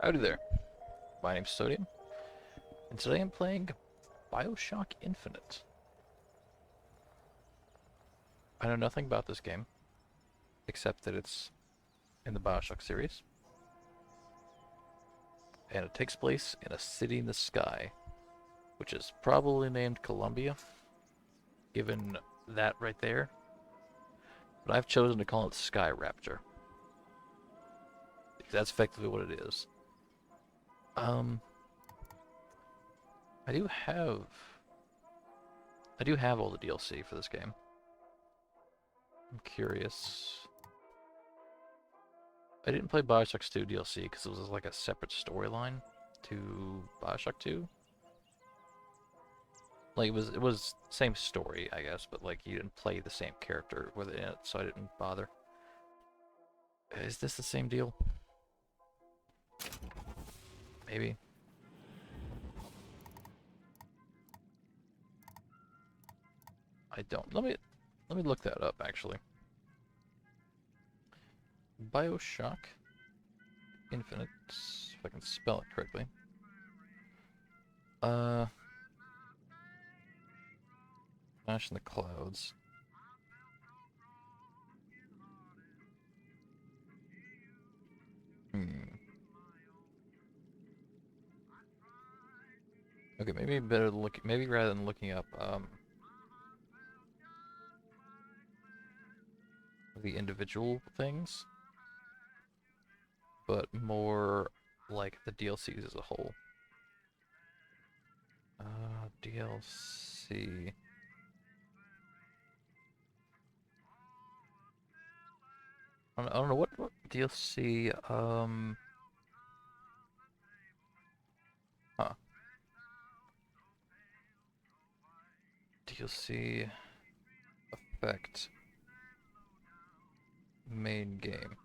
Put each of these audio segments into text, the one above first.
Howdy there. My name's Sodium, and today I'm playing Bioshock Infinite. I know nothing about this game, except that it's in the Bioshock series, and it takes place in a city in the sky, which is probably named Columbia, given that right there, but I've chosen to call it SKY Rapture, because that's effectively what it is. I do have all the DLC for this game. I'm curious. I didn't play Bioshock 2 DLC because it was like a separate storyline to Bioshock 2. Like it was same story, I guess, but like you didn't play the same character with it in it, so I didn't bother. Is this the same deal? Maybe. I don't. Let me look that up actually. Bioshock Infinite, if I can spell it correctly. Flash in the clouds. Okay, maybe better look. Maybe rather than looking up the individual things, but more like the DLCs as a whole. DLC. I don't know what DLC. Huh. DLC effect. Main game.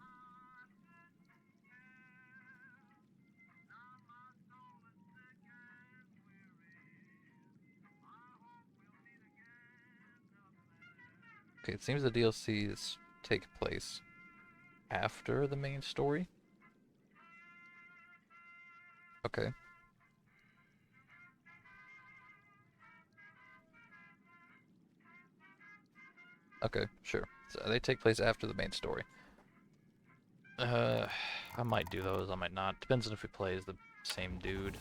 Okay, it seems the DLCs take place after the main story. Okay. Okay, sure. So they take place after the main story. I might do those, I might not. Depends on if we play as the same dude.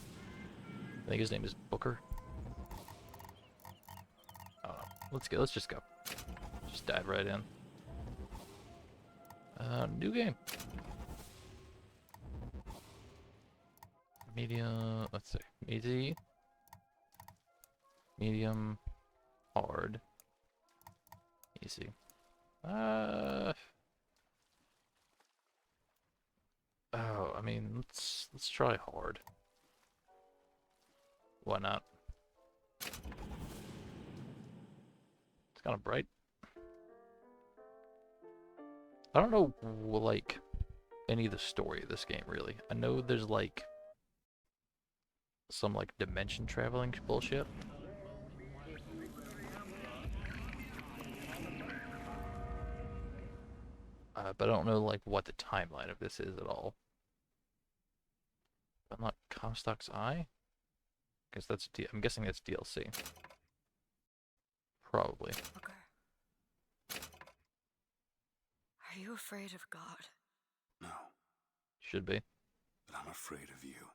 I think his name is Booker. I don't know. Let's go. Let's just go. Just dive right in. New game. Medium. Let's see. Easy. Medium. Hard. Easy. Oh, I mean, let's try hard. Why not? It's kind of bright. I don't know, like, any of the story of this game, really. I know there's, like, some, like, dimension traveling bullshit. But I don't know, like, what the timeline of this is at all. Unlock Comstock's Eye? Guess that's I'm guessing that's DLC. Probably. Okay. Are you afraid of God? No, Should be. but I'm afraid of you.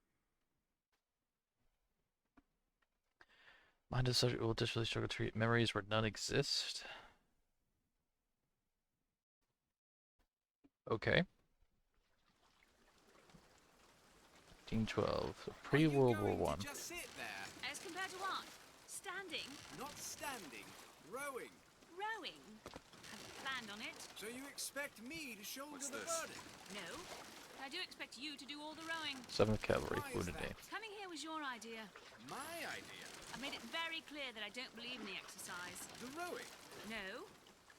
Mind is subject will additionally struggle to create memories where none exist. Okay. 1912. So pre-World War One. Just sit there. As compared to what? Standing? Not standing. Rowing. Rowing? Haven't planned on it. So you expect me to shoulder What's the this? burden? No. But I do expect you to do all the rowing. 7th Cavalry. Why is Wounded that? Knee. Coming here was your idea. My idea. I've made it very clear that I don't believe in the exercise. The rowing. No.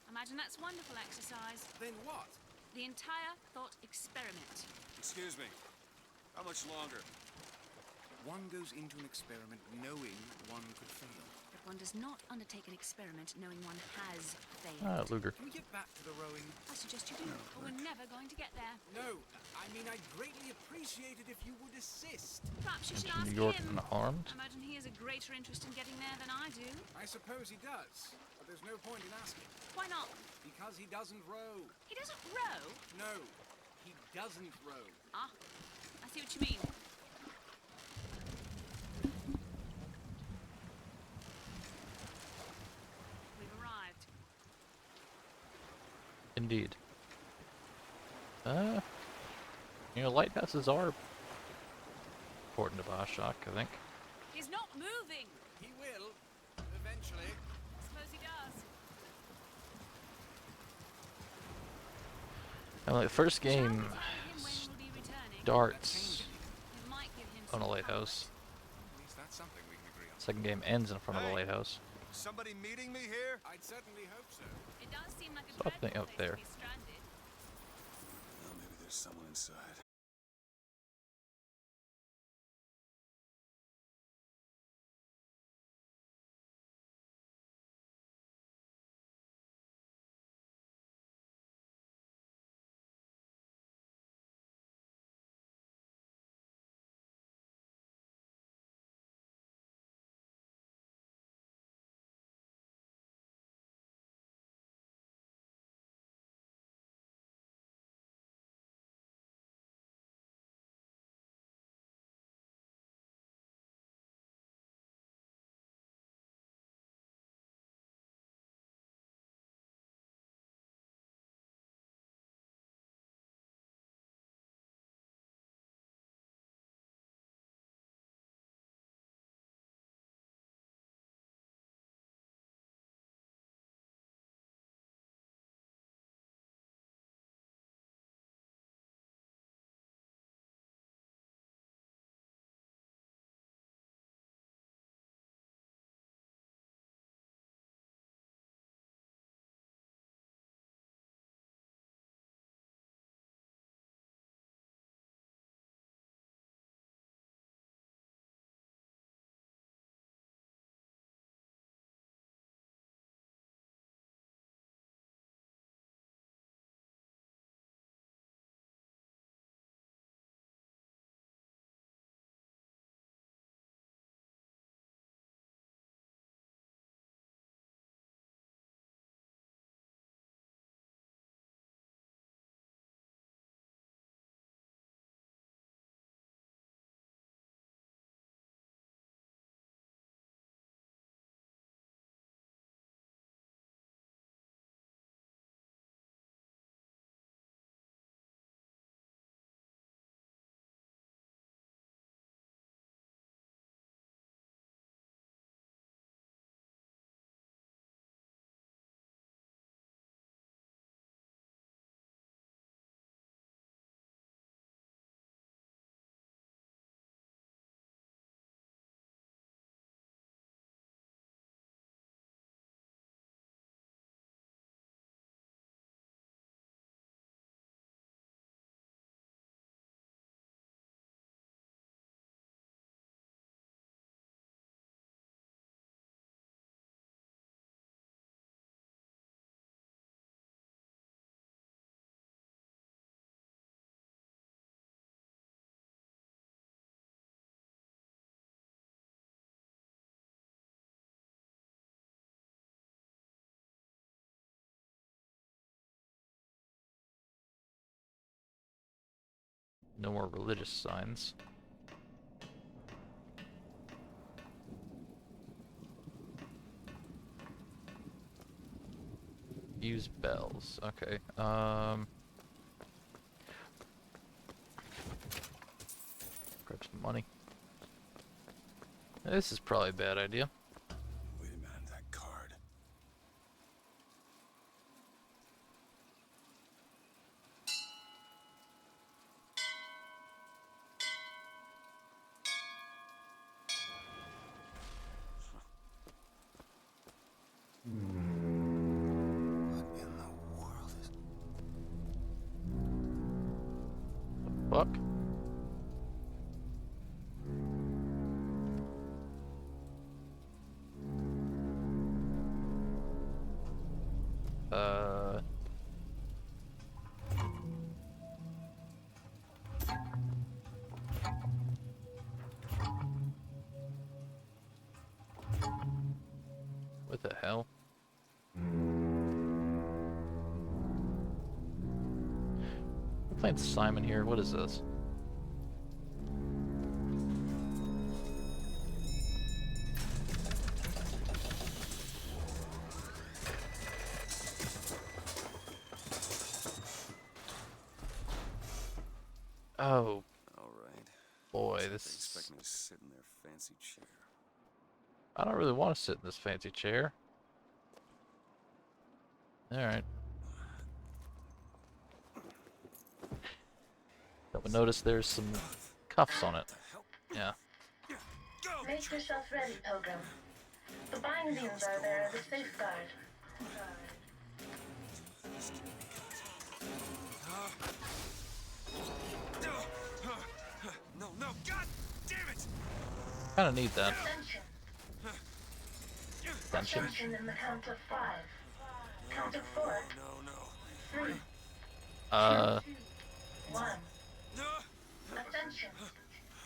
Imagine that's wonderful exercise. Then what? The entire thought experiment. Excuse me. How much longer? One goes into an experiment knowing one could fail. But one does not undertake an experiment knowing one has failed. Ah, Luger. Can we get back to the rowing? I suggest you do, or we're never going to get there. No, I mean I'd greatly appreciate appreciate it if you would assist. Perhaps you should Into ask New York him. unharmed. I imagine he has a greater interest in getting there than I do. I suppose he does, but there's no point in asking. Why not? Because he doesn't row. He doesn't row. No, he doesn't row. Ah, I see what you mean. We've arrived. Indeed. Lighthouses are important to Bioshock, I think. He's not moving. He will, eventually. I suppose he does. I mean, the first Shall we game tell him when we'll be returning? starts It might give him on a some lighthouse. At least that's something we can agree on. Second game ends in front of a lighthouse. Somebody meeting me here? I'd certainly hope so. comfort. It does seem like a Something dreadful up place there. to be stranded. Well, maybe there's someone inside. No more religious signs. Use bells. Okay. Grab some money. This is probably a bad idea. Wait a minute, that card. What in the world is... Fuck. What the hell? We're playing Simon here. What is this? Oh All right. boy, They this expect is... me to sit in their fancy chair. I don't really want to sit in this fancy chair. Alright. But notice there's some cuffs on it. Yeah. Make yourself ready, Pilgrim. The bindings are there as a safeguard. No, no, God damn it! Kinda need that. Attention. Attention. Attention in the count of 5. Count of 4. No, no. 3, Uh, 1. No! Attention.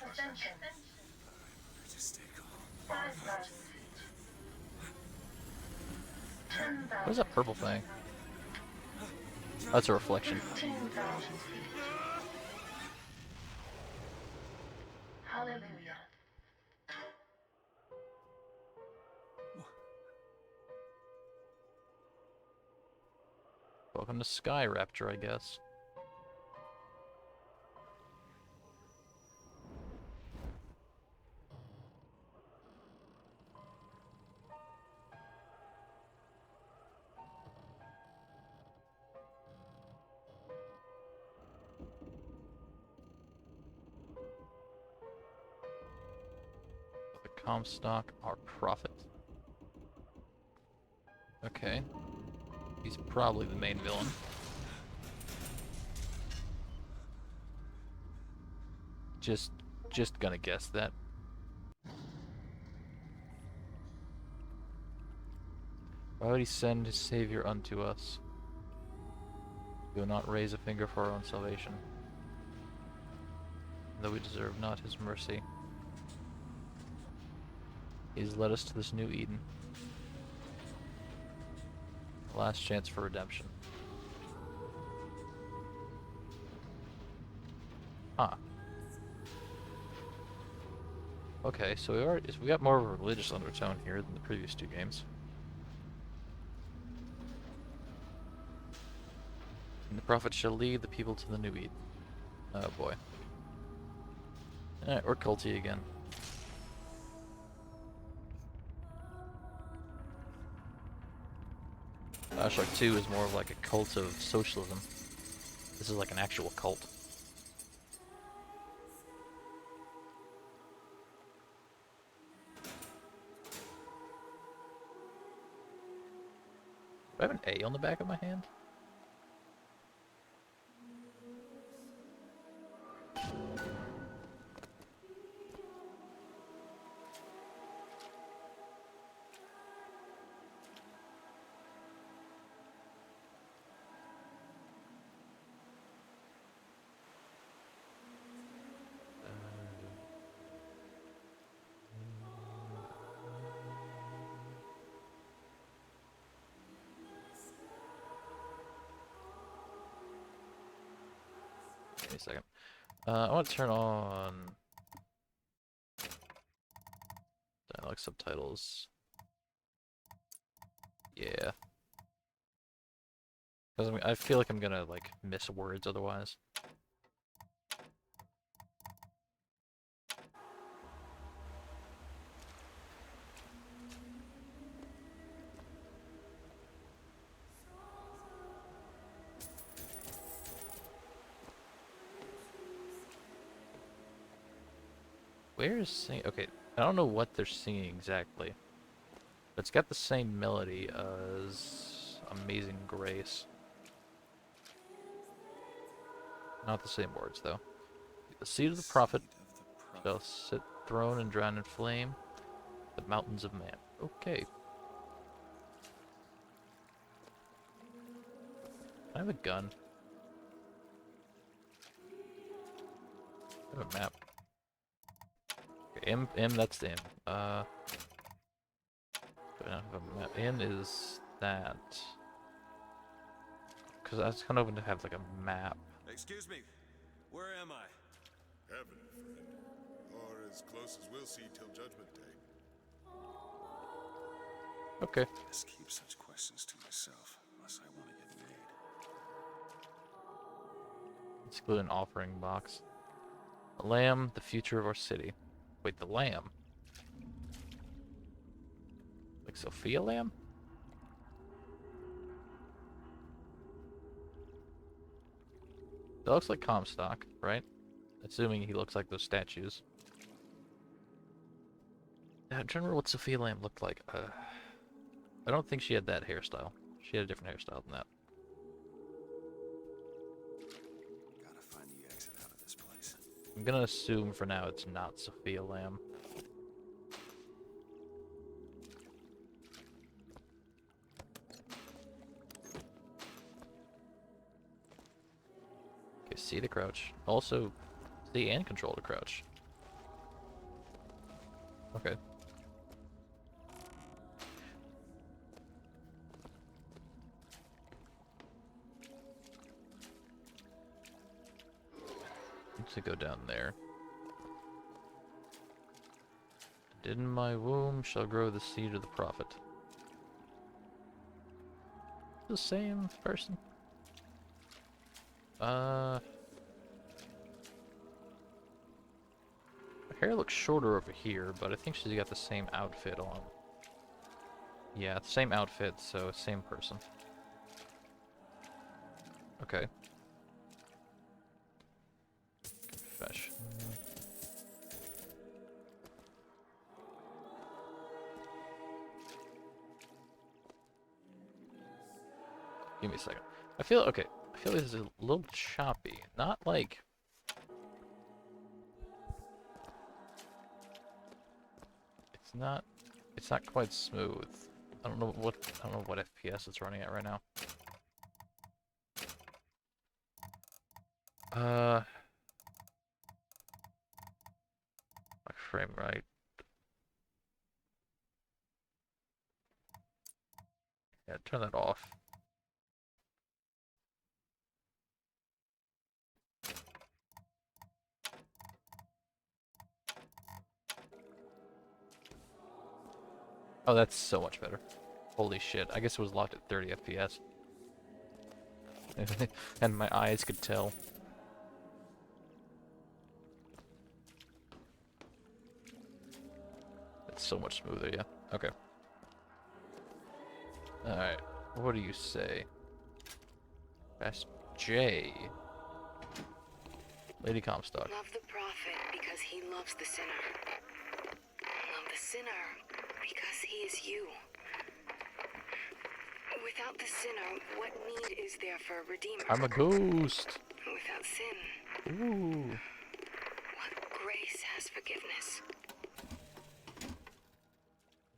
Attention. Just stay calm. 5,000 feet. 10,000. what is that purple thing? That's a reflection. 15,000 feet. Hallelujah. Welcome to Sky Rapture, I guess. The Comstock, our prophet. Okay. He's probably the main villain. Just gonna guess that. Why would he send his savior unto us? We will not raise a finger for our own salvation, though we deserve not his mercy. He has led us to this new Eden. Last chance for redemption. Huh. Okay, so we got more of a religious undertone here than the previous two games. And the prophet shall lead the people to the new Eden. Oh boy. Alright, we're culty again. Bioshock 2 is more of like a cult of socialism. This is like an actual cult. Do I have an A on the back of my hand? Give me a second. I want to turn on dialogue subtitles. Yeah. Because I feel like I'm gonna like miss words otherwise. Where is singing? Okay, I don't know what they're singing exactly. But it's got the same melody as Amazing Grace. Not the same words, though. The seed of the prophet shall sit throned and drown in flame, the mountains of man. Okay. I have a gun. I have a map. Okay, M, that's the M. Do I don't have a map. In is that. Because I was kind of hoping to have like a map. Excuse me. Where am I? Heaven, friend. Or as close as we'll see till Judgment Day. Okay. Just keep such questions to myself, unless I want to get made. Let's include an offering box. The lamb, the future of our city. Wait, the lamb? Like Sophia Lamb? That looks like Comstock, right? Assuming he looks like those statues. I'm trying to remember what Sophia Lamb looked like. I don't think she had that hairstyle. She had a different hairstyle than that. Gotta find the exit out of this place. I'm gonna assume for now it's not Sophia Lamb. Okay, see to crouch. Also, see and control to crouch. Okay. To go down there. And in my womb shall grow the seed of the prophet. The same person. Her hair looks shorter over here, but I think she's got the same outfit on. Yeah, same outfit, so same person. Okay. Confession. Give me a second. I feel okay. I feel like this is a little choppy. Not like it's not quite smooth. I don't know what FPS it's running at right now. My frame rate. Yeah, turn that off. Oh, that's so much better. Holy shit. I guess it was locked at 30 FPS. And my eyes could tell. It's so much smoother, yeah. Okay. Alright. What do you say? Press J. Lady Comstock. Love the prophet because he loves the sinner. Love the sinner because he is you. Without the sinner, what need is there for a redeemer? I'm a ghost. Without sin, Ooh. what grace has forgiveness?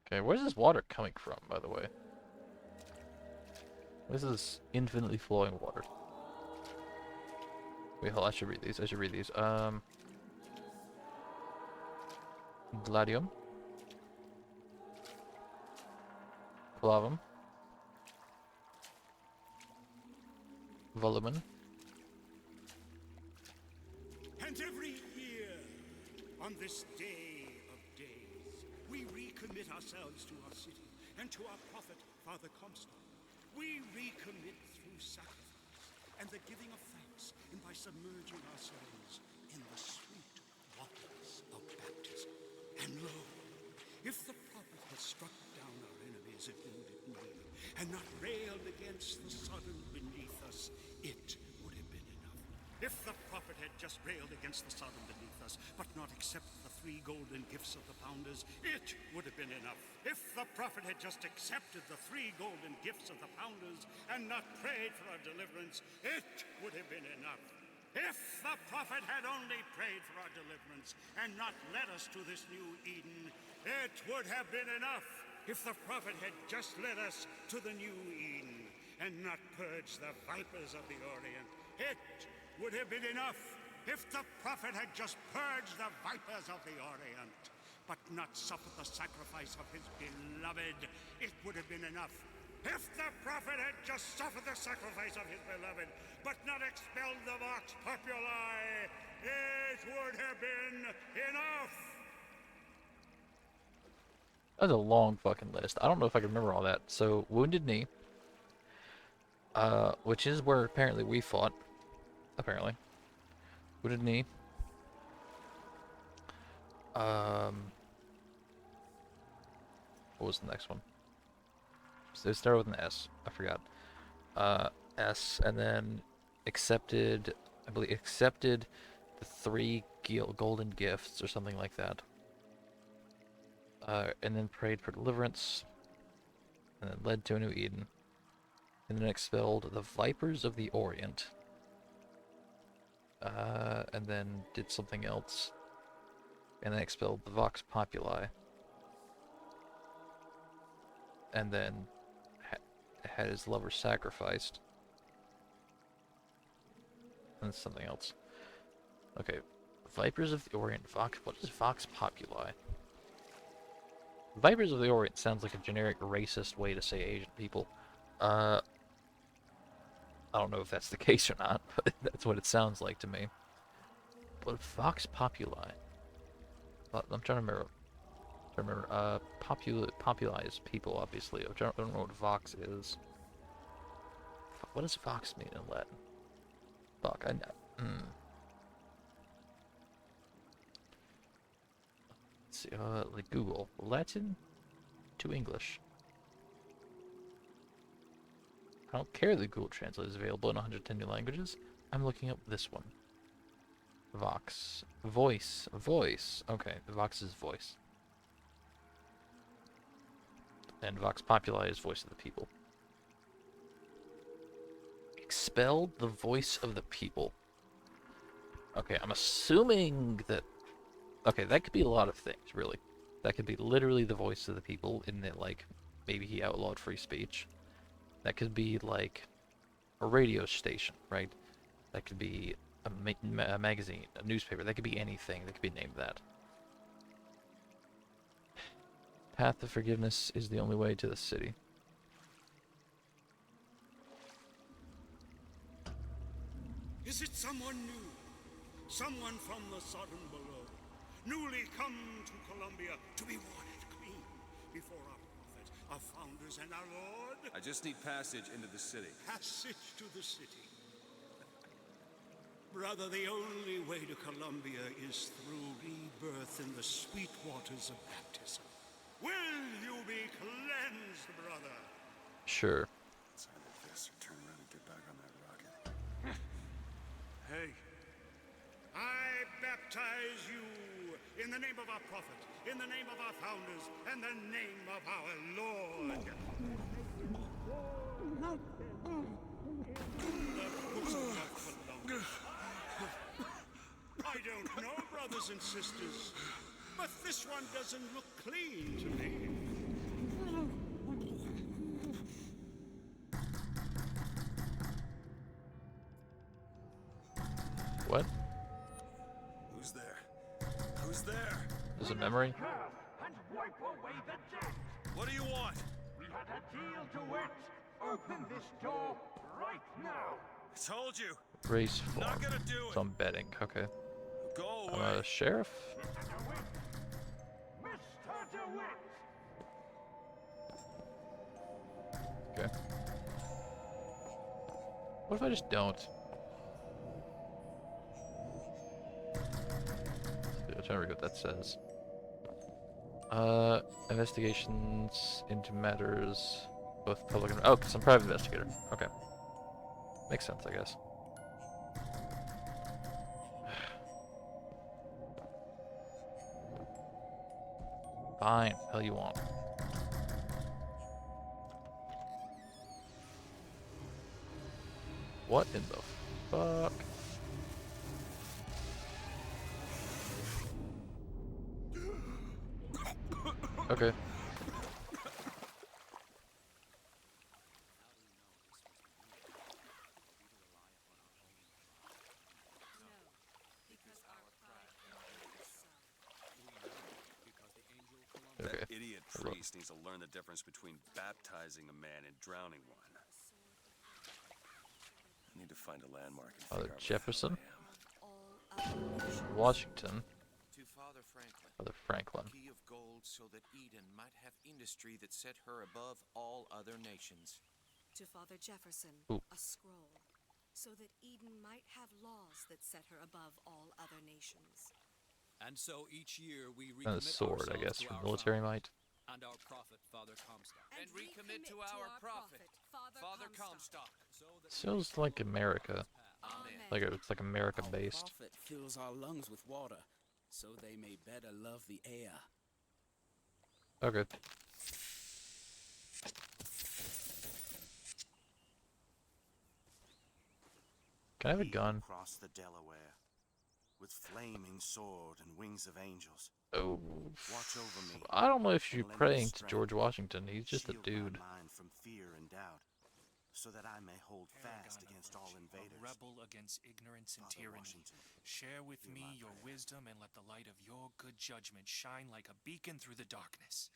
Okay, where's this water coming from, by the way? This is infinitely flowing water. Wait, hold on, I should read these. Gladium. Clavum. Volumen. And every year, on this day of days, we recommit ourselves to our city and to our prophet, Father Comstock. We recommit through sacrifice and the giving of thanks, and by submerging ourselves in the sweet waters of baptism. And lo, if the prophet had struck down our enemies at wounded knee, and not railed against the Sodom beneath us, it would have been enough. If the prophet had just railed against the Sodom beneath us, but not accepted the 3 golden gifts of the pounders, it would have been enough. If the prophet had just accepted the 3 golden gifts of the pounders and not prayed for our deliverance, it would have been enough. If the prophet had only prayed for our deliverance and not led us to this new Eden, it would have been enough. If the prophet had just led us to the new Eden and not purged the vipers of the Orient, it would have been enough. If the prophet had just purged the vipers of the Orient. but not suffer the sacrifice of his beloved. It would have been enough if the prophet had just suffered the sacrifice of his beloved, but not expelled the Vox Populi. It would have been enough. That was a long fucking list. I don't know if I can remember all that. So, Wounded Knee, which is where apparently we fought. Apparently. Wounded Knee. What was the next one? So it started with an S. I forgot. S, and then accepted, I believe, accepted the 3 golden gifts or something like that. And then prayed for deliverance, and then led to a new Eden, and then expelled the Vipers of the Orient, and then did something else, and then expelled the Vox Populi, and then had his lover sacrificed, and something else. Okay, Vipers of the Orient, Vox. What is Vox Populi? Vipers of the Orient sounds like a generic racist way to say Asian people. I don't know if that's the case or not, but that's what it sounds like to me. But Vox Populi. I'm trying to remember. Populi is people, obviously. I don't know what Vox is. What does Vox mean in Latin? Fuck, Let's see, like Google. Latin to English. I don't care that Google Translate is available in 110 new languages. I'm looking up this one. Vox. Voice. Voice. Okay, Vox is voice. And Vox Populi is voice of the people. Expelled the voice of the people. Okay, I'm assuming that... Okay, that could be a lot of things, really. That could be literally the voice of the people, in that, like, maybe he outlawed free speech. That could be, like, a radio station, right? That could be a magazine, a newspaper. That could be anything that could be named that. Path of forgiveness is the only way to the city. Is it someone new? Someone from the Sodom below, newly come to Columbia to be washed clean before our prophet, our founders, and our Lord? I just need passage into the city. Passage to the city. Brother, the only way to Columbia is through rebirth in the sweet waters of baptism. Will you be cleansed, brother? Sure. Let's either this or turn around and get back on that rocket. Hey. I baptize you in the name of our prophet, in the name of our founders, and the name of our Lord. The bosom of Columbia. I don't know, brothers and sisters, but this one doesn't look clean to me. What? Who's there? Who's there? Is it memory? And wipe away the debt. What do you want? We had a deal to it. Open this door right now. I told you. Race form. Not gonna do it. So I'm betting. Okay. Go I'm away. a sheriff? Mr. DeWitt. Mr. DeWitt. Okay. What if I just don't? I'm trying to read what that says. Investigations into matters, both public and... Oh, because I'm private investigator. Okay. Makes sense, I guess. Fine. Hell you want. What in the fuck? Okay. Because our pride in you is so. idiot priest needs to learn the difference between baptizing a man and drowning one. I need to find a landmark and Father figure out Jefferson. where I am. Washington. To Father Franklin. Father Franklin. Key of gold so that Eden might have industry that set her above all other nations. To Father Jefferson, Ooh. a scroll, so that Eden might have laws that set her above all other nations. And so each year we And a recommit sword, I ourselves guess, to for our military founder might. and our prophet, Father Comstock. And recommit to our prophet, Father Comstock. Sounds like America. Amen. Like it's like America Our based. prophet fills our lungs with water, so they may better love the air. Okay. Can I have a gun? Across the Delaware, with flaming sword and wings of angels. Oh. Watch over me. I don't know if you're and lend me praying to strength. George Washington. He's just a Shield dude. my mind from fear and doubt, so that I may hold fast against all invaders. Rebel against ignorance and Father tyranny. Washington, Share with hear me my your prayer. wisdom and let the light of your good judgment shine like a beacon through the darkness.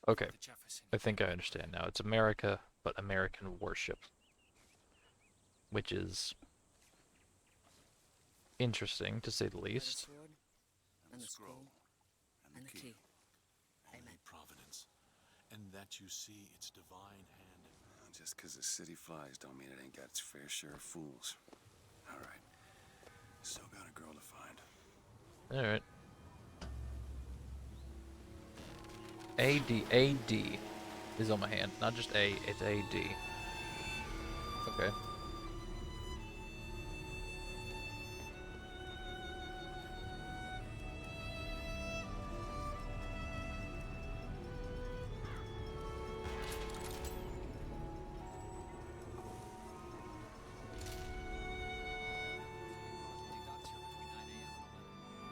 Okay. Father Jefferson. I think I understand now. It's America, but American worship. Which is interesting, to say the least. And the scroll, and the key. Only providence. And that you see its divine hand. Just because the city flies don't mean it ain't got its fair share of fools. All right. Still got a girl to find. Alright. AD is on my hand. Not just A, it's AD. Okay.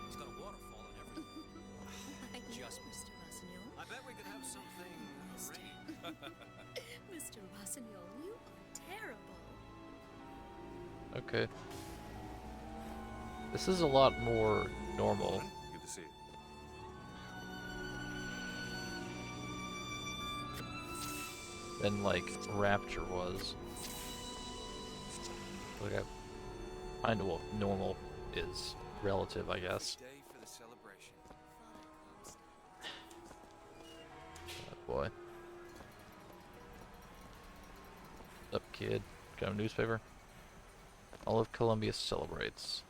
It's got a waterfall and everything. Just Mr. Rossignol. I bet we could have something rain. Mr. Rossignol, you are terrible. Okay. This is a lot more normal. Good to see you. Than like Rapture was. Like well, normal is relative, I guess. Day for the celebration. Oh boy. Up, kid? Got a newspaper? All of Columbia celebrates.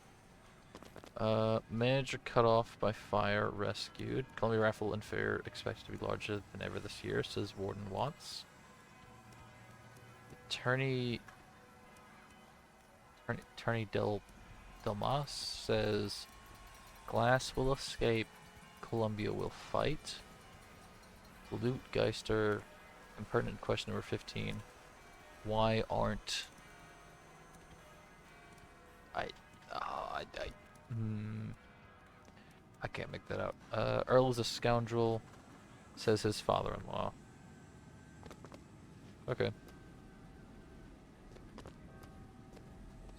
Manager cut off by fire rescued. Columbia Raffle and Fair expected to be larger than ever this year, says Warden Watts. Attorney Delmas says Glass will escape, Columbia will fight. Loot Geister, impertinent question number 15. Why aren't I can't make that out. Earl is a scoundrel, says his father-in-law. Okay.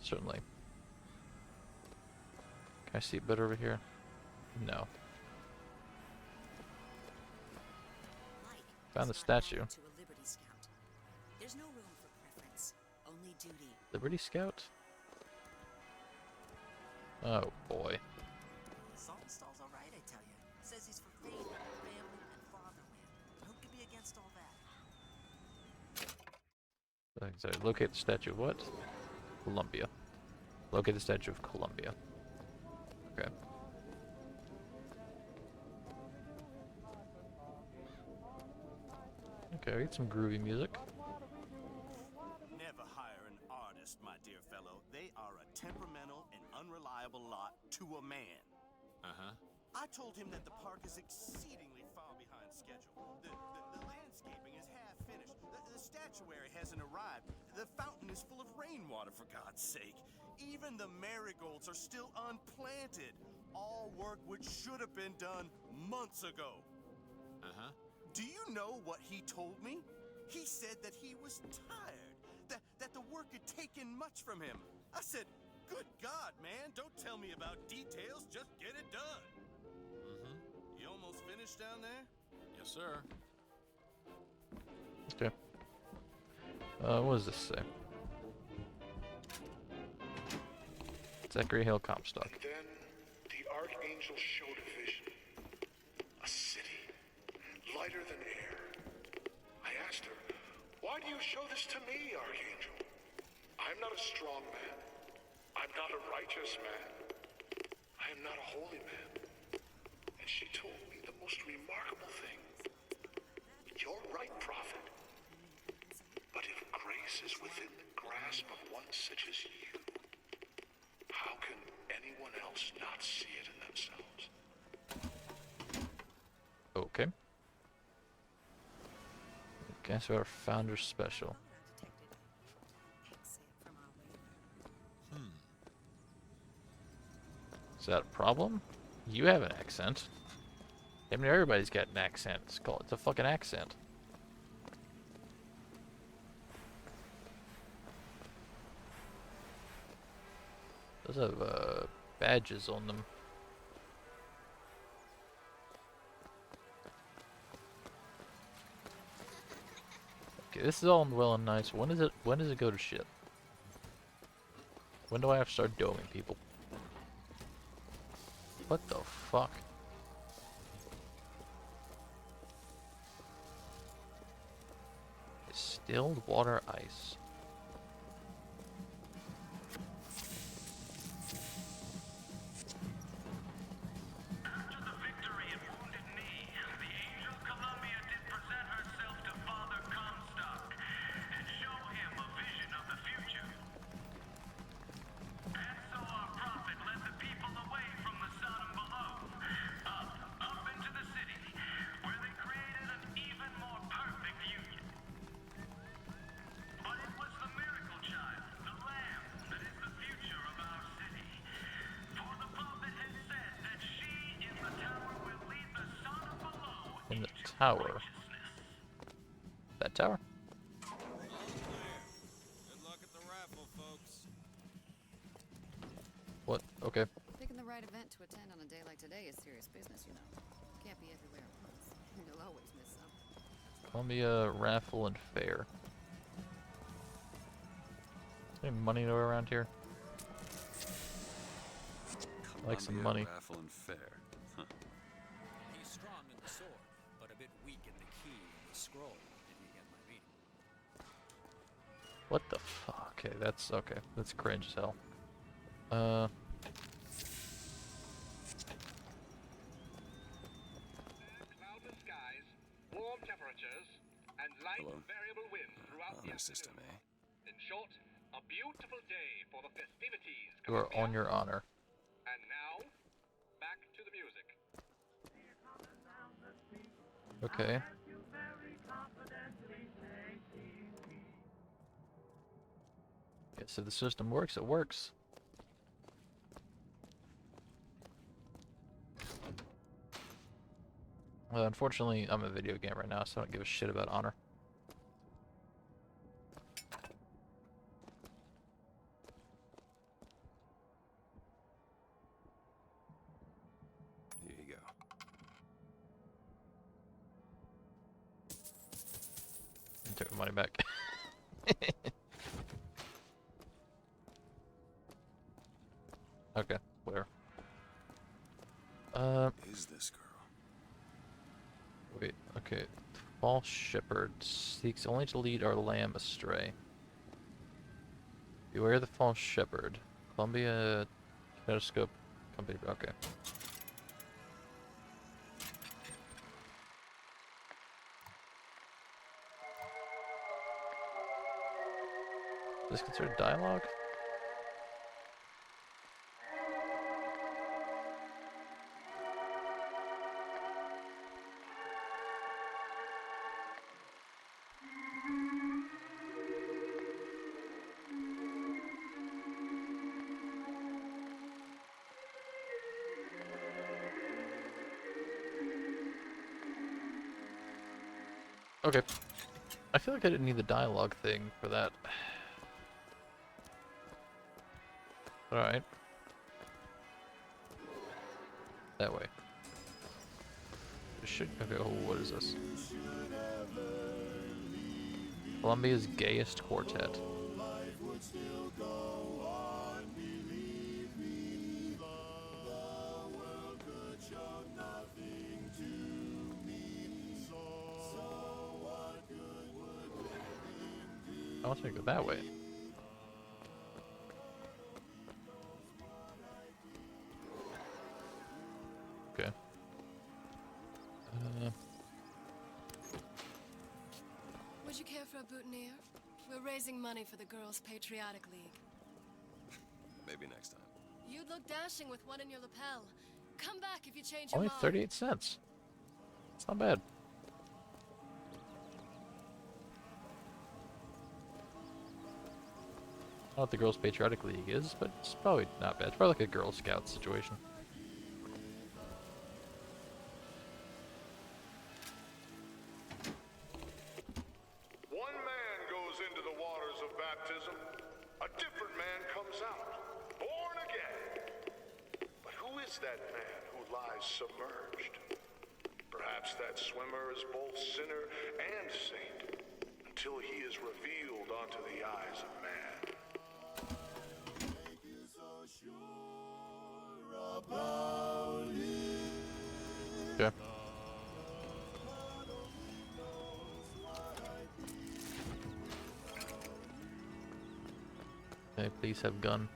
Certainly. Can I see it better over here? No. Found the statue. To a Liberty Scout. There's no room for preference, only duty. Liberty Scout? Oh boy. Saltonstall's alright, I tell you. Says he's for faith, family, and fatherland. Who could be against all that? Sorry, locate the statue of what? Columbia. Locate the statue of Columbia. Okay. Okay, I get some groovy music. Never hire an artist, my dear fellow. They are a temperamental and unreliable lot to a man. Uh-huh. I told him that the park is exceedingly far behind schedule. The landscaping is half finished. The statuary hasn't arrived. The fountain is full of rainwater, for God's sake. Even the marigolds are still unplanted. All work which should have been done months ago. Uh-huh. Do you know what he told me? He said that he was tired, that the work had taken much from him. I said, good God, man, don't tell me about details, just get it done. Mm-hmm. You almost finished down there? Yes, sir. Okay. What does this say? Zachary Hill Comstock. And then the Archangel showed a vision. A city, lighter than air. I asked her, "Why do you show this to me, Archangel? I'm not a strong man. I'm not a righteous man. I am not a holy man." And she told me the most remarkable thing. "You're right, prophet. But if grace is within the grasp of one such as you, how can anyone else not see it in themselves?" Okay. Okay, so our founder's special. Is that a problem? You have an accent. I mean, everybody's got an accent. It's a fucking accent. Those have badges on them. Okay, this is all well and nice. When does it go to shit? When do I have to start doming people? What the fuck? Distilled water ice. In the tower. That tower? Good luck at the raffle, folks. What? Okay. Picking the right event to attend on a day like today is serious business, you know. Can't be everywhere at once. You'll always miss something. Columbia Raffle and Fair. Any money to go around here? I like some money. Raffle and Fair. Huh. He's strong in the sword, but a bit weak in the key and the scroll, if you get my meaning. What the fuck? Okay, that's okay. That's cringe as hell. Cloudless skies, warm temperatures, and light variable winds throughout the system, afternoon. eh? In short, a beautiful day for the festivities. You are on your honor. And now, back to the music. Okay. Yeah, so the system works, it works. Well, unfortunately, I'm a video game right now, so I don't give a shit about honor. Here you go. Take my money back. Okay, whatever. Is this girl? Wait, okay. False shepherd seeks only to lead our lamb astray. Beware the false shepherd. Columbia Kinetoscope Company. Okay. Is this considered dialogue? Okay. I feel like I didn't need the dialogue thing for that. Alright. That way. should. Okay, oh, what is this? Colombia's gayest quartet. I want to go that way. Okay. Would you care for a boutonniere? We're raising money for the Girls' Patriotic League. Maybe next time. You'd look dashing with one in your lapel. Come back if you change your Only mind. 38 cents. It's not bad. I don't know what the Girls' Patriotic League is, but it's probably not bad. It's probably like a Girl Scout situation. One man goes into the waters of baptism, a different man comes out, born again. But who is that man who lies submerged? Perhaps that swimmer is both sinner and saint, until he is revealed onto the eyes of man. Okay. May I please have gun?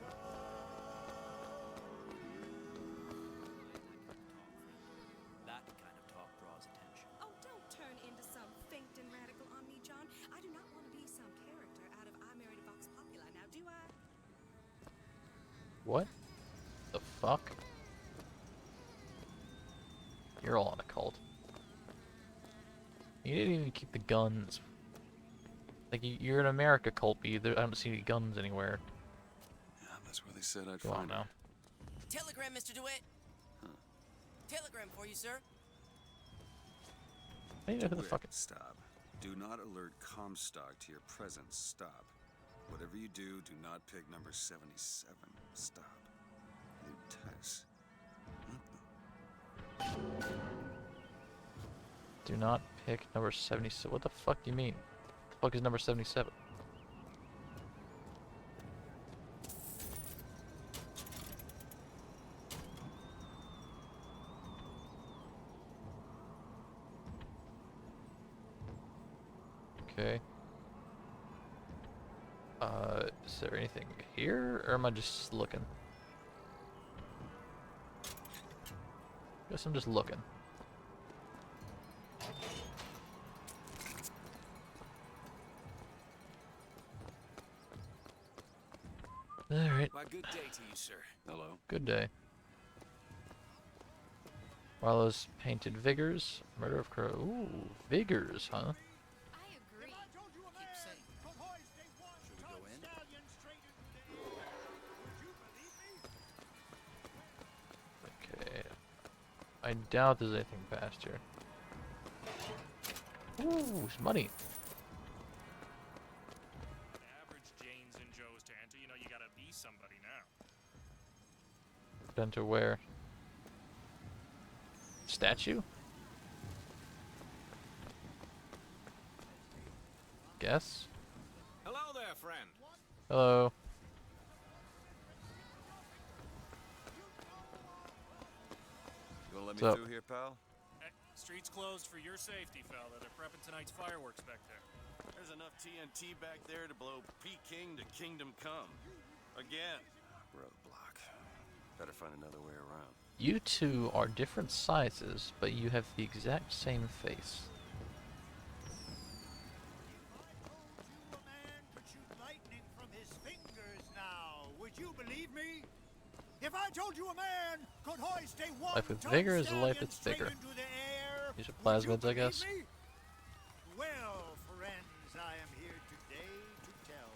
That kind of talk draws attention. Oh, don't turn into some faint and radical on me, John. I do not want to be some character out of I Married a Vox Populi, now do I? What the fuck? You're all in a cult. You didn't even keep the guns. Like, you're an America cult, but I don't see any guns anywhere. Yeah, that's where they said I'd Go on find now. her. Telegram, Mr. DeWitt. Telegram for you, sir. I need to know who the DeWitt, fuck. Stop. Do not alert Comstock to your presence. Stop. Whatever you do, do not pick number 77. Stop. Lutess. Do not pick number 77. What the fuck do you mean? What the fuck is number 77? Okay. Is there anything here, or am I just looking? Guess I'm just looking. Alright. Why, good day to you, sir. Hello. Good day. Marlowe's painted vigors. Murder of Crow. Ooh, vigors, huh? Okay. I doubt there's anything past here. Ooh, it's money. Average Janes and Joes to enter, you know you gotta be somebody now. Enter where? Statue? Guess? Hello there, friend. Hello. You wanna let me What's up? through here, pal? Hey, street's closed for your safety, fella. They're prepping tonight's fireworks back there. There's enough TNT back there to blow Peking to Kingdom Come. Again. Roadblock. Better find another way around. You two are different sizes, but you have the exact same face. Would you believe me? If I told you a man could hoist a Life with vigor is a life that's bigger. These are plasmids, I guess. Well, friends, I am here today to tell.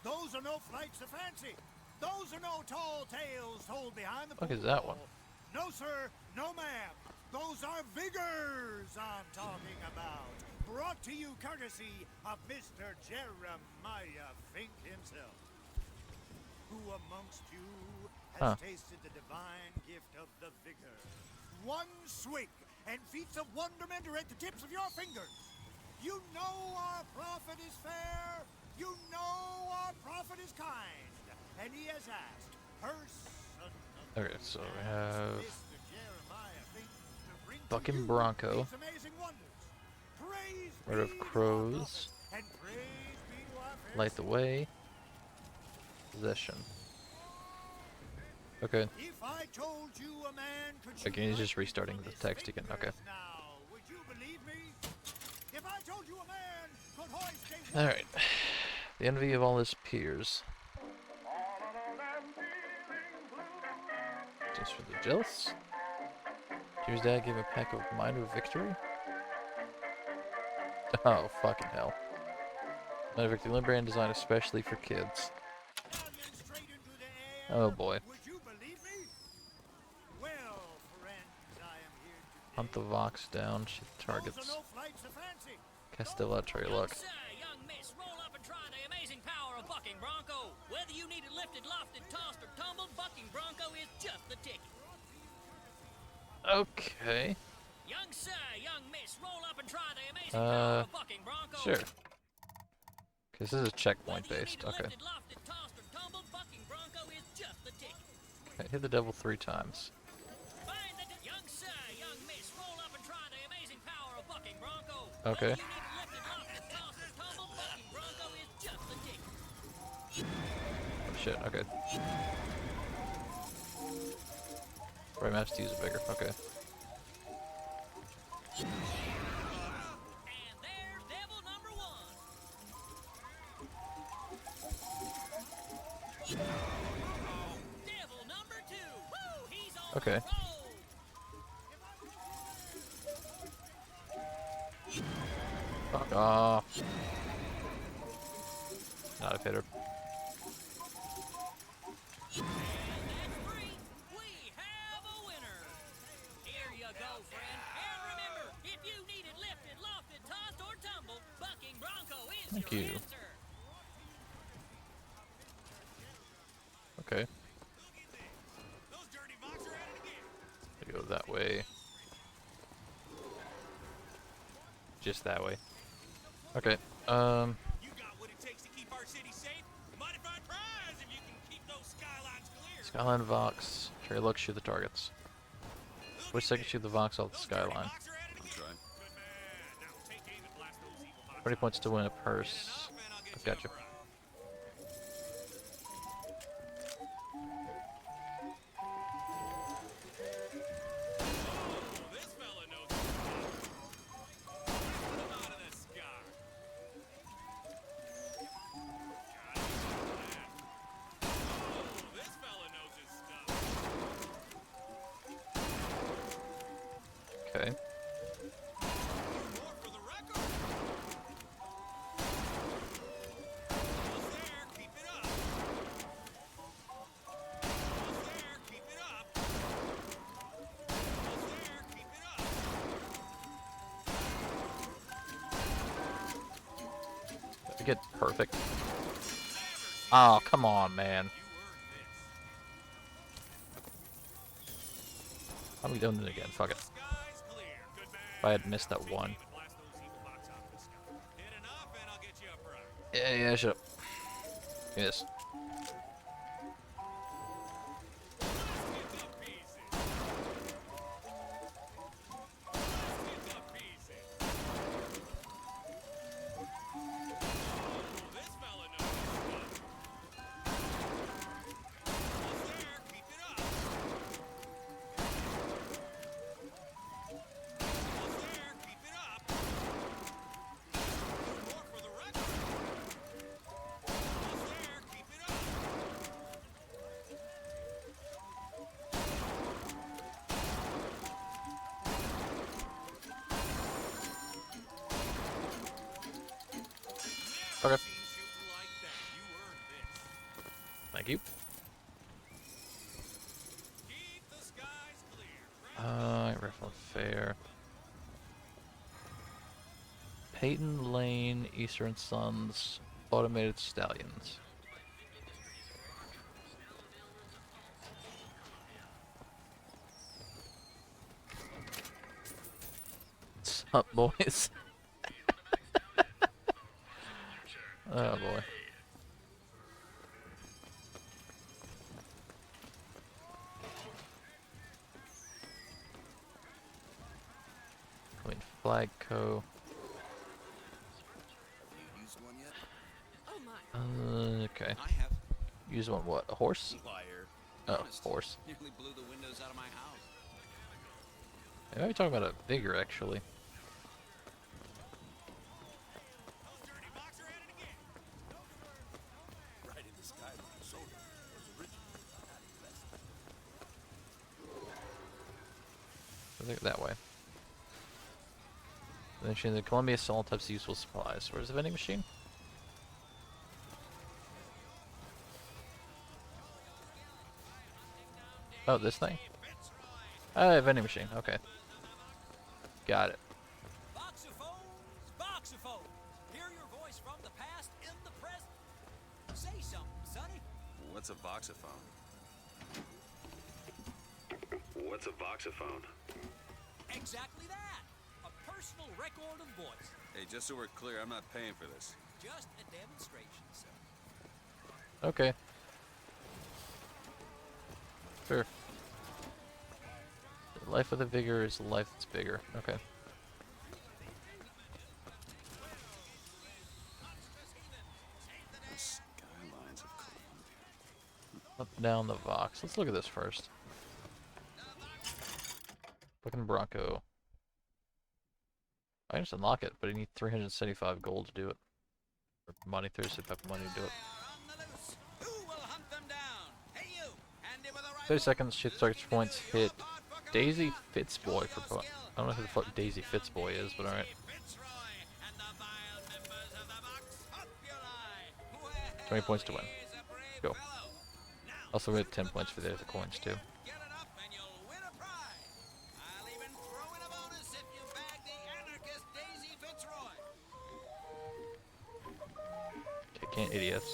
Those are no flights of fancy. Those are no tall tales told behind the What pole. is that one? No, sir. No, ma'am. Those are vigors I'm talking about. Brought to you courtesy of Mr. Jeremiah Fink himself. Who amongst you has tasted the divine gift of the vigor? One swig, and feats of wonderment are at the tips of your fingers. You know our prophet is fair. You know our prophet is kind. And he has asked her son of Okay, so we have Mr. Jeremiah thinks to bring to fucking you Bronco. these amazing wonders. Praise Rid of be to our crows. prophet, and praise be to our fair Light the way. Possession. Okay. If I told you a man could shoot Again, he's just lightning restarting from the his text again. Okay. fingers now, would you believe me? If I told you a man could hoist a Alright. The envy of all his peers. Just for the jealous. Jimmy's dad gave a pack of minor victory? Oh, fucking hell. Minor victory limb brand designed especially for kids. Oh boy. Would you believe me? Well, friends, I am here today. Hunt the Vox down, shoot the targets. Those are no flights of fancy. Castella, try your luck. Sir, young miss, roll up and try the amazing power of bucking bronco. Whether you need it lifted, lofted, tossed, or tumbled, bucking bronco is just the ticket. Okay. Young sir, young miss, roll up and try the amazing power of bucking bronco. Sure. This is a checkpoint based, okay. Lifted, lofted, tossed, or tumbled, bucking bronco is just the ticket. Okay, hit the devil 3 times. Find the young sir, young miss, roll up and try the amazing power of bucking bronco. Okay. Whether you need it lifted, lofted, tossed, or tumbled, bucking bronco is just the ticket. Oh shit, okay. Right, I have to use it bigger, okay. And there's devil number 1. Devil number 2. Woo, he's on Okay. the roll. Fuck off. Not a hitter. Thank you. Okay. We go that way. Just that way. Okay. You got what it takes to keep our city safe. Mighty fine prize if you can keep those skylines clear. Skyline Vox. Try your luck, shoot the targets. Which second shoot the Vox off the skyline? I'm trying. 20 points to win a purse. I've got you. Okay. Did I get perfect? Oh, come on, man. I'm doing it again. Fuck it. If I had missed that one. Yeah, shut up. Yes. Okay. Thank you. Rifle Fair. Peyton Lane, Eastern Sons, Automated Stallions. up, boys. Oh boy. I mean, flag co. Okay. I have. Use one what? A horse? Liar. Oh, Honest, horse. Nearly blew the windows out of my house. I might be talking about a vigor actually. Right in the sky soda was originally I think that way. Mentioning the Columbia sell all types of useful supplies. Where's the vending machine? Oh, this thing? Ah, vending machine. Okay. Got it. Voxophones, voxophones. Hear your voice from the past in the present. Say something, sonny. What's a voxophone? What's a voxophone? Exactly that. A personal record of voice. Hey, just so we're clear, I'm not paying for this. Just a demonstration, sir. Okay. Sure. The life with a vigor is a life that's bigger. Okay. The skylines of Columbia. Up, down the Vox. Let's look at this first. Looking Bronco. I can just unlock it, but I need 375 gold to do it. Or money, 375 money to do it. 30 seconds, shoot target points, hit Daisy Fitzboy for I don't know who the fuck Daisy Fitzboy is, but alright. 20 points to win. Go. Also we have 10 points for the other coins too. Okay, can't idiots.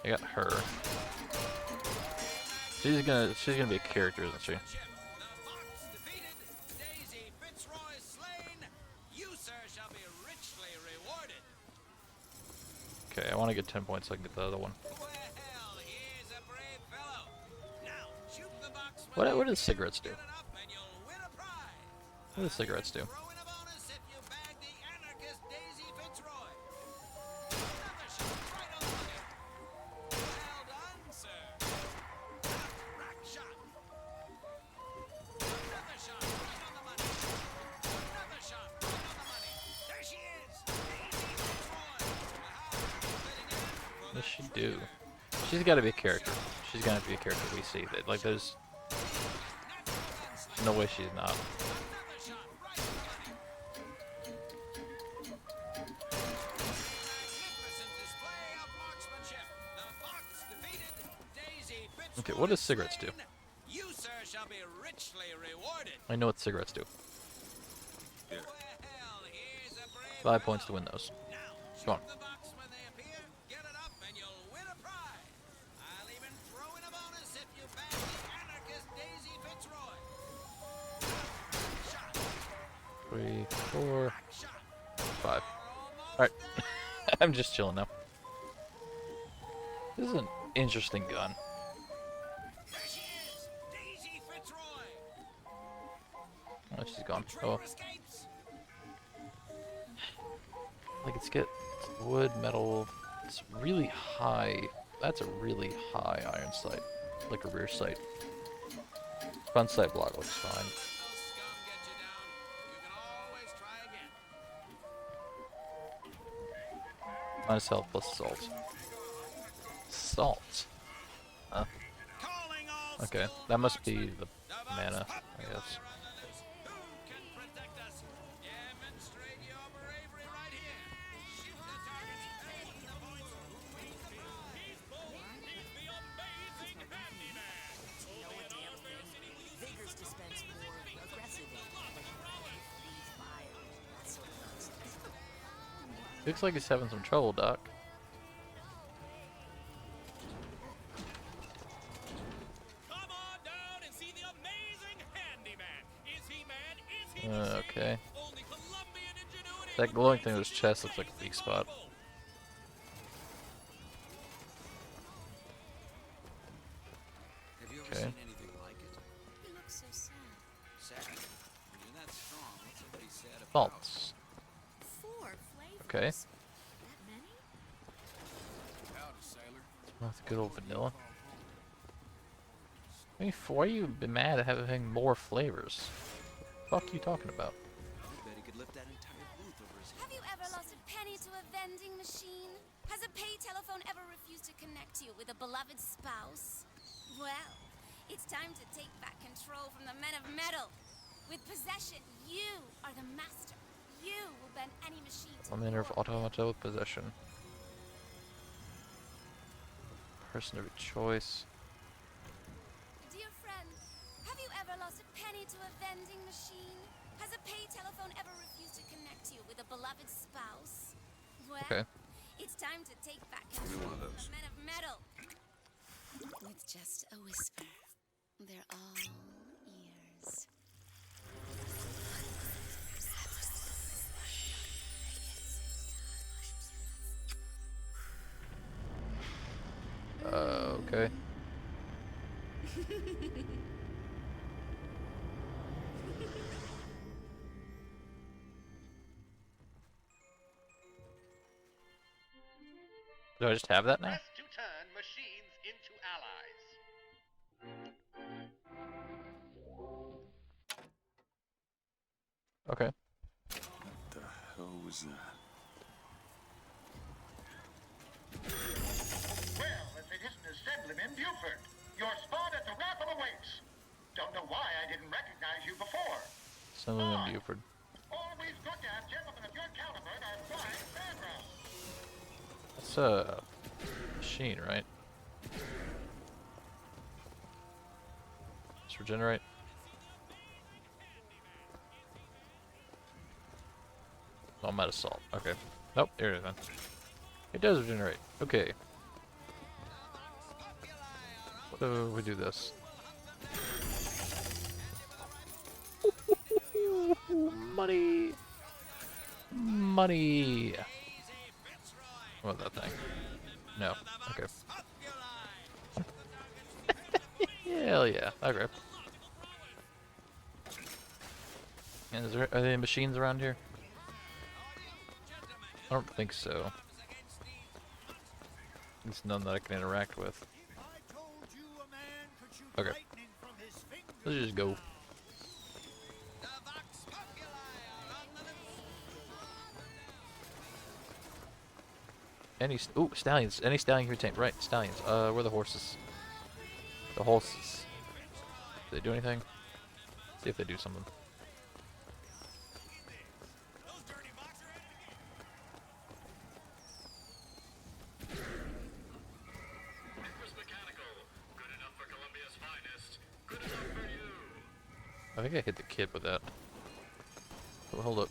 I got her. She's gonna be a character, isn't she? Okay, I want to get 10 points so I can get the other one. What do cigarettes do? What do cigarettes do? 'What does she do? She's got to be a character. She's gonna have to be a character we see. That like there's no way she's not. Okay, what does cigarettes do? I know what cigarettes do. 5 points to win those. Come on. Three, 4, 5. Alright. I'm just chilling now. This is an interesting gun. Oh, she's gone. Oh. Like it's wood, metal. It's really high. That's a really high iron sight. Like a rear sight. Front sight block looks fine. Minus health plus salt. Salt? Huh. Okay, that must be the mana, I guess. Looks like he's having some trouble, Doc. Come on down and see the amazing handyman. Is he man? Is he machine? Okay. Only Colombian ingenuity That would glowing make thing on his such chest looks like a crazy weak spot. marvel. Have you ever Okay. seen anything like it? He looks so sad. Sad? When you're that strong, what's so pretty sad about? Salts. 4 flavors. Okay. That many? Howdy, sailor. Oh, the good old vanilla. I mean, why are you mad at having more flavors? What the fuck are you talking about? Bet he could lift that entire booth over his head. Have you ever lost a penny to a vending machine? Has a pay telephone ever refused to connect you with a beloved spouse? Well, it's time to take back control from the men of metal. With possession, you are the master. You will bend any machine to I'm in of your automata with possession. Person of choice. Dear friend, have you ever lost a penny to a vending machine? Has a pay telephone ever refused to connect you with a beloved spouse? Well, Okay. it's time to take back Give me control one of from those. the men of metal. With just a whisper, they're all ears. Okay. Do I just have that now? Press to turn machines into allies. Okay. What the hell was that? Well, if it isn't Assemblyman Buford, your spawn at the raffle awaits. Don't know why I didn't recognize you before. Assemblyman Buford. Always good to have gentlemen of your caliber in our flying fairground. That's a machine, right? Let's regenerate. Oh, I'm out of salt. Okay. Nope, there it is then. It does regenerate. Okay. What do we do this? Money! Money! What about that thing? No. Okay. Hell yeah. Okay. And are there any machines around here? I don't think so. There's none that I can interact with. Okay. Let's just go. Any stallions. Any stallion can retain. Right, stallions. Where are the horses? The horses. Do they do anything? See if they do something. I think I hit the kid with that. Oh, hold up.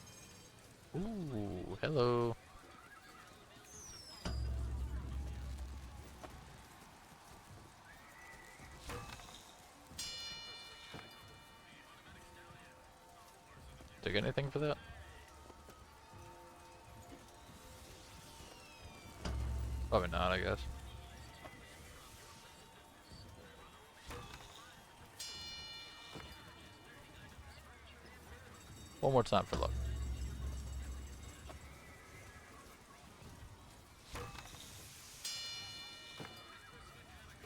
Ooh, hello. Did I get anything for that? Probably not, I guess. One more time for luck.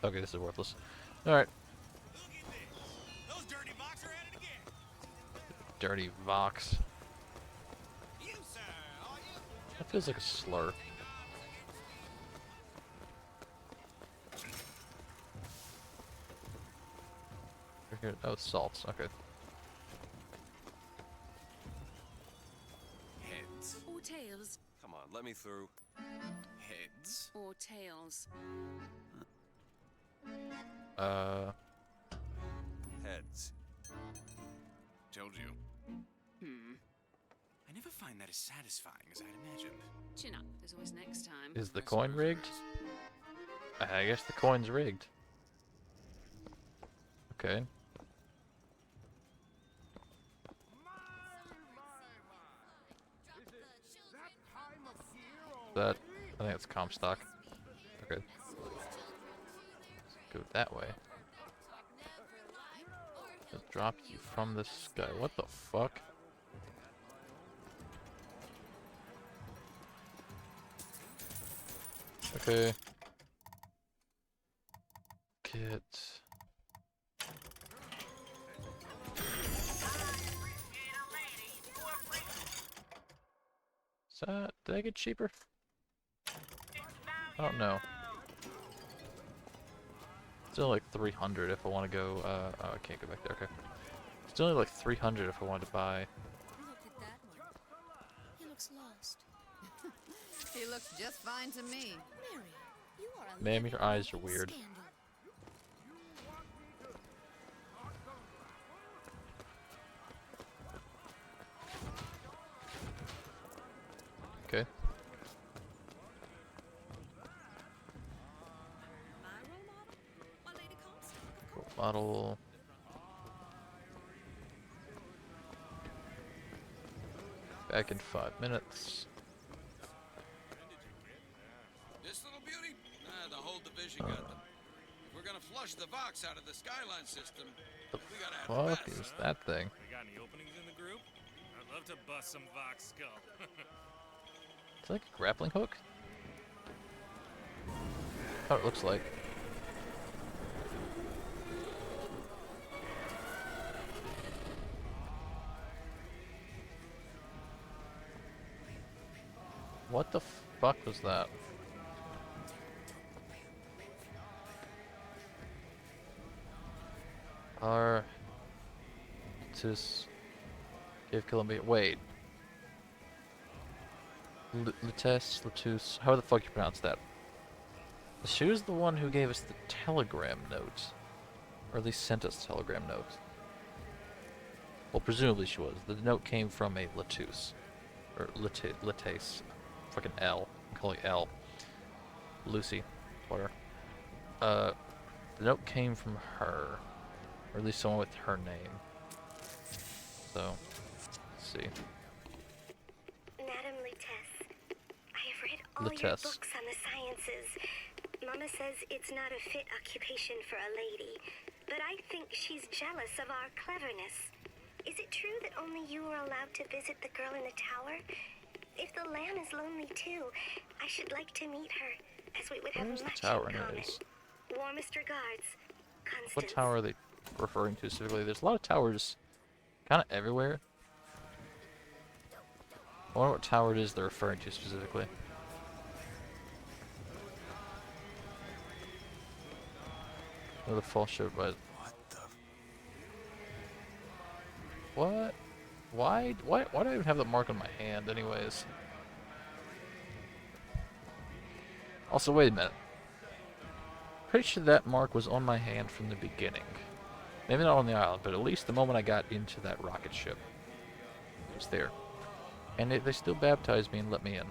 Okay, this is worthless. Alright. Those dirty Vox are at it again. Dirty Vox. You, sir, are you? That feels like a slur. Here, oh, it's salts. Okay. Heads. Or tails. Come on, let me through. Heads. Or tails. Heads. Told you. I never find that as satisfying as I'd imagined. Chin up. There's always next time. Is the coin rigged? I guess the coin's rigged. Okay. That, I think it's Comstock. Okay. Let's go that way. It dropped you from the sky. What the fuck? Okay. Get. Is that, did I get cheaper? I don't know. It's only like 300 if I want to go, oh, I can't go back there, okay. It's only like 300 if I wanted to buy. Look at that one. He looks lost. He looks just fine to me. Mary, you are a Ma'am, living your eyes are walking weird. scandal. Okay. Model. Back in 5 minutes. This little beauty? The whole division got them. If we're gonna flush the Vox out of the Skyline system, The we gotta have the fuck best. is that thing? We got any openings in the group? I'd love to bust some Vox skull. It's like a grappling hook? How it looks like. What the fuck was that? R. Give Columbia. Wait. Latus. How the fuck you pronounce that? She was the one who gave us the telegram note. Or at least sent us the telegram note. Well, presumably she was. The note came from a Latus. Or Latase. Fucking L. I'm calling it L. Lucy. Whatever. The note came from her. Or at least someone with her name. So, let's see. Madam Lutece, I have read all your books on the sciences. Mama says it's not a fit occupation for a lady, but I think she's jealous of our cleverness. Is it true that only you are allowed to visit the girl in the tower? If the lamb is lonely too, I should like to meet her, as we would have Where's the much tower in common. anyways? Warmest regards, Constance. What tower are they referring to specifically? There's a lot of towers kind of everywhere. I wonder what tower it is they're referring to specifically. Oh, the false show, but what? Why do I even have the mark on my hand anyways? Also, wait a minute. Pretty sure that mark was on my hand from the beginning. Maybe not on the island, but at least the moment I got into that rocket ship. It was there. And they still baptized me and let me in.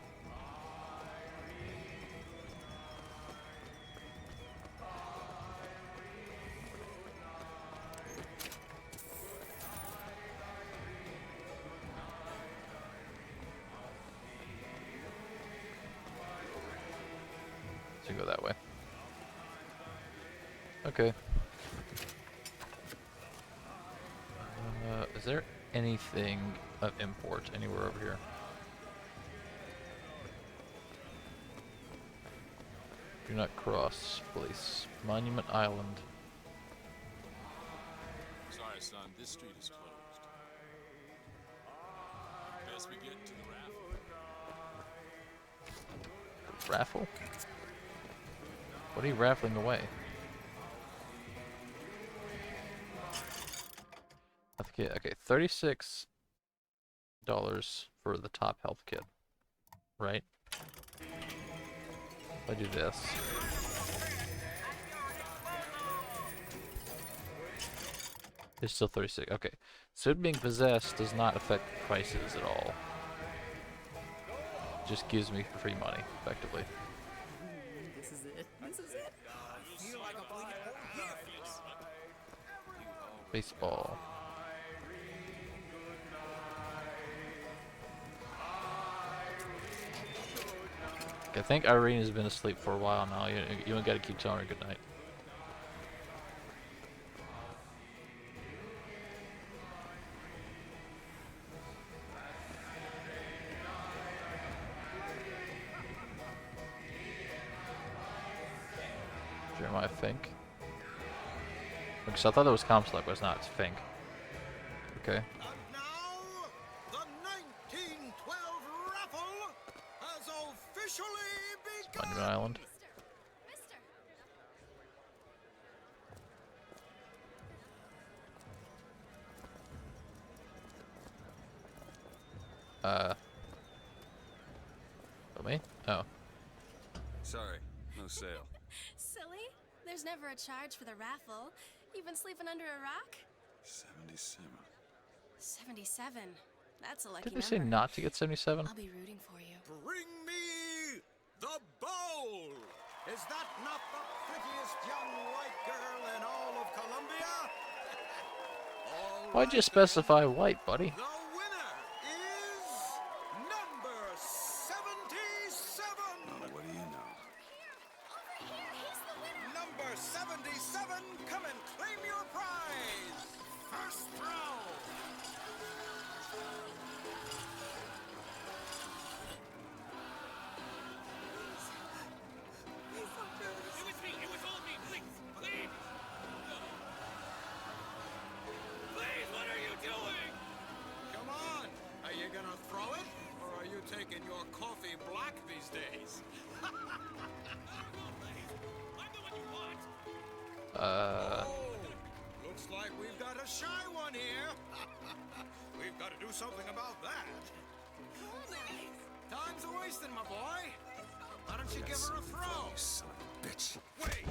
So go that way. Okay. Is there anything of import anywhere over here? Do not cross, please. Monument Island. Sorry, son, this street is closed. Best we get to the raffle. Raffle? What are you raffling away? Okay, $36 for the top health kit, right? If I do this, it's still 36. Okay, so it being possessed does not affect prices at all. just gives me free money, effectively. This is it. This is it. I feel like a bleeding face. Baseball. I think Irene has been asleep for a while now. You don't gotta keep telling her good night. Jeremiah Fink. Because I thought that was Comstock, but it's not. It's Fink. Okay. The 1912 raffle has officially begun. Monument Island. Oh, me? Oh. Sorry, no sale. Silly? There's never a charge for the raffle. You've been sleeping under a rock? 77. 77. That's a lucky Did number. we say not to get 77? I'll be rooting for you. Bring me the bowl. Is that not the prettiest young white girl in all of Columbia? Why'd you specify white, buddy? The winner is number 77. What do you know? Number 77, come and claim your prize. First throw. It was all me. Please, please. Please, what are you doing? Come on. Are you gonna throw it? Or are you taking your coffee black these days? Looks like we've got a shy one here. We've got to do something about that. Time's a wasting, my boy. Why don't you give her a throw? You son of a bitch. Wait.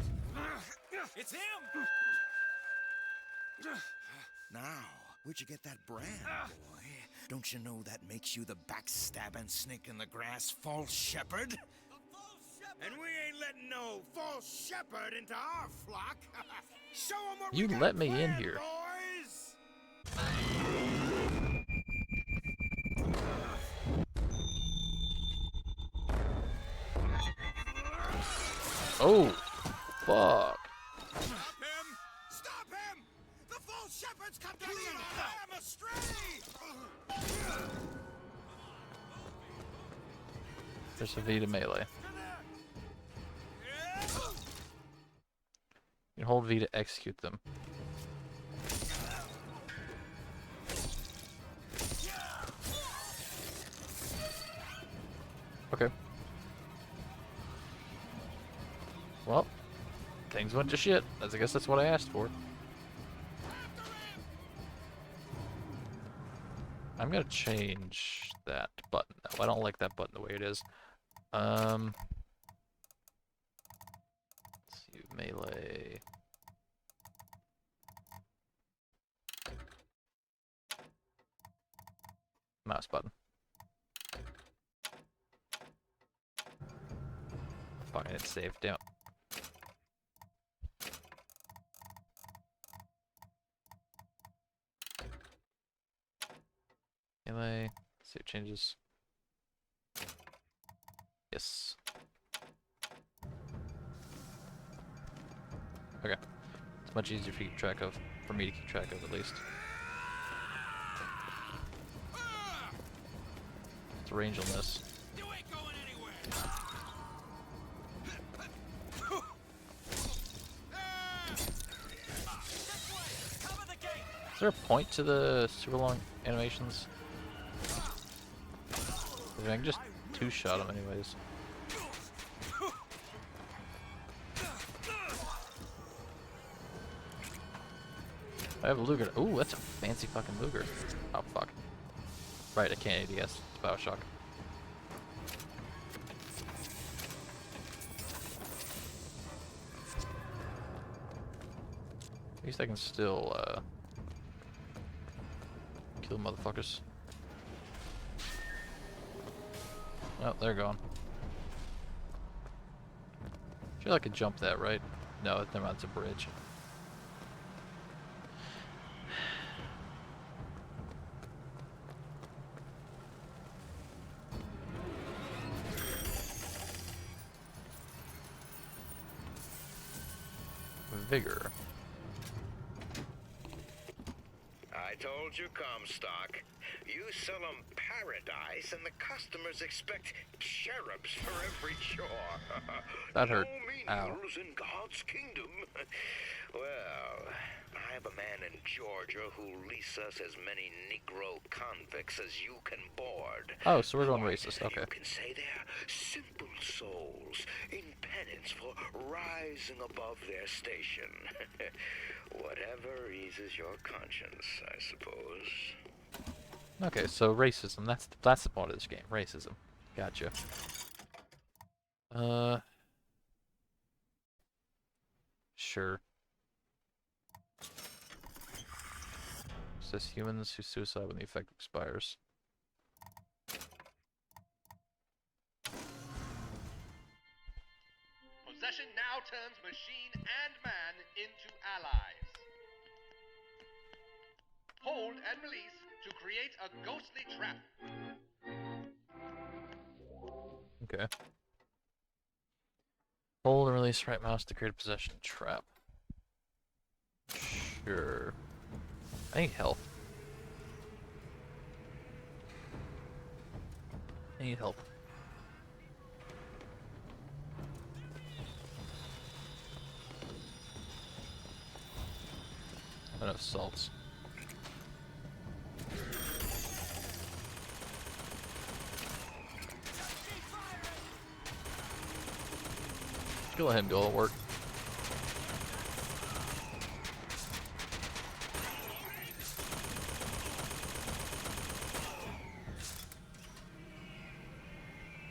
It's him. Now, where'd you get that brand, boy? Don't you know that makes you the backstabbing snake in the grass false shepherd? And we ain't letting no false shepherd into our flock. Show 'em what You we got let me in planned, here. boys. Oh, fuck. Stop him! Stop him! The false shepherd's come to lead our lamb astray! There's a V to melee. You can hold V to execute them. Okay. Well, things went to shit. I guess that's what I asked for. I'm gonna change that button though. I don't like that button the way it is. Let's see, melee. Mouse button. Fucking it's saved down. Melee. Let's see, it changes. Yes. Okay. It's much easier to keep track of, for me to keep track of at least. What's the range on this? You ain't going anywhere. Is there a point to the super long animations? I can just two-shot them anyways. I have a Luger. Ooh, that's a fancy fucking Luger. Oh, fuck. Right, I can't ADS. It's Bioshock. At least I can still, kill motherfuckers. Oh, they're gone. Feel I could jump that, right? No, never mind, it's a bridge. Vigor. I told you, Comstock. You sell 'em paradise, and the customers expect cherubs for every chore. That hurt. No Ow. menials in God's kingdom. Well, I have a man in Georgia who'll lease us as many Negro convicts as you can board. Oh, so we're going racist. Okay. You can say they're simple souls in penance for rising above their station. Whatever eases your conscience, I suppose. Okay, so racism. That's the point of this game. Racism. Gotcha. Sure. It says humans who suicide when the effect expires. Possession now turns machine and man into allies. Hold and release to create a ghostly trap. Okay. Hold and release right mouse to create a possession trap. Sure. I need help. I need help. Enough salts. Go let him go, it'll work.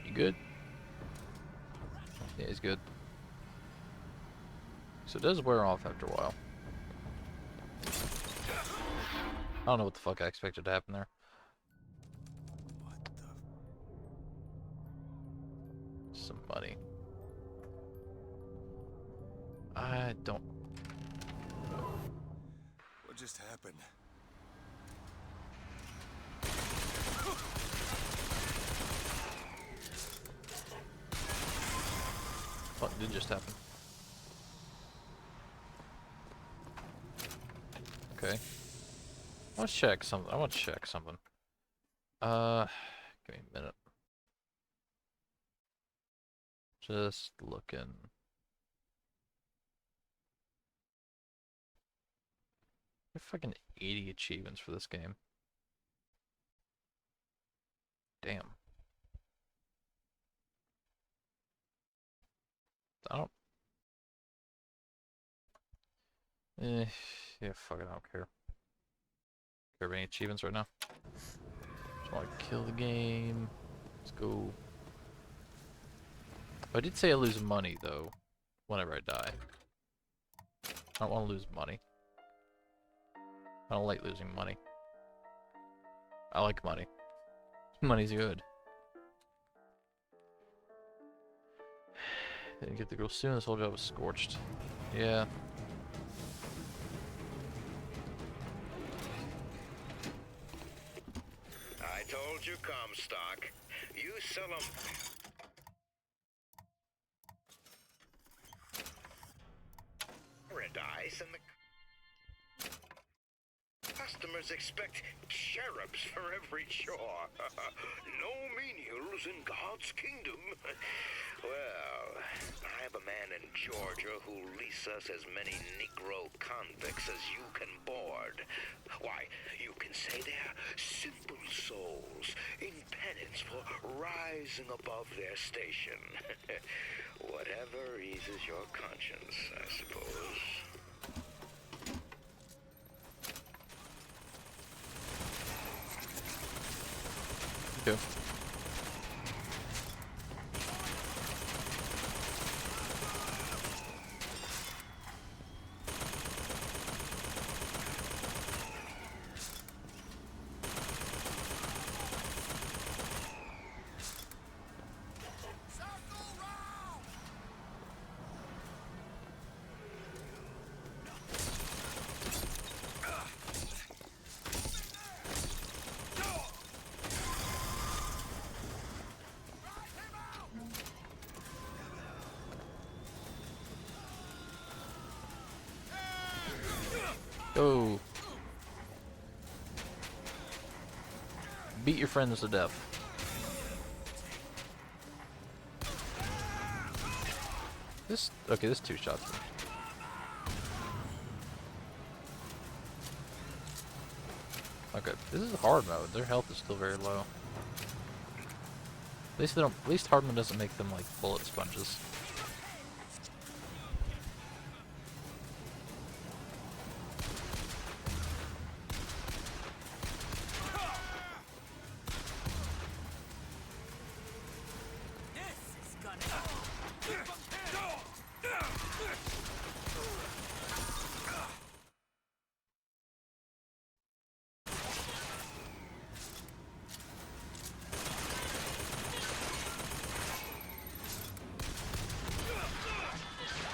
You good? Yeah, he's good. So it does wear off after a while. I don't know what the fuck I expected to happen there. Some money. I don't... What just happened? What did just happen? Okay. I want to check something. Give me a minute. Just looking. There are fucking 80 achievements for this game. Damn. I don't... yeah, fuck it, I don't care. Care about any achievements right now? Just want to kill the game. Let's go. I did say I lose money, though, whenever I die. I don't want to lose money. I don't like losing money. I like money. Money's good. Didn't get the girl soon, this whole job was scorched. Yeah. I told you, Comstock. You sell 'em paradise, and the customers expect cherubs for every chore. No menials in God's kingdom. Well, I have a man in Georgia who'll lease us as many Negro convicts as you can board. Why, you can say they're simple souls in penance for rising above their station. Whatever eases your conscience, I suppose. Okay. Go. Beat your friends to death. Okay, this 2 shots. Okay, this is hard mode. Their health is still very low. At least they don't. At least hard mode doesn't make them like bullet sponges.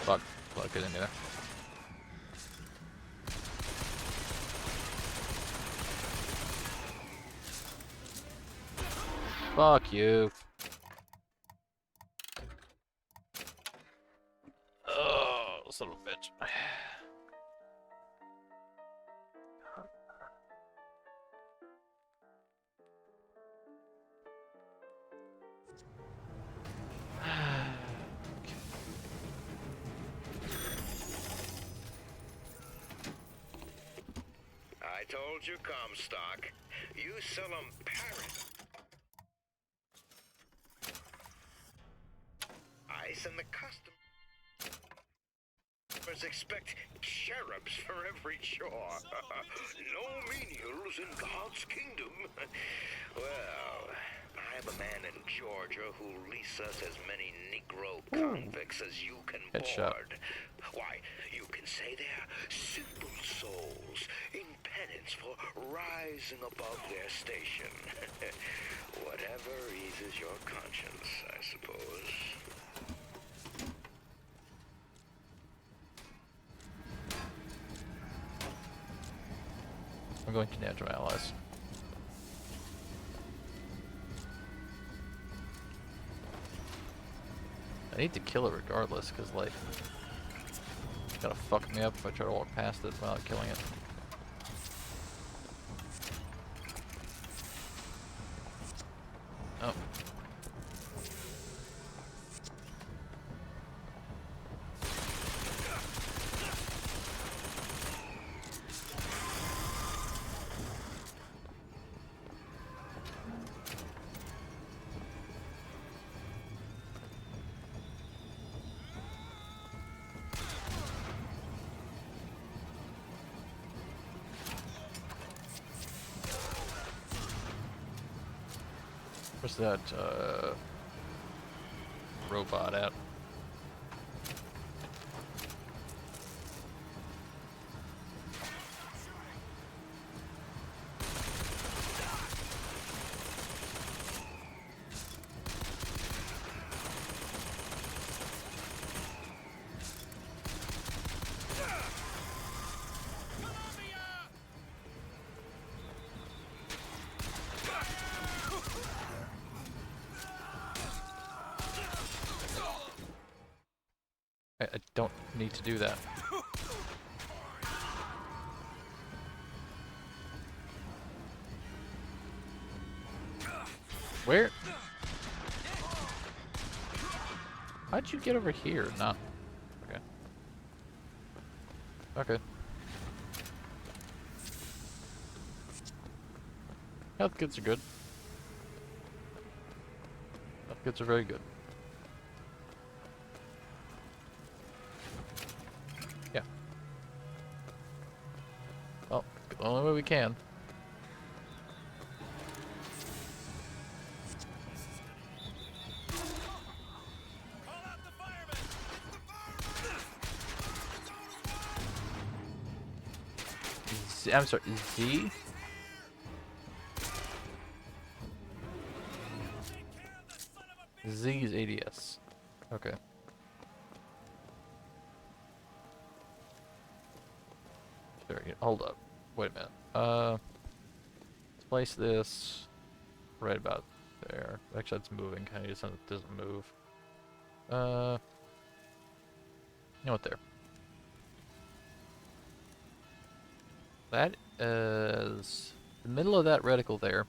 Fuck, get in there. Fuck you. Oh, son of a bitch. I told you, Comstock. You sell 'em parrot. Ice and the customers expect cherubs for every chore. No menials in God's kingdom. Well, I have a man in Georgia who'll lease us as many Negro convicts as you can Headshot. board. Why, you can say they're simple souls in penance for rising above their station. Whatever eases your conscience, I suppose. I'm going to natural allies. I need to kill it regardless, because like, it's gonna fuck me up if I try to walk past it without killing it. Oh. Where's that, robot at? I don't need to do that. Where? How'd you get over here? Not. Okay. Okay. Health kits are good. Health kits are very good. Yeah. Well, the only way we can. I'm sorry, Z? Z is ADS. Okay. There, hold up. Wait a minute. Let's place this right about there. Actually, it's moving. Kind of it doesn't move. You know what? There. That is... The middle of that reticle there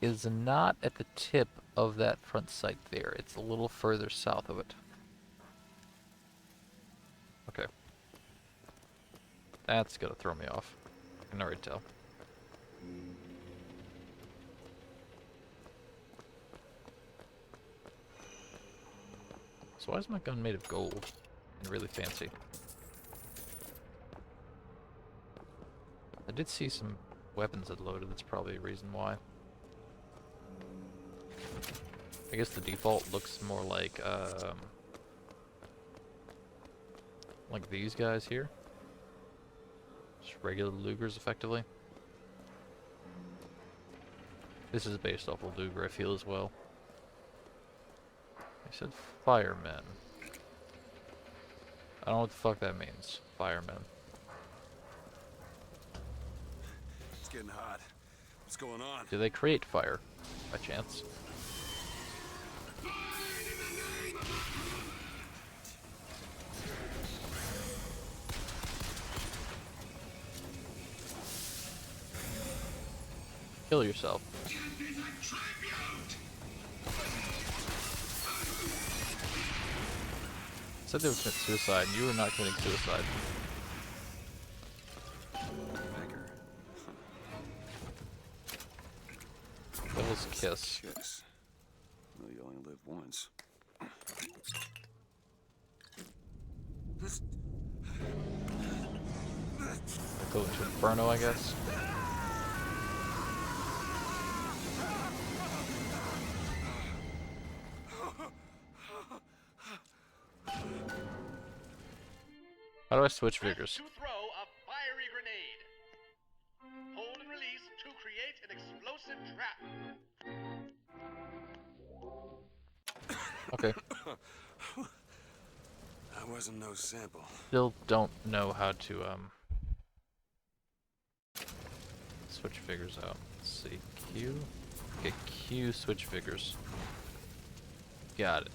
is not at the tip of that front sight there. It's a little further south of it. Okay. That's gonna throw me off. I can already tell. So why is my gun made of gold and really fancy? I did see some weapons that loaded, that's probably a reason why. I guess the default looks more like these guys here. Just regular Lugers, effectively. This is based off of Luger, I feel, as well. I said firemen. I don't know what the fuck that means. Firemen. It's getting hot. What's going on? Do they create fire, by chance? Kill yourself. Said they would commit suicide, and you were not committing suicide. Devil's kiss. Well, you only live once. Go into Inferno, I guess. How do I switch figures? To throw a fiery grenade. Hold and release to create an explosive trap. Okay. That wasn't no sample. Still don't know how to switch figures out. Let's see, Q. Okay, Q switch figures. Got it.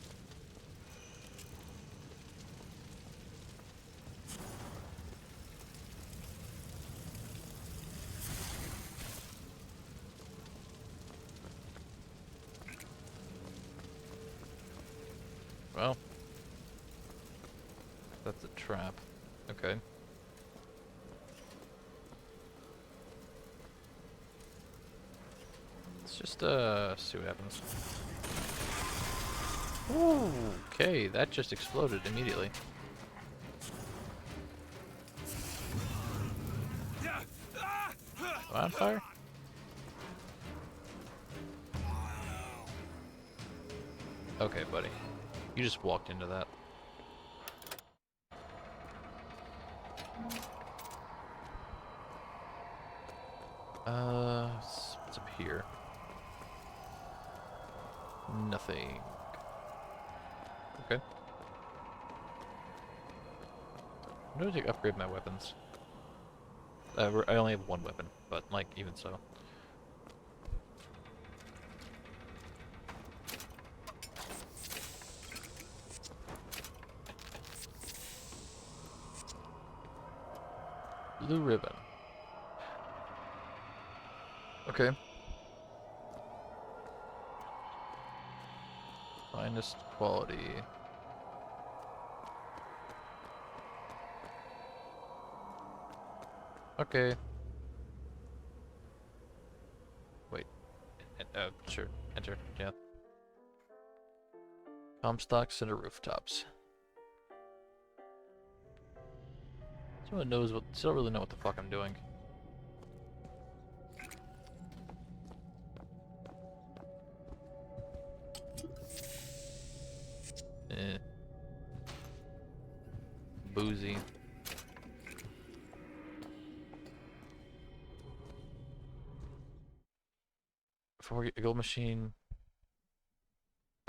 Well, that's a trap. Okay. Let's just see what happens. Ooh, okay, that just exploded immediately. Am I on fire? Okay, buddy. You just walked into that. What's up here? Nothing. Okay. I'm going to upgrade my weapons. I only have one weapon, but like even so. Blue ribbon. Okay. Finest quality. Okay. Wait. Sure. Enter. Yeah. Comstock Center rooftops. Someone knows what. Still really know what the fuck I'm doing. Boozy. A gold machine.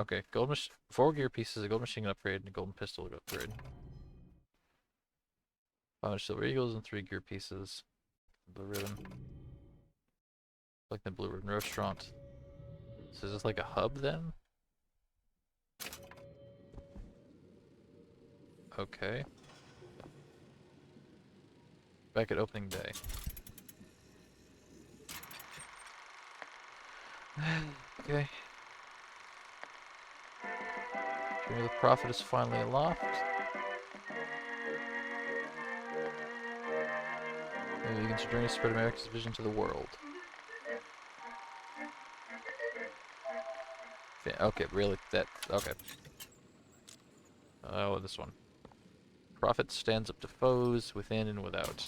Okay, 4 gear pieces, a gold machine gun upgrade, and a golden pistol upgrade. 5 silver eagles and 3 gear pieces. Blue ribbon. Like the blue ribbon restaurant. So is this like a hub then? Okay. Back at opening day. Okay. Journey of the Prophet is finally aloft. Maybe begins your journey to spread America's vision to the world. Okay, really? Okay. Oh, this one. Prophet stands up to foes within and without.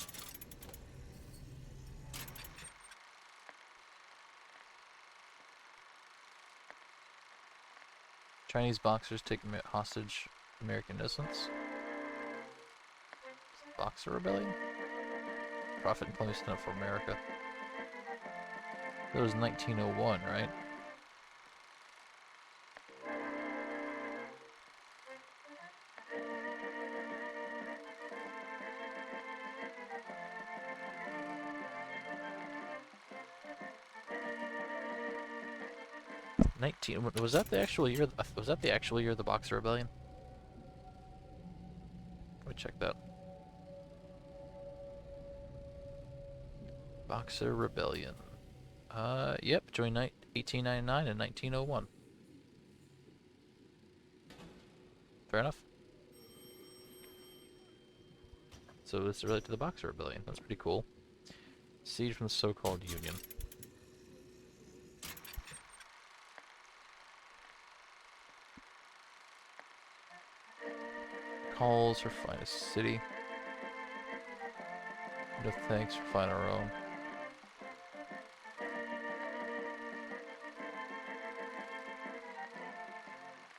Chinese boxers take hostage American innocents. Boxer rebellion? Prophet and Columbia stand up for America. That was 1901, right? Was that the actual year? Was that the actual year of the Boxer Rebellion? Let me check that. Boxer Rebellion. Yep, between 1899 and 1901. Fair enough. So it's related to the Boxer Rebellion. That's pretty cool. Siege from the so-called Union. Calls her finest city. No thanks for finding our own.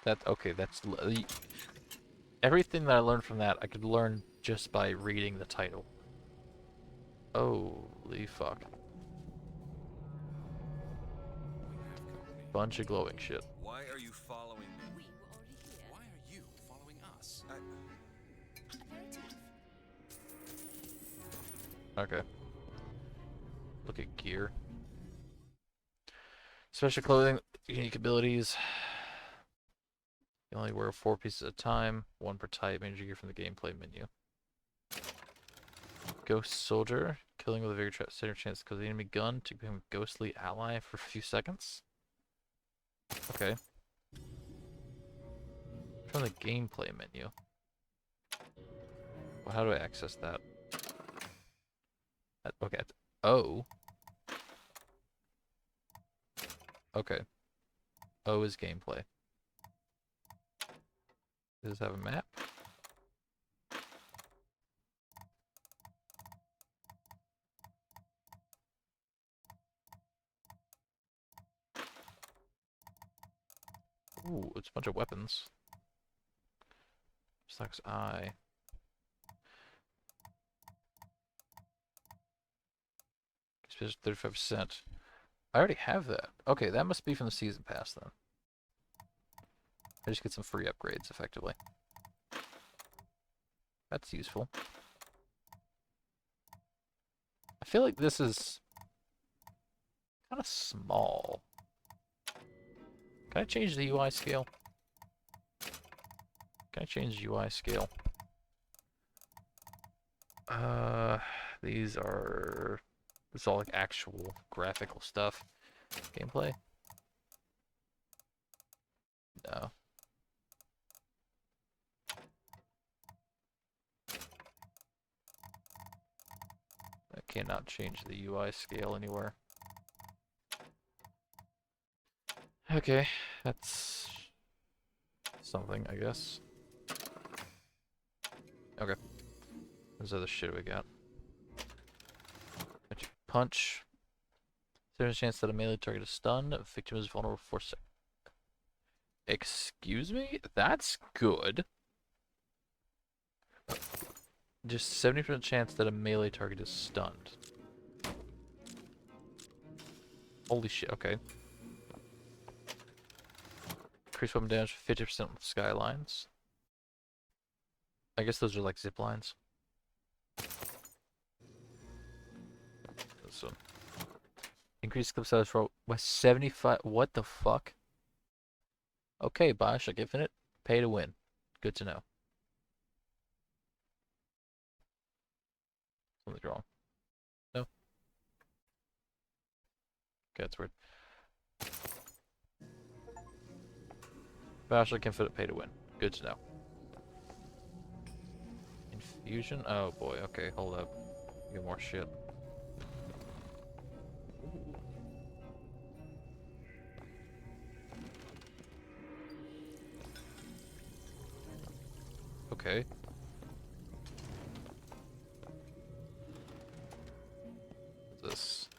That's everything that I learned from that I could learn just by reading the title. Holy fuck. Bunch of glowing shit. Why are you following me? Why are you following us? Okay. Look at gear. Special clothing, unique abilities. You only wear 4 pieces at a time, 1 per type, major gear from the gameplay menu. Ghost Soldier, killing with a vigor trap, center chance to cause the enemy gun to become a ghostly ally for a few seconds. Okay. From the gameplay menu. Well, how do I access that? Okay. O. Okay. O is gameplay. Does it have a map? Ooh, it's a bunch of weapons. Sucks I. Special 35%. I already have that. Okay, that must be from the season pass then. I just get some free upgrades effectively. That's useful. I feel like this is kind of small. Can I change the UI scale? Can I change the UI scale? This is all like actual graphical stuff. Gameplay? No. I cannot change the UI scale anywhere. Okay, that's something, I guess. Okay. There's other shit we got. Magic punch. There's a chance that a melee target is stunned. A victim is vulnerable for Excuse me? That's good. Just 70% chance that a melee target is stunned. Holy shit, okay. Increase weapon damage 50% with skylines. I guess those are like zip lines. This one. Increase clip size for 75. What the fuck? Okay, Bioshock Infinite. Pay to win. Good to know. Something's wrong. No? Okay, that's weird. Bioshock can fit pay to win. Good to know. Infusion? Oh boy, okay, hold up. Get more shit. Okay. What's this?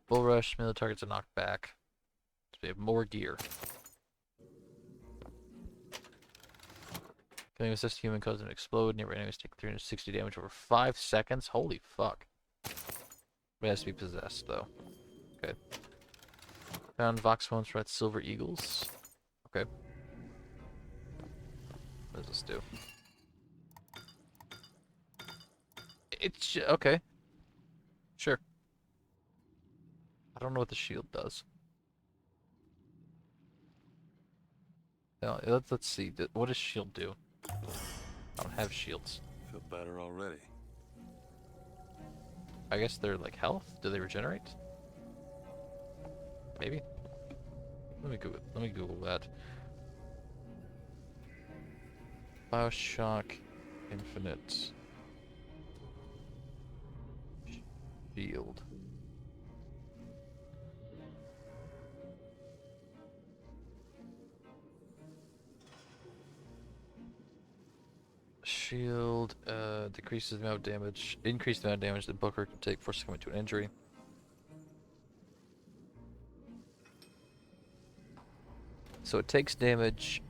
Bull rush, melee targets are knocked back. So we have more gear. Can assist human cause them to explode. Nearby enemies take 360 damage over 5 seconds. Holy fuck. It has to be possessed though. Okay. Found Vox bones for that silver eagles. Okay. What does this do? It's okay. Sure. I don't know what the shield does. No, let's see. What does shield do? I don't have shields. Feel better already. I guess they're like health. Do they regenerate? Maybe. Let me Google that. Bioshock Infinite Shield. Shield decreases the amount of damage, increase the amount of damage that Booker can take for succumbing to an injury. So it takes damage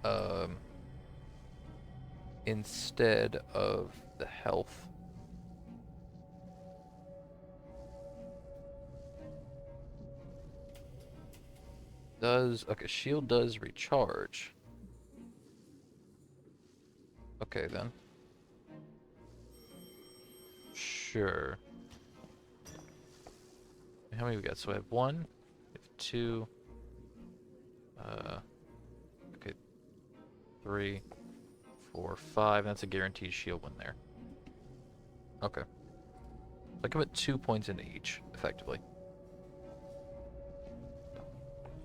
instead of the health. Okay, shield does recharge. Okay then. Sure. How many we got? So I have 1, we have 2, okay, 3, 4, 5. That's a guaranteed shield one there. Okay. So I can put 2 points into each, effectively.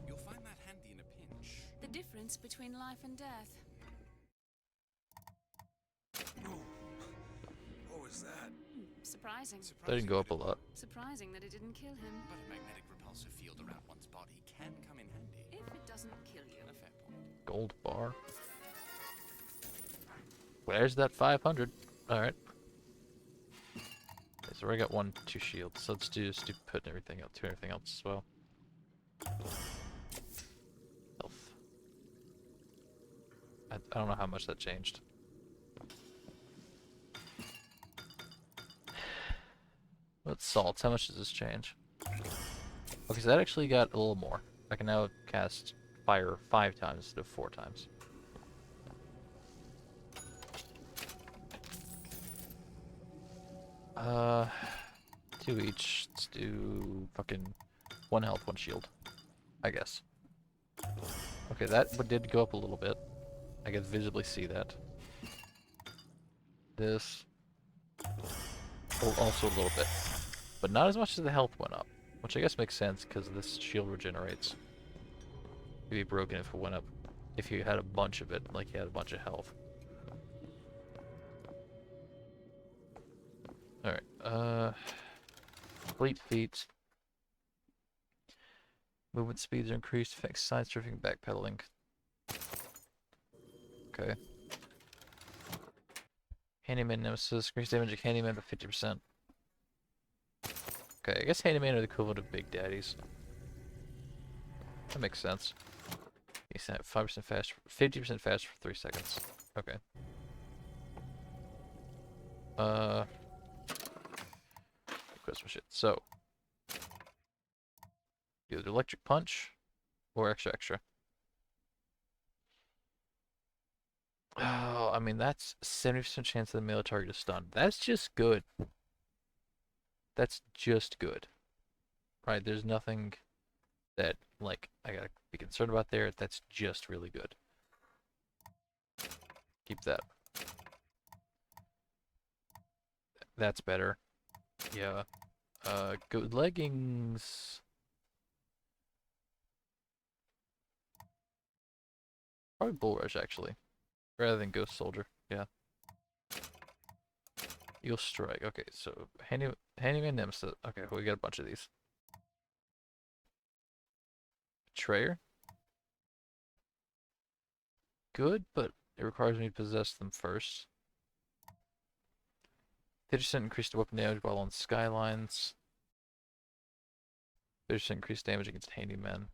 You'll find that handy in a pinch. The difference between life and death. What was that? Surprising. That didn't go up a lot. Surprising that it didn't kill him. But a magnetic repulsive field around one's body can come in handy. If it doesn't kill you. A fair point. Gold bar. Where's that 500? Alright. Okay, so I got 1, 2 shields. So let's do putting everything else, everything else as well. Health. I don't know how much that changed. What's salts? How much does this change? Okay, so that actually got a little more. I can now cast fire 5 times instead of 4 times. Uh, 2 each. Let's do fucking 1 health, 1 shield. I guess. Okay, that did go up a little bit. I can visibly see that. This. Oh, also a little bit. But not as much as the health went up. Which I guess makes sense, because this shield regenerates. It'd be broken if it went up. If you had a bunch of it, like you had a bunch of health. Alright, fleet feet. Movement speeds are increased, effects side surfing, backpedaling. Okay. Handyman nemesis, increased damage of Handyman by 50%. Okay, I guess Handyman are the equivalent of Big Daddies. That makes sense. You said 5% fast, 50% fast for 3 seconds. Okay. Christmas shit. So, either electric punch or extra. Oh, I mean that's 70% chance of the melee target is stunned. That's just good. That's just good. Right? There's nothing that like I gotta be concerned about there. That's just really good. Keep that. That's better. Yeah. Good leggings. Probably Bull Rush, actually. Rather than Ghost Soldier. Yeah. Eagle Strike. Okay, so Handyman Nemesis. Okay, we got a bunch of these. Betrayer. Good, but it requires me to possess them first. 50% increased weapon damage while on skylines. 50% increased damage against handymen.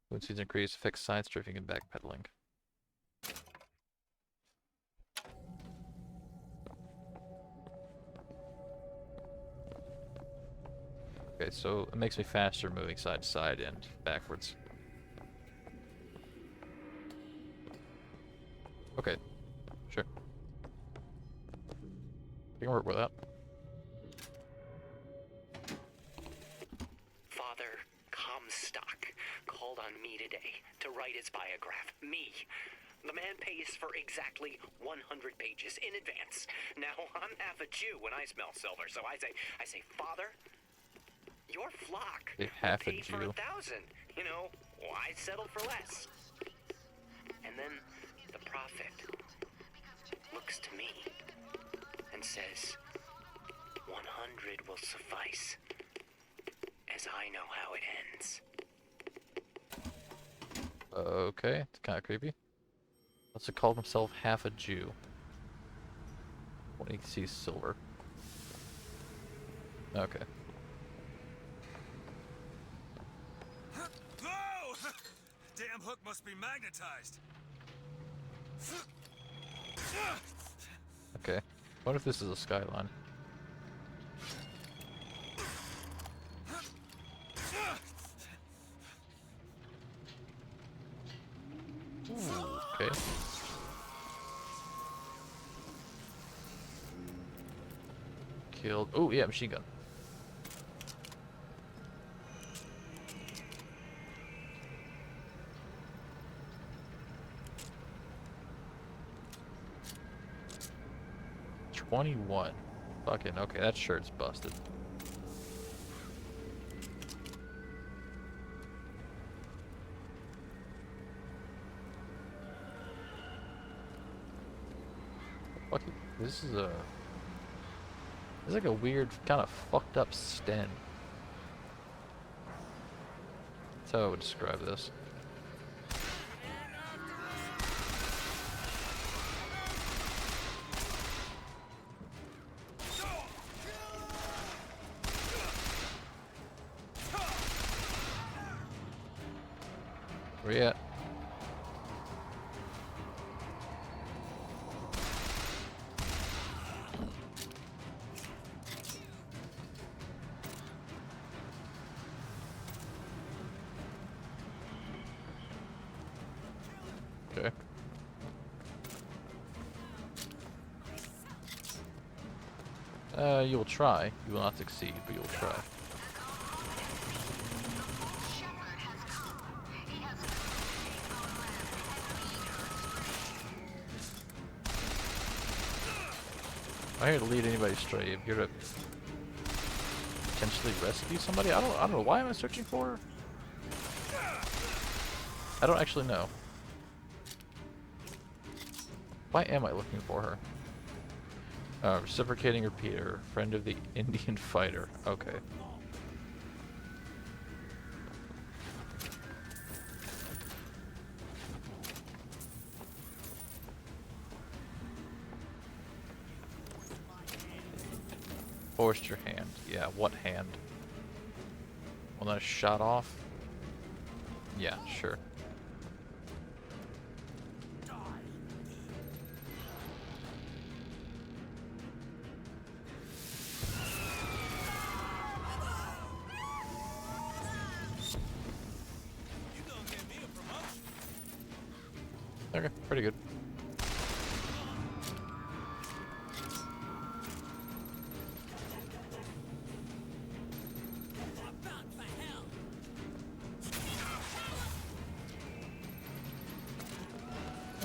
Wound speeds increase, effects side strafing and backpedaling. Okay, so it makes me faster moving side to side and backwards. Okay, sure. We can work with that. Father Comstock called on me today to write his biograph. Me. The man pays for exactly 100 pages in advance. Now, I'm half a Jew when I smell silver, so I say, Father, your flock will pay for 1,000. You know, why settle for less? And then the prophet looks to me and says, 100 will suffice, as I know how it ends. Okay, it's kind of creepy. Also called himself half a Jew when he sees silver. Okay. Whoa! Damn hook must be magnetized. Okay. What if this is a skyline? Ooh, okay. Killed. Oh, yeah, machine gun. $21. Fucking okay, that shirt's busted. Fuck it. This is like a weird, kind of fucked up sten. That's how I would describe this. Where you at? Okay. You will try. You will not succeed, but you will try. I'm here to lead anybody astray. I'm here to potentially rescue somebody. I don't know. Why am I searching for her? I don't actually know. Why am I looking for her? Reciprocating repeater. Friend of the Indian fighter. Okay. Forced your hand. Yeah, what hand? One that I shot off? Yeah, sure. Okay, pretty good.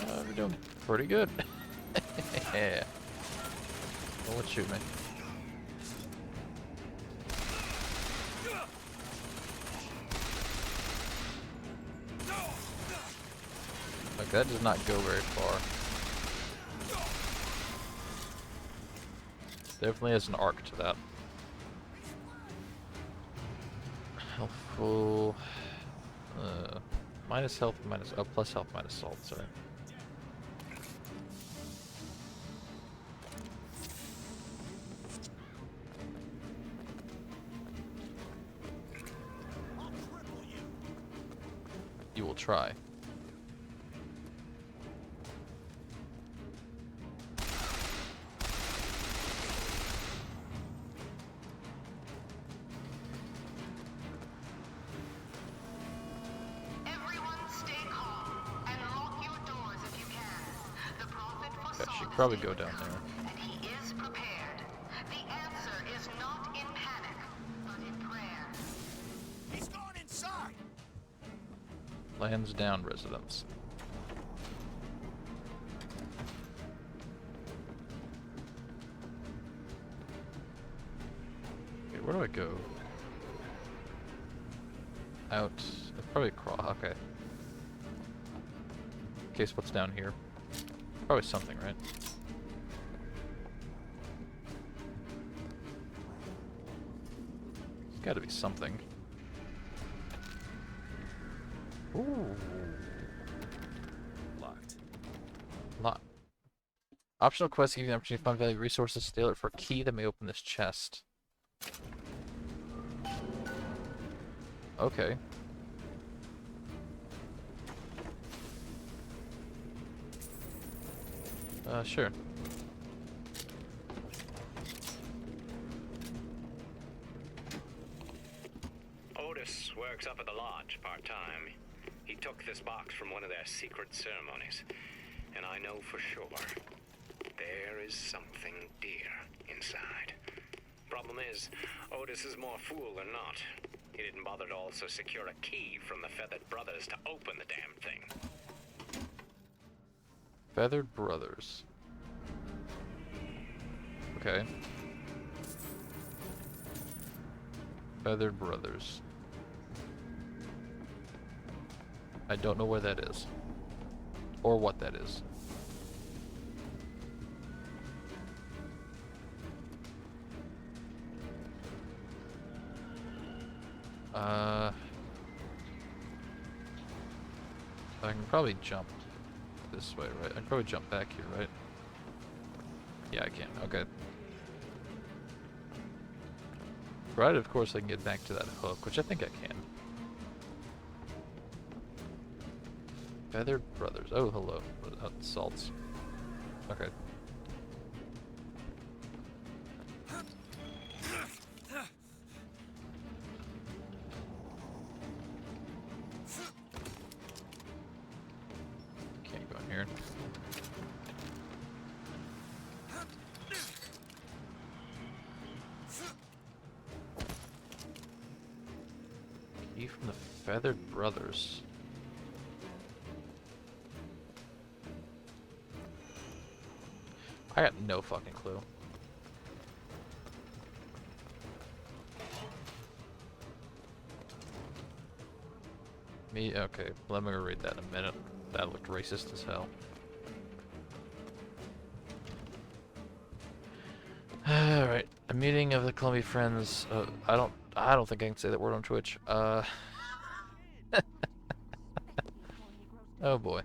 We're doing pretty good. Yeah. Well, let's shoot me. Okay, that does not go very far. Definitely has an arc to that. Helpful. Minus health, minus plus health, minus salt. Sorry. You will try. Okay, she could probably go down there. He's gone inside. Lands down, residents. Okay, where do I go? Out. Probably crawl. Okay. In case what's down here. Probably something, right? There's gotta be something. Ooh. Locked. Locked. Optional quests give you the opportunity to find valuable resources. Steal it for a key that may open this chest. Okay. Sure. Otis works up at the lodge part-time. He took this box from one of their secret ceremonies. And I know for sure, there is something dear inside. Problem is, Otis is more fool than not. He didn't bother to also secure a key from the Feathered Brothers to open the damn thing. Feathered Brothers. Okay. Feathered Brothers. I don't know where that is. Or what that is. I can probably jump this way, right? I can probably jump back here, right? Yeah, I can. Okay. Provided, of course, I can get back to that hook, which I think I can. Feathered Brothers. Oh, hello. Salts. Okay. Can't go in here. Key from the Feathered Brothers. I got no fucking clue. Me? Okay, let me read that in a minute. That looked racist as hell. Alright, a meeting of the Columbia Friends. I don't think I can say that word on Twitch. Oh boy.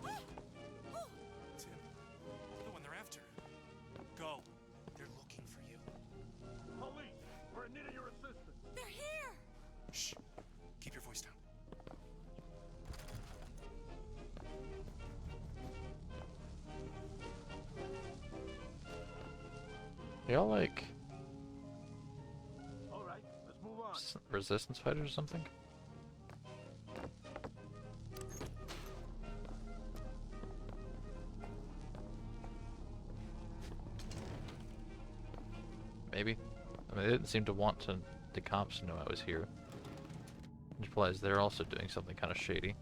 The one they're after. Go. They're looking for you. Police, we're in need of your assistance. They're here! Shh. Keep your voice down. Y'all like All right, let's move on. resistance fighters or something? Maybe. I mean, they didn't seem to want the cops to know I was here. Which implies they're also doing something kind of shady.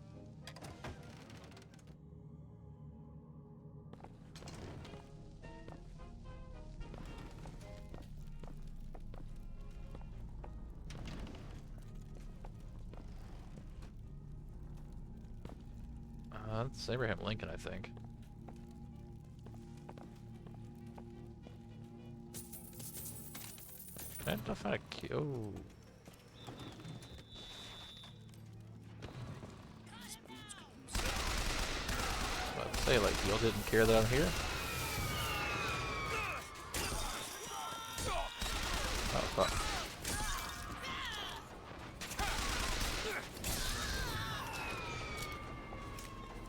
That's Abraham Lincoln, I think. Can I find a key? Oh. I'd say, like, y'all didn't care that I'm here? Oh, fuck.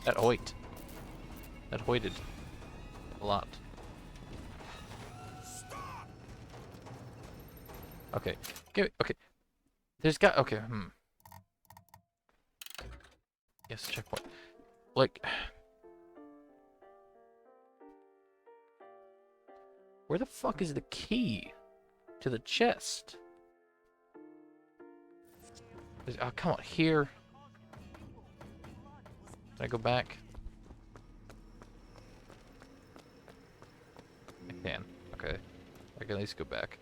That hoit. That hoited. A lot. Okay. Give it. Okay. There's got. Okay. Yes, checkpoint. Like. Where the fuck is the key to the chest? Oh, come on. Here. Can I go back? I can. Okay. I can at least go back.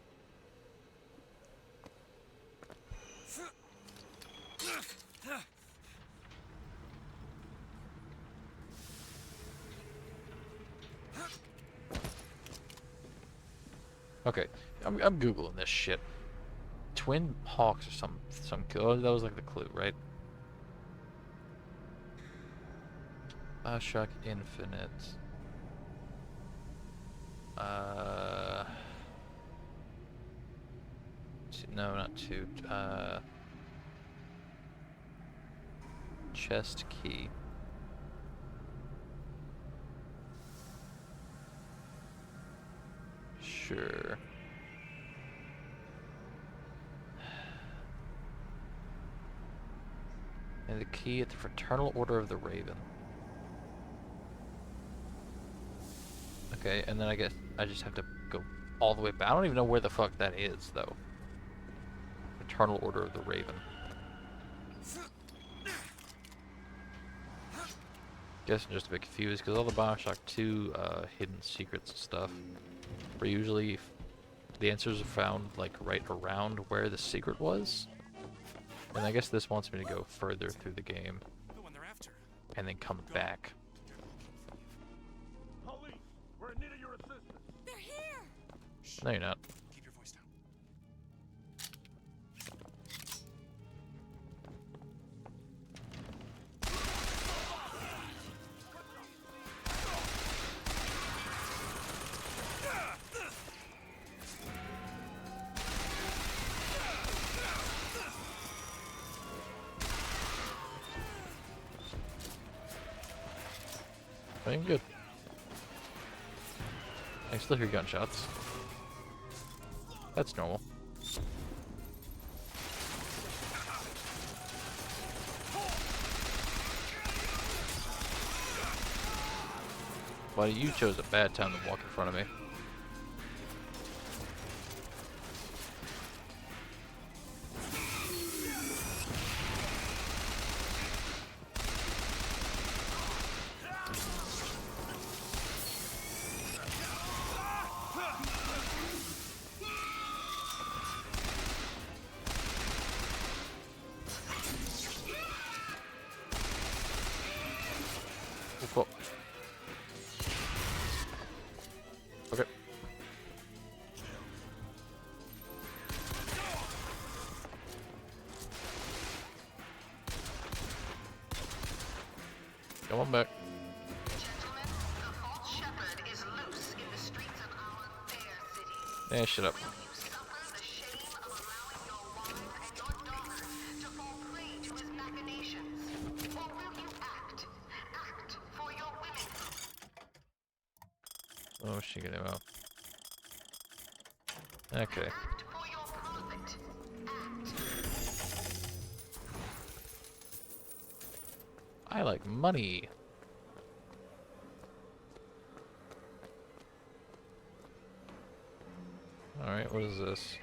Okay, I'm googling this shit. Twin Hawks or some oh, that was like the clue, right? Bioshock Infinite. No, not two. Chest key. Sure. And the key at the Fraternal Order of the Raven. Okay, and then I guess I just have to go all the way back. I don't even know where the fuck that is, though. Fraternal Order of the Raven. Guess I'm just a bit confused, because all the Bioshock 2 hidden secrets and stuff were usually the answers are found like right around where the secret was. And I guess this wants me to go further through the game and then come back. Police, we're in need of your assistance. They're here. No, you're not. Keep your voice down. I'm good. I still hear gunshots. That's normal. Buddy, you chose a bad time to walk in front of me. Cool. Okay. Come on back. Yeah, shut up. Oh, she got him out. Okay. I like money. Alright, what is this?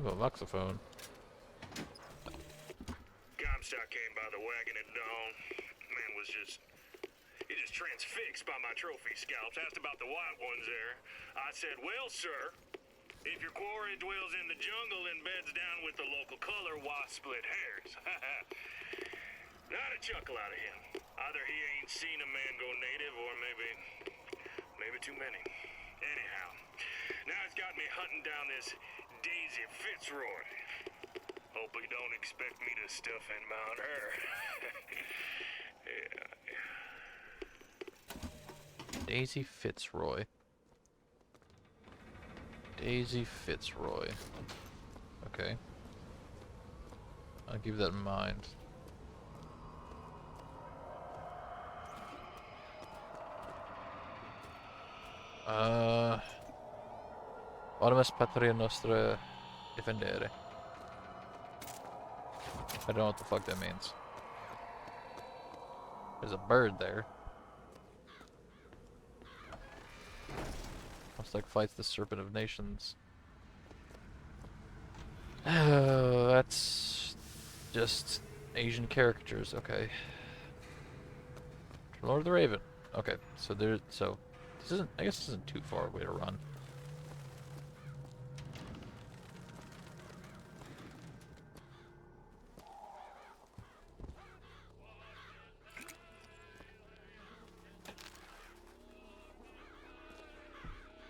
Ooh, a voxophone. Comstock came by the wagon at dawn. Man was just transfixed by my trophy scalps. Asked about the white ones there. I said, well, sir, if your quarry dwells in the jungle and beds down with the local color, why split hairs? Not a chuckle out of him. Either he ain't seen a man go native, or maybe too many. Anyhow, now it's got me hunting down this Daisy Fitzroy. Hope he don't expect me to stuff and mount her. Yeah. Daisy Fitzroy. Daisy Fitzroy. Okay. I'll keep that in mind. Armes patria nostra defendere. I don't know what the fuck that means. There's a bird there. Looks like fights the Serpent of Nations. That's just Asian caricatures. Okay. Lord of the Raven. Okay, so this isn't. I guess this isn't too far away to run.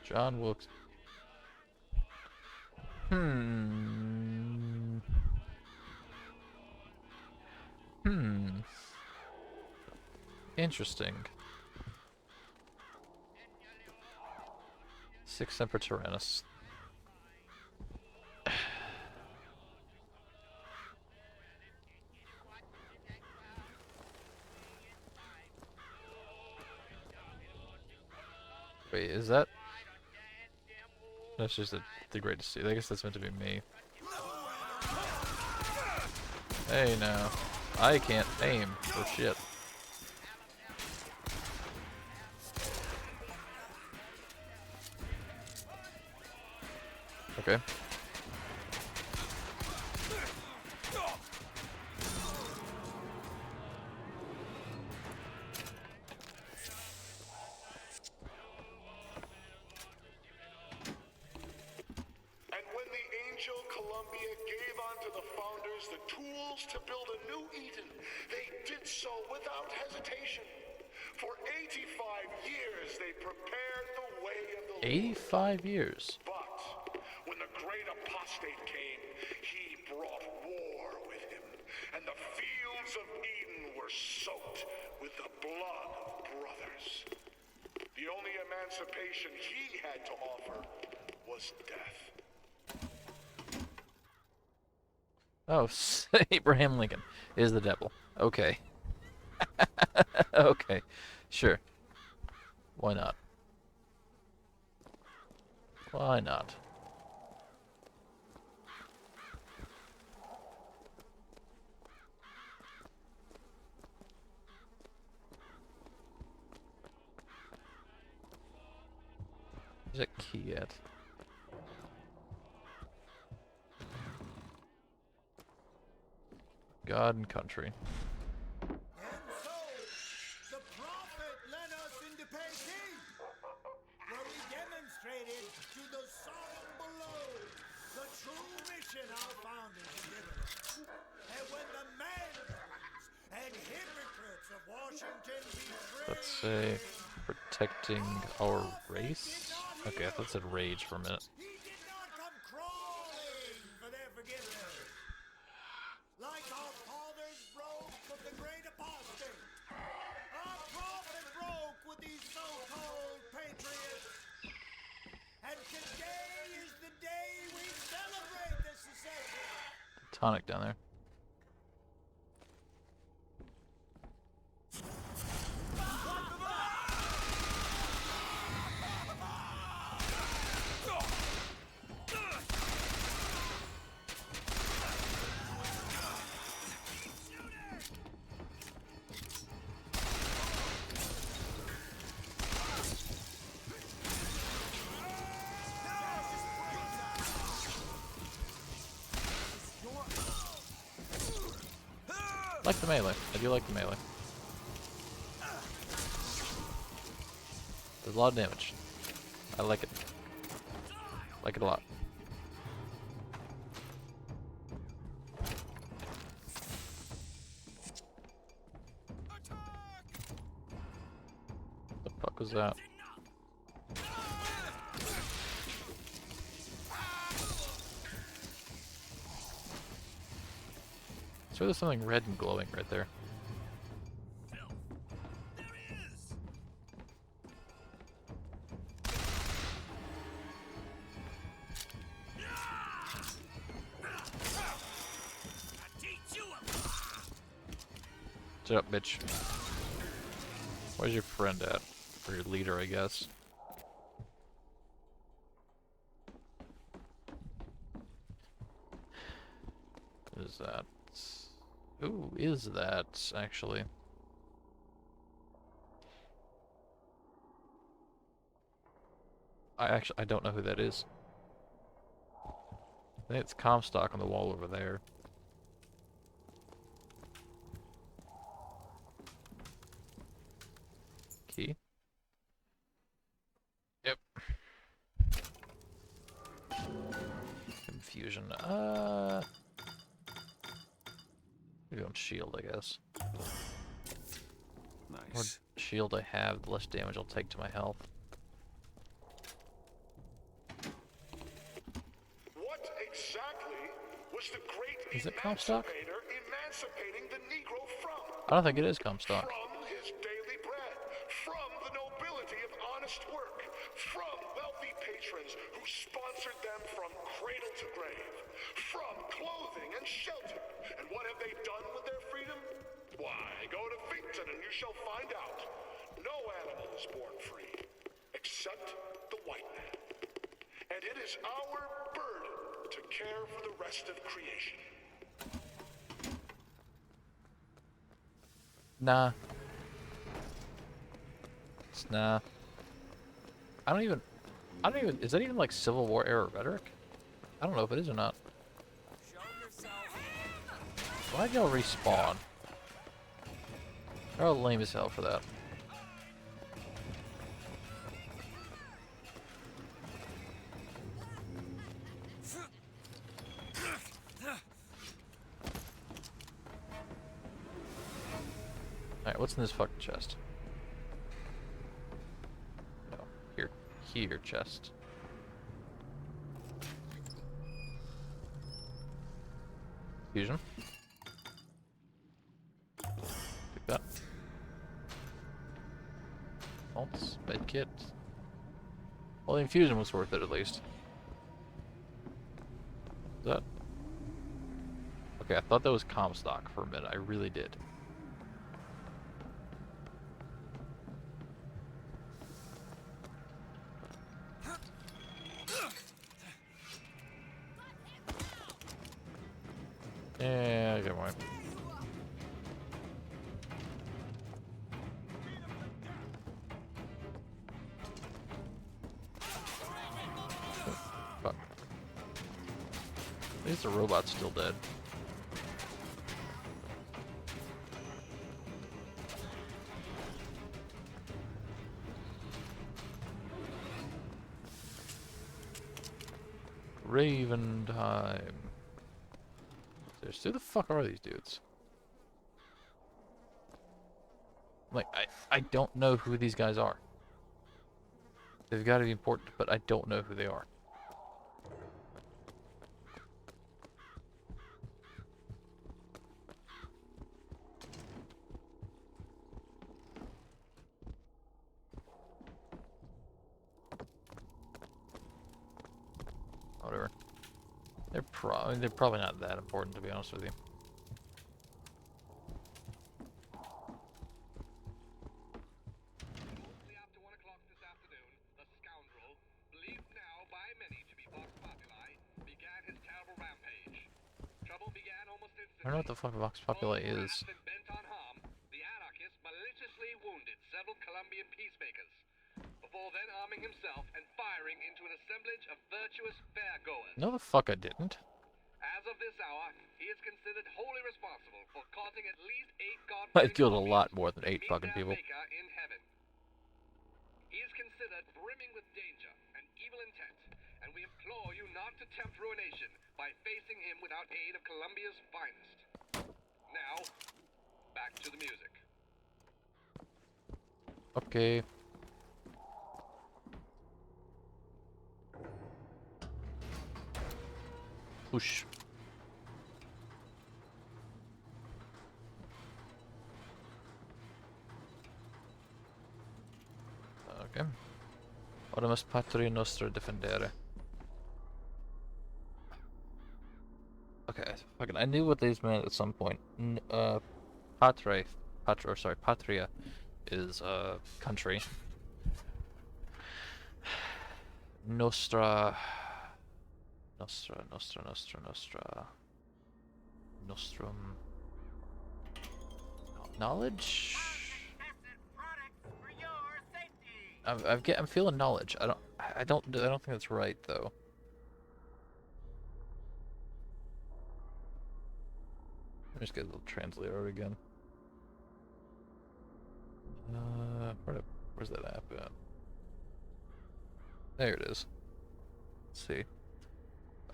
John Wilkes. Interesting. 6 Semper Tyrannis. Wait, is that? That's just the greatest see. I guess that's meant to be me. Hey now. I can't aim for shit. Okay. And when the Angel Columbia gave unto the founders the tools to build a new Eden, they did so without hesitation. For 85 years they prepared the way of the Lord. 85 years. But when the great apostate came, he brought war with him, and the fields of Eden were soaked with the blood of brothers. The only emancipation he had to offer was death. Oh, Abraham Lincoln is the devil. Okay. Okay. Sure. Why not? Why not? Where's that key at? God and country. The prophet led us into Peking, where we demonstrated to the solemn below the true mission our founders had given us. And when the mandarins and hypocrites of Washington betrayed, Let's say protecting our race? Okay, I thought it said rage for a minute. he did not come crawling for their forgiveness. Like our fathers broke with the great apostate, our prophet broke with these so-called patriots. And today is the day we celebrate the secession. Tonic down there. I like the melee. I do like the melee. There's a lot of damage. I like it. Like it a lot. is that? So there's something red and glowing right there. Shut up, bitch. Where's your friend at? Or your leader, I guess. What is that? Who is that, actually? I don't know who that is. I think it's Comstock on the wall over there. Key? Yep. Confusion. Maybe I'm shield, I guess. Nice. More shield I have, the less damage I'll take to my health. What exactly was the great Is it Comstock? emancipator emancipating the Negro from? I don't think it is Comstock. From his daily bread, from the nobility of honest work, from wealthy patrons who sponsored them from cradle to grave, from clothing and shelter. And what have they done with their freedom? Why, go to Finkton and you shall find out. No animal is born free, except the white man. And it is our burden to care for the rest of creation. Nah. It's nah. I don't even, is that even like Civil War era rhetoric? I don't know if it is or not. Why'd y'all respawn? They're all lame as hell for that. Alright, what's in this fucking chest? No, here chest. Fusion. Take that. Bolts, medkit. Well, the infusion was worth it at least. Is that? Okay, I thought that was Comstock for a minute. I really did. Yeah, good one. Fuck. At least the robot's still dead. Raven time. Who the fuck are these dudes? Like, I don't know who these guys are. They've got to be important, but I don't know who they are. Whatever. They're probably not that important, to be honest with you. I don't know what the fuck Vox Populi is. The anarchist maliciously wounded several Colombian peacemakers, before then arming himself and firing into an assemblage of virtuous fairgoers. No, the fuck I didn't. As of this hour, he is considered wholly responsible for causing at least 8 I God-fearing killed a Colombians lot more than 8 fucking people. Maker in heaven. He is considered brimming with danger and evil intent, and we implore you not to tempt ruination by facing him without aid of Colombia's finest. Now, back to the music. Okay. Whoosh. Okay. Ormus patria nostra defendere. Okay, fucking, I knew what these meant at some point. Patria is country. Nostra, Nostrum. Knowledge. I'm feeling knowledge. I don't think that's right though. Let me just get a little translator again. Where's that app at? There it is. Let's see.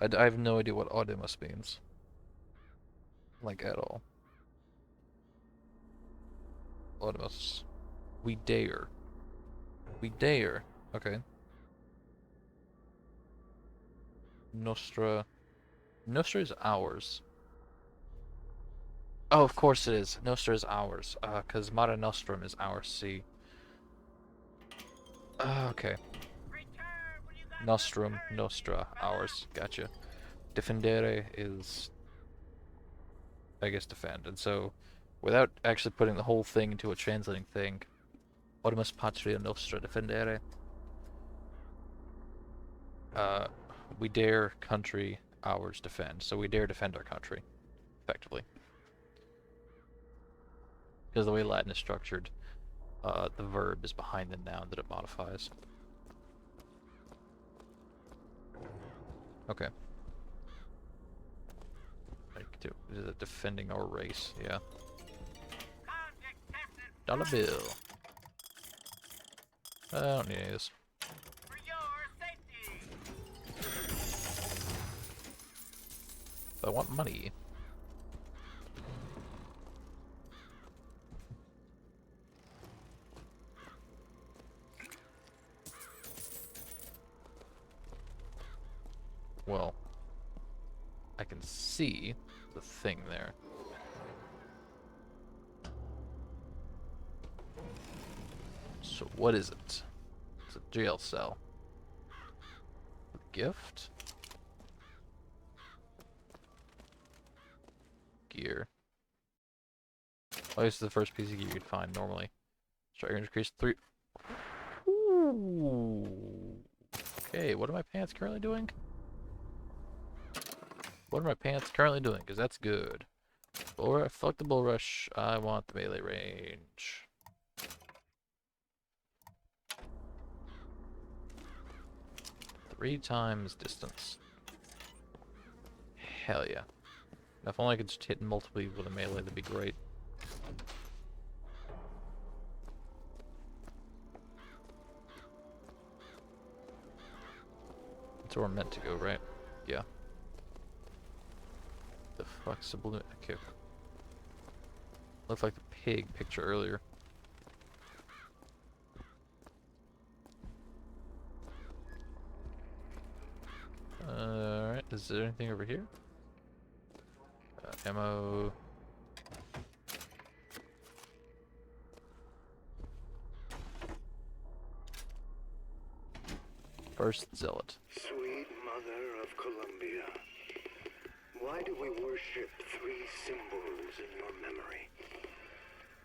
I have no idea what audimus means. Like, at all. Audimus. We dare. We dare. Okay. Nostra. Nostra is ours. Oh, of course it is. Nostra is ours. Because Mare Nostrum is ours. See. Okay. Nostrum, Nostra, ours. Gotcha. Defendere is, I guess, defend. And so, without actually putting the whole thing into a translating thing, Ormus patria nostra defendere. We dare country ours defend. So we dare defend our country, effectively. Because the way Latin is structured, the verb is behind the noun that it modifies. Okay. Is it defending our race? Yeah. Dollar bill. I don't need any of this. I want money. Well, I can see the thing there. So what is it? It's a jail cell. A gift? Gear. Oh, this is the first piece of gear you could find normally. Striker increase 3. Ooh. Okay, what are my pants currently doing? What are my pants currently doing? Because that's good. Or fuck the bull rush. I want the melee range. Three times distance. Hell yeah. If only I could just hit multiple with a melee, that'd be great. That's where we're meant to go, right? Yeah. The fuck's the balloon? Okay. Looked like the pig picture earlier. Alright, is there anything over here? Ammo. First zealot. Sweet mother of Columbia, why do we worship three symbols in your memory?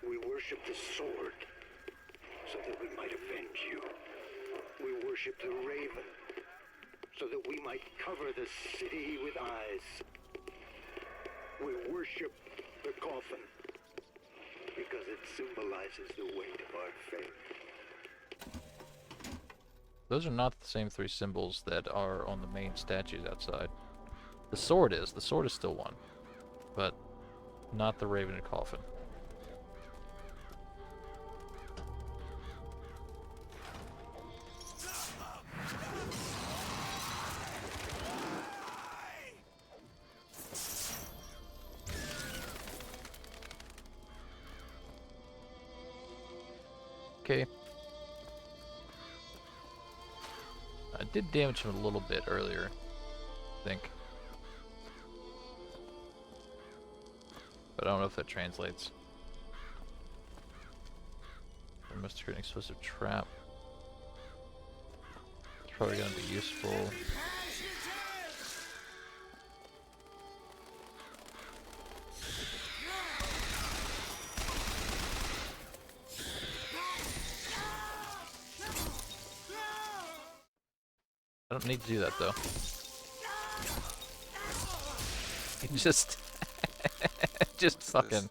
We worship the sword, so that we might avenge you. We worship the raven, so that we might cover the city with eyes. We worship the coffin, because it symbolizes the weight of our faith. Those are not the same three symbols that are on the main statues outside. The sword is. The sword is still one. But not the raven and coffin. Okay. I did damage him a little bit earlier, I think. But I don't know if that translates. I must create an explosive trap. It's probably gonna be useful. I don't need to do that though. You just fucking.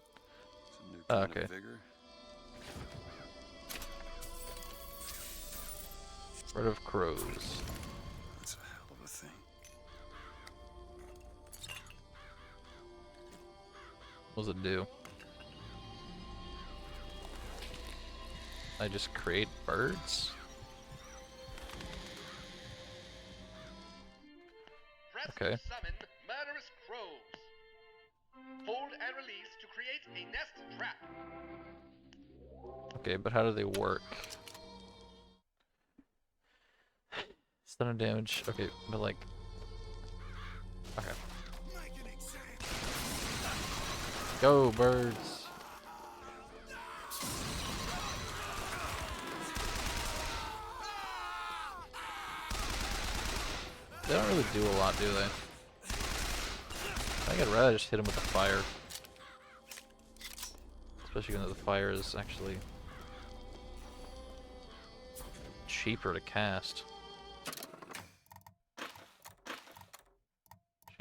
Oh, okay. Rid of crows. That's a hell of a thing. What does it do? I just create birds? Okay. Summon murderous crows. Hold and release to create a nest trap. Okay, but how do they work? Stun and damage. Okay, but like. Okay. Go, birds. They don't really do a lot, do they? I think I'd rather just hit them with the fire. Especially when the fire is actually cheaper to cast.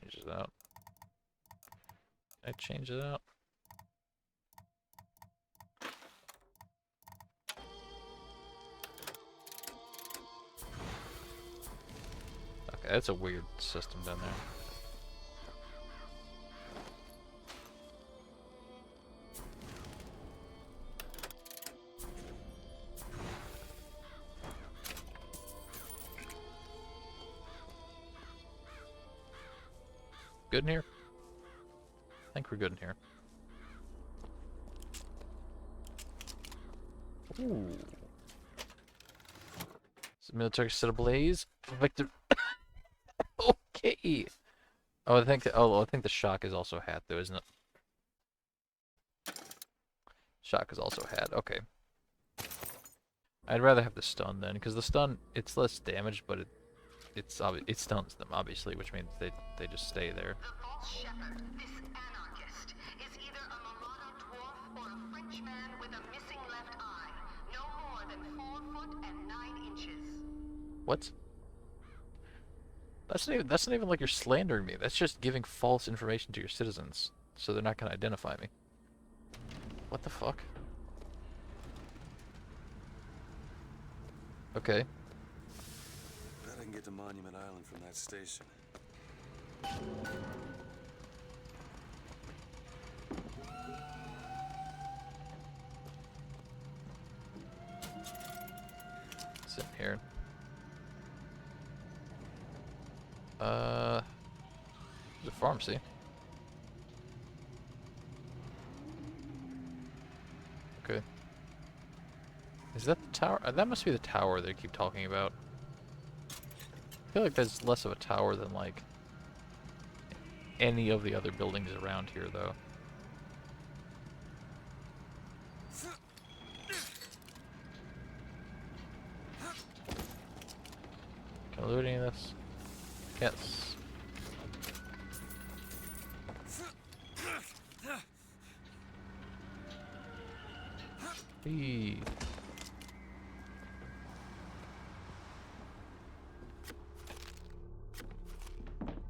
Change it out. Can I change it out? Okay, that's a weird system down there. Good in here? I think we're good in here. Ooh. Is the military set ablaze? Victor. Okay. Oh, I think the shock is also hat though, isn't it? Shock is also hat. Okay. I'd rather have the stun then, because the stun, it's less damage, but it stuns them obviously, which means they just stay there. The false shepherd, this anarchist, is either a marauder dwarf or a French man with a missing left eye. No more than 4 foot and 9 inches. What? That's not even like you're slandering me. That's just giving false information to your citizens, so they're not gonna identify me. What the fuck? Okay. Bet I can get to Monument Island from that station. Sit here. There's a pharmacy. Okay. Is that the tower? That must be the tower they keep talking about. I feel like that's less of a tower than like any of the other buildings around here, though. Can I loot any of this? Yes. Hey.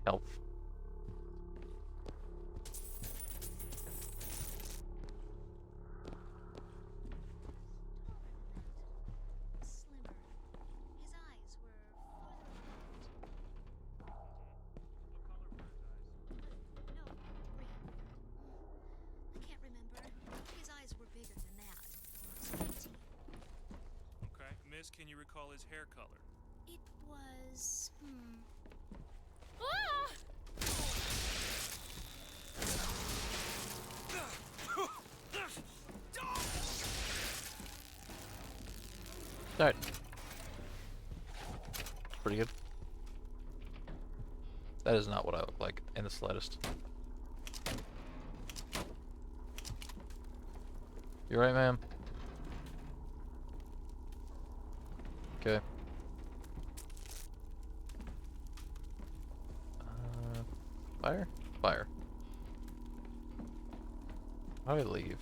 Health. Can you recall his hair color? It was... Ah! Alright. Pretty good. That is not what I look like in the slightest. You right, ma'am? Okay. Fire? Fire. How do I leave?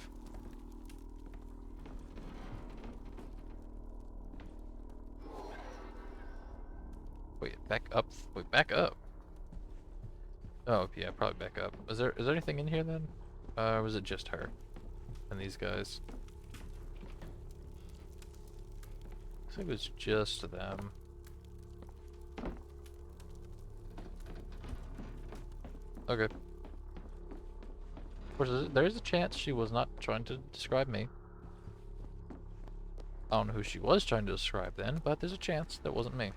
Wait, back up? Wait, back up? Oh, yeah, probably back up. Is there anything in here then? Or was it just her? And these guys? I think it was just them. Okay. Of course, there is a chance she was not trying to describe me. I don't know who she was trying to describe then, but there's a chance that wasn't me.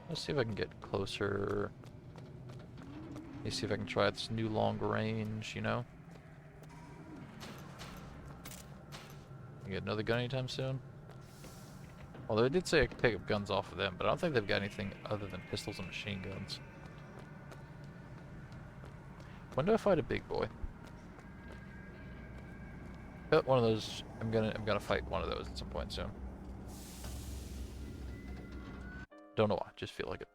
Let's see if I can get closer. Let me see if I can try this new long range, you know? You get another gun anytime soon? Although I did say I could pick up guns off of them, but I don't think they've got anything other than pistols and machine guns. When do I fight a big boy? One of those. I'm gonna fight one of those at some point soon. Don't know why, just feel like it.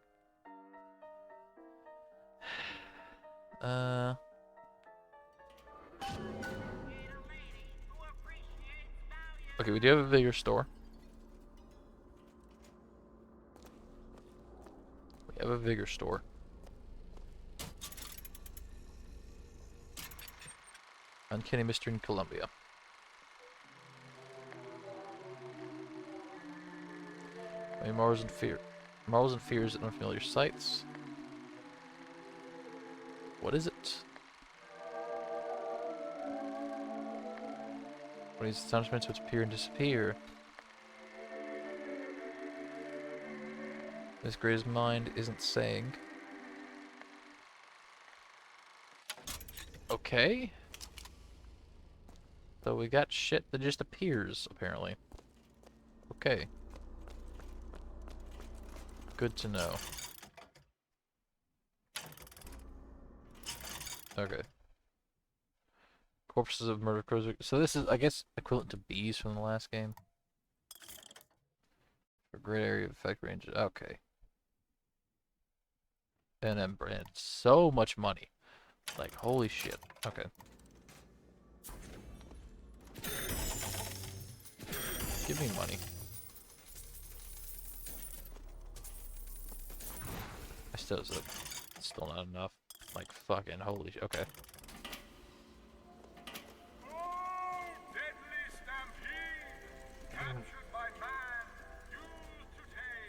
Okay, we do have a bigger store. We have a bigger store. Uncanny Mystery in Columbia. Maybe Marvels and Fears and Unfamiliar Sights. What is it? When these astonishments which appear and disappear. This greatest mind isn't saying. Okay. So we got shit that just appears, apparently. Okay. Good to know. Okay. Corpses of murder cruiser. So this is, I guess, equivalent to bees from the last game. A great area of effect range. Okay. And then brand. So much money. Like, holy shit. Okay. Give me money. I still, still not enough. Like, fucking holy shit. Okay.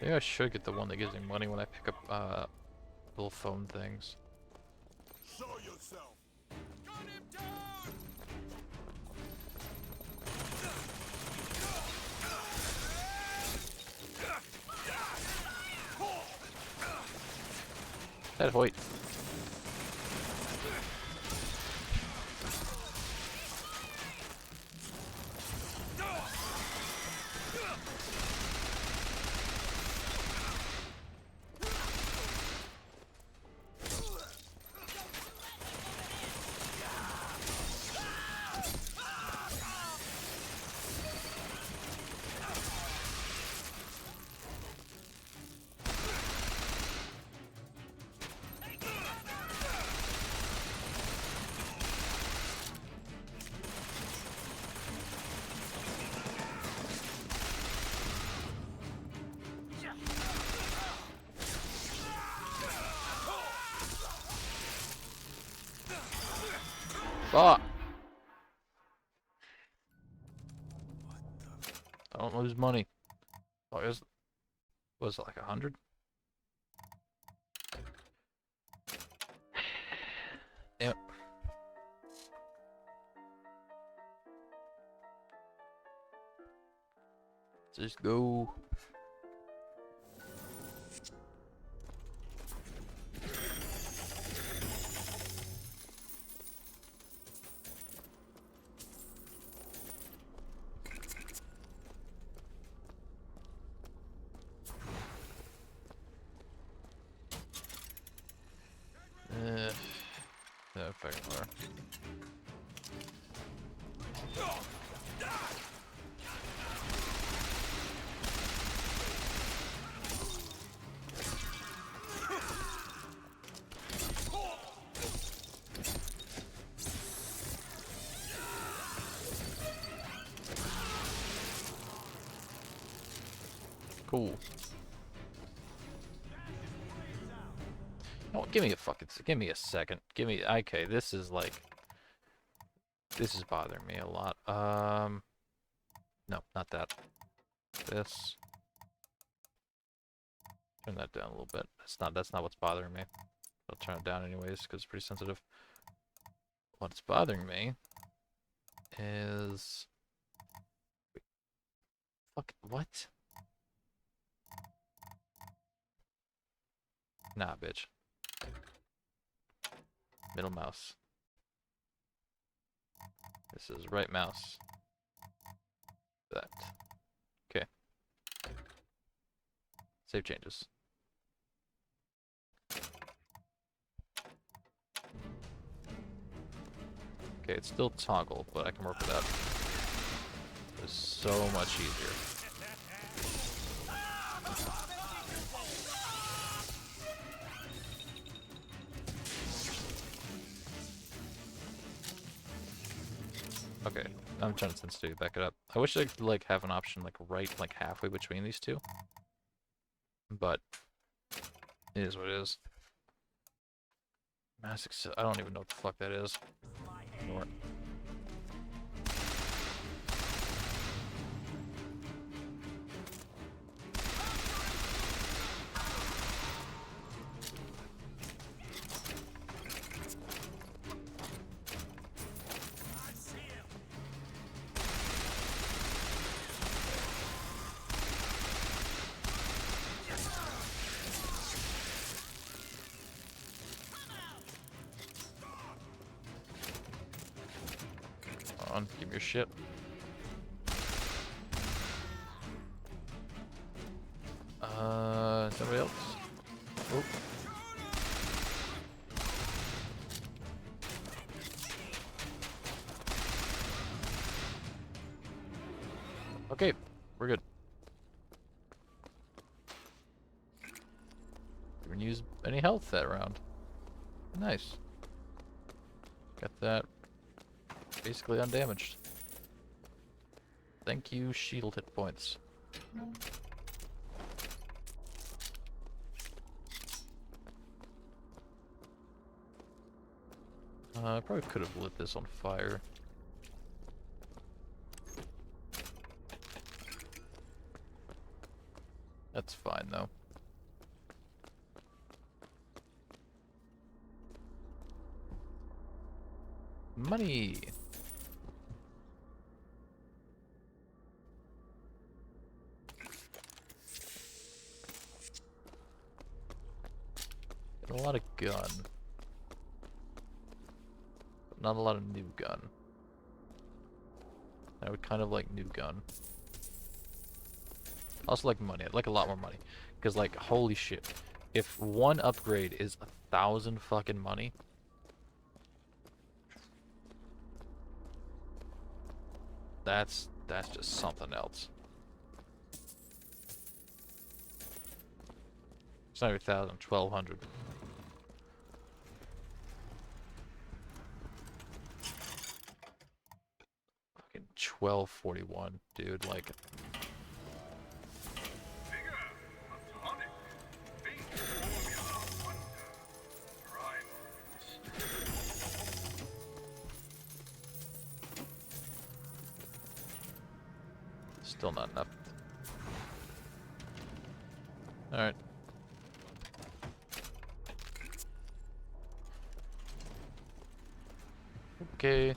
Maybe I should get the one that gives me money when I pick up, little phone things. Show yourself. Gun him down! That Hoyt. Fuck! I don't lose money. Oh, was it like 100? Yep. Just go. Cool. No, give me a second. Okay, this is bothering me a lot. No, not that. This. Turn that down a little bit. That's not what's bothering me. I'll turn it down anyways, because it's pretty sensitive. What's bothering me is... Fuck, what? Nah, bitch. Middle mouse. This is right mouse. That. Okay. Save changes. Okay, it's still toggle, but I can work with that. It's so much easier. Okay, I'm trying to sensitivity back it up. I wish I could like have an option like right like halfway between these two. But it is what it is. I don't even know what the fuck that is. Ignore it. On, give me your shit. Somebody else? Oh. Okay, we're good. Didn't use any health that round. Nice. Got that basically undamaged. Thank you, shield hit points. I probably could have lit this on fire. That's fine though. Money! Got a lot of gun. But not a lot of new gun. I would kind of like new gun. Also like money. I'd like a lot more money. Because like, holy shit. If one upgrade is 1,000 fucking money... That's just something else. It's not even 1,000, 1,200. Fucking 1241, dude. Like. Still not enough. Alright. Okay.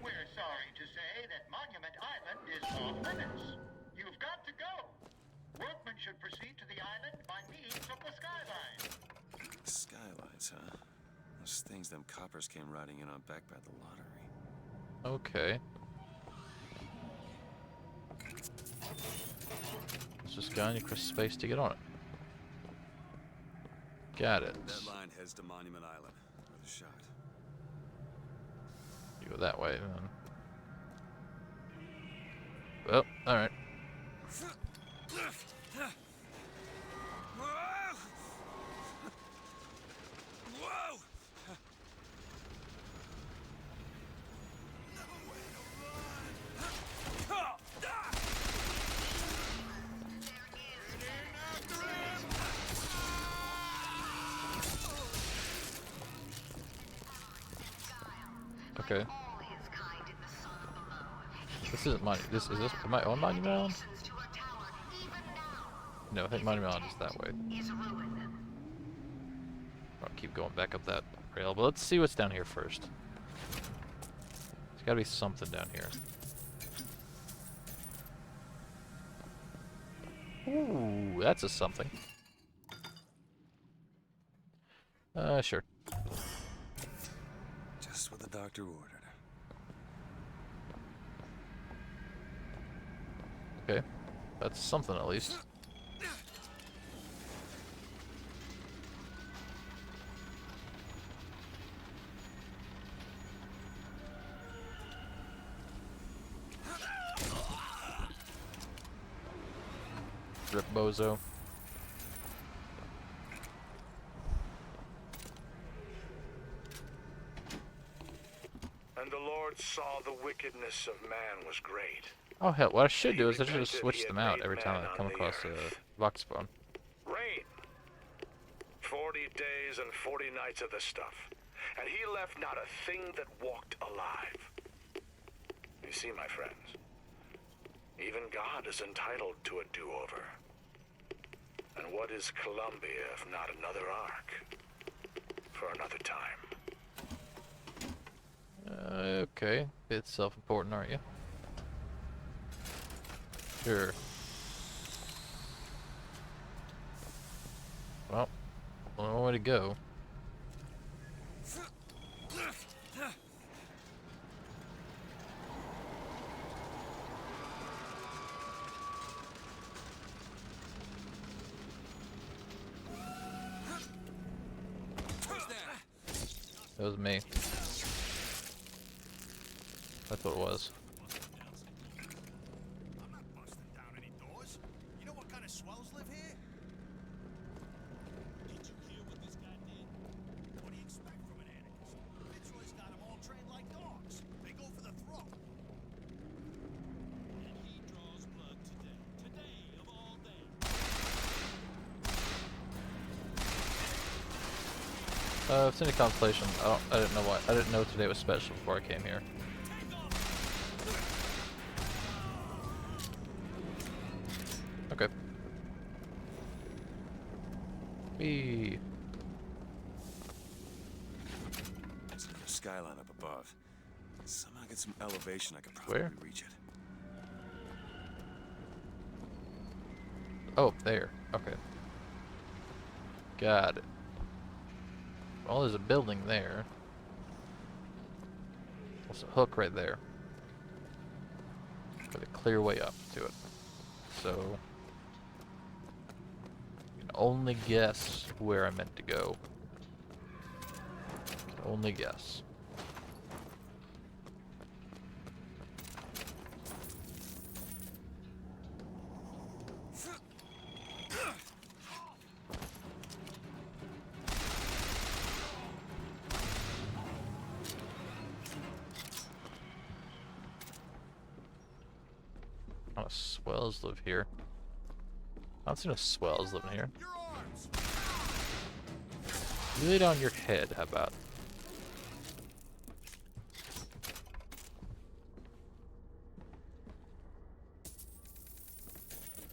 We're sorry to say that Monument Island is off limits. You've got to go. Workmen should proceed to the island by means of the skyline. Skylines, huh? Those things them coppers came riding in on back by the lottery. Okay. Let's just go across space to get on it. Got it. That line heads to Monument Island. Worth a shot. You go that way, then. Well, alright. Okay. This isn't Monument. Is this? Am I on Monument Island? No, I think Monument Island is that way. I'll keep going back up that rail, but let's see what's down here first. There's gotta be something down here. Ooh, that's a something. Sure. Just what the doctor ordered. Okay, that's something at least. Rip bozo. And the Lord saw the wickedness of man was great. Oh hell, what I should do is I should just switch them out every time I come across a vox spawn. Rain. 40 days and 40 nights of the stuff. And he left not a thing that walked alive. You see, my friends, even God is entitled to a do-over. And what is Columbia if not another ark? For another time. Okay. Bit self-important, aren't you? Sure. Well, one way to go. That was me. That's what it was. I'm not busting down any doors. You know what kind of swells live here? Did you hear what this guy did? What do you expect from an anarchist? Fitzroy's got them all trained like dogs. They go for the throat. And he draws blood today. Today of all days. If it's any consolation, I didn't know why. I didn't know today was special before I came here. Okay. Whee. There's another skyline up above. Somehow get some elevation, I could probably Where? reach it. Oh, there. Okay. Got it. Well, there's a building there. There's a hook right there. With a clear way up to it. So, you can only guess where I meant to go. Can only guess. Oh, swells live here. I don't see no swells living here. Lay it on your head, how about?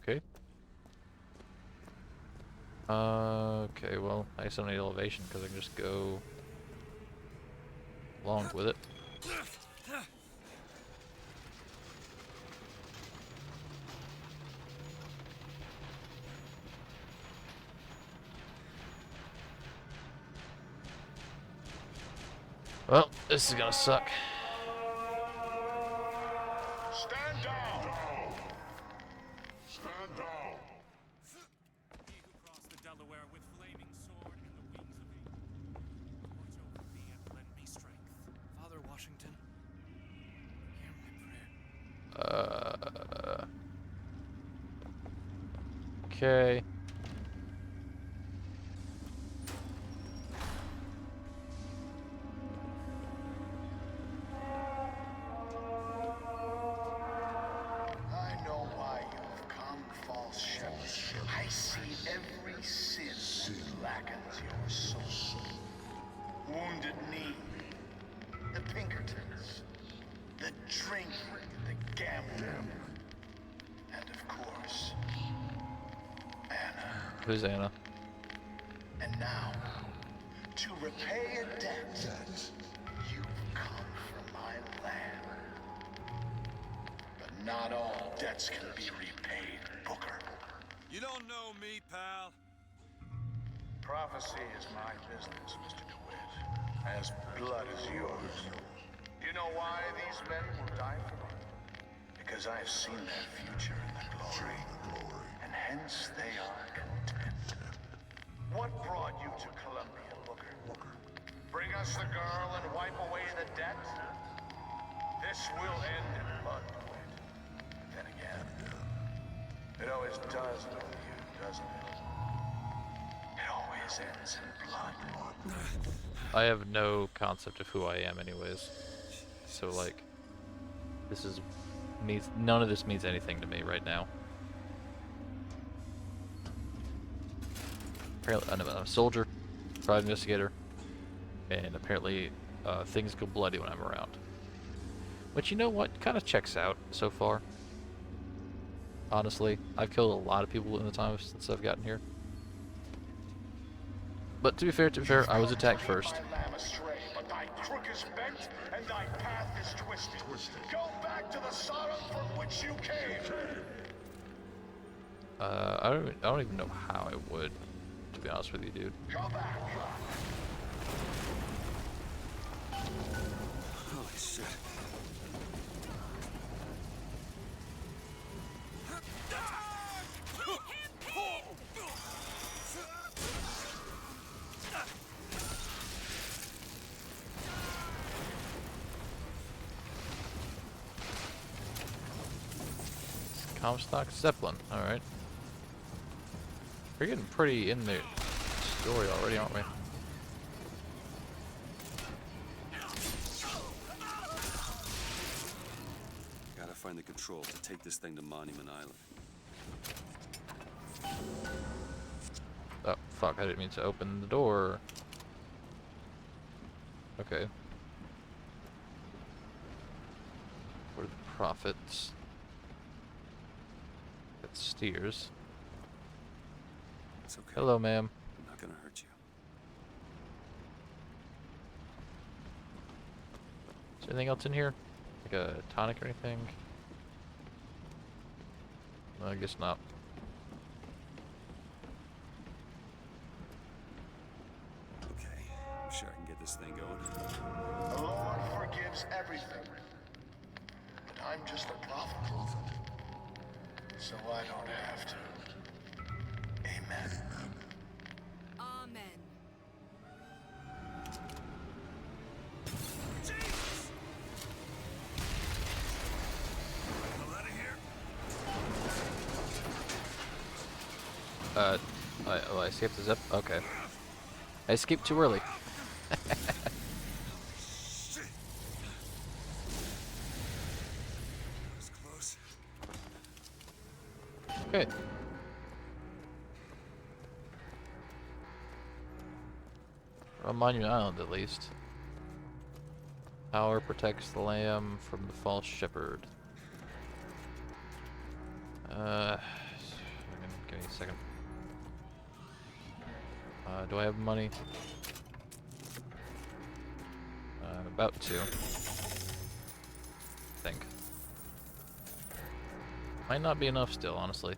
Okay. Okay, well, I guess I don't need elevation because I can just go along with it. Well, this is gonna suck. Stand down! Stand down! He who crossed the Delaware with flaming sword and the wings of eagle. Watch over me and lend me strength. Father Washington, hear my prayer. Okay. I know why you've come, false shepherd. I see every sin that blackens your soul. Wounded knee, the Pinkerton, drinking, the gambling, and of course, Anna. Who's Anna? And now, to repay a debt, you've come from my land. But not all debts can be repaid, Booker. You don't know me, pal. Prophecy is my business, Mr. DeWitt. As blood is yours. You know why these men will die for me? Because I have seen their future in the glory, and hence they are content. What brought you to Columbia, Booker? Bring us the girl and wipe away the debt? This will end in blood, DeWitt. Then again, it always does with you, doesn't it? It always ends in blood. I have no concept of who I am anyways. So like, this is means none of this means anything to me right now. Apparently, I'm a soldier, private investigator, and apparently things go bloody when I'm around. But you know what? Kind of checks out so far. Honestly, I've killed a lot of people in the time since I've gotten here. But to be fair, I was attacked first. But thy crook is bent and thy path is twisted. Go back to the Sodom from which you came. I don't even know how I would, to be honest with you, dude. Go back. Holy shit. Comstock Zeppelin, alright. We're getting pretty in the story already, aren't we? Gotta find the control to take this thing to Monument Island. Oh, fuck, I didn't mean to open the door. Okay. What are the profits? Got steers. It's okay. Hello, ma'am. I'm not gonna hurt you. Is there anything else in here? Like a tonic or anything? No, I guess not. Okay, I'm sure I can get this thing going. The Lord forgives everything. But I'm just a prophet. So I don't have to. Amen. Amen. I escaped the zip? Okay. I escaped too early. Okay. On Monument Island, at least. Power protects the lamb from the false shepherd. Give me a second. Do I have money? About to. I think. Might not be enough still, honestly.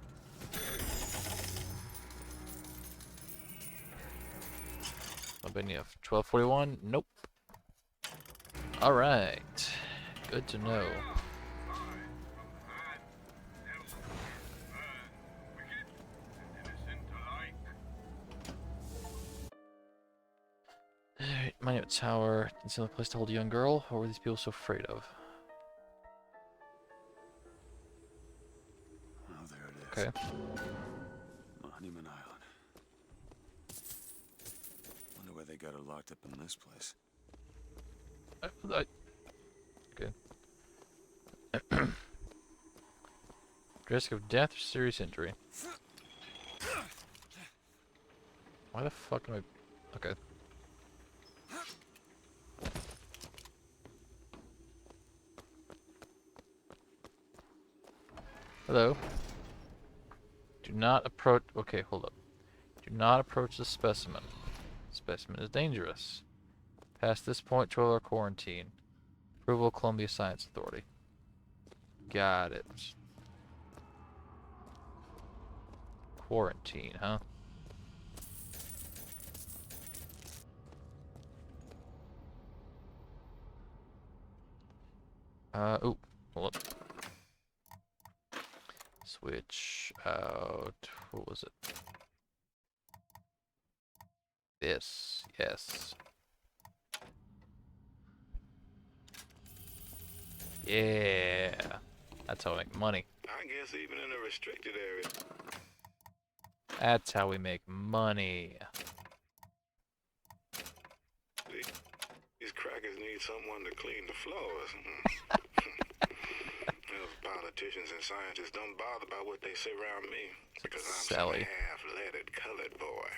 I've been here. 1241? Nope. Alright. Good to know. Alright, Monument Tower. Is the only place to hold a young girl? What were these people so afraid of? Oh, there it is. Okay. Monument Island. Wonder why they got her locked up in this place. Okay. Risk of death or serious injury. Why the fuck am I... Okay. Hello. Do not approach... Okay, hold up. Do not approach the specimen. Specimen is dangerous. Past this point, total or quarantine. Approval, Columbia Science Authority. Got it. Quarantine, huh? Ooh, hold up. Switch out. What was it? This, yes. Yeah. That's how we make money. I guess even in a restricted area. That's how we make money. These crackers need someone to clean the floors. Those politicians and scientists don't bother about what they say around me because I'm some half-leaded colored boy.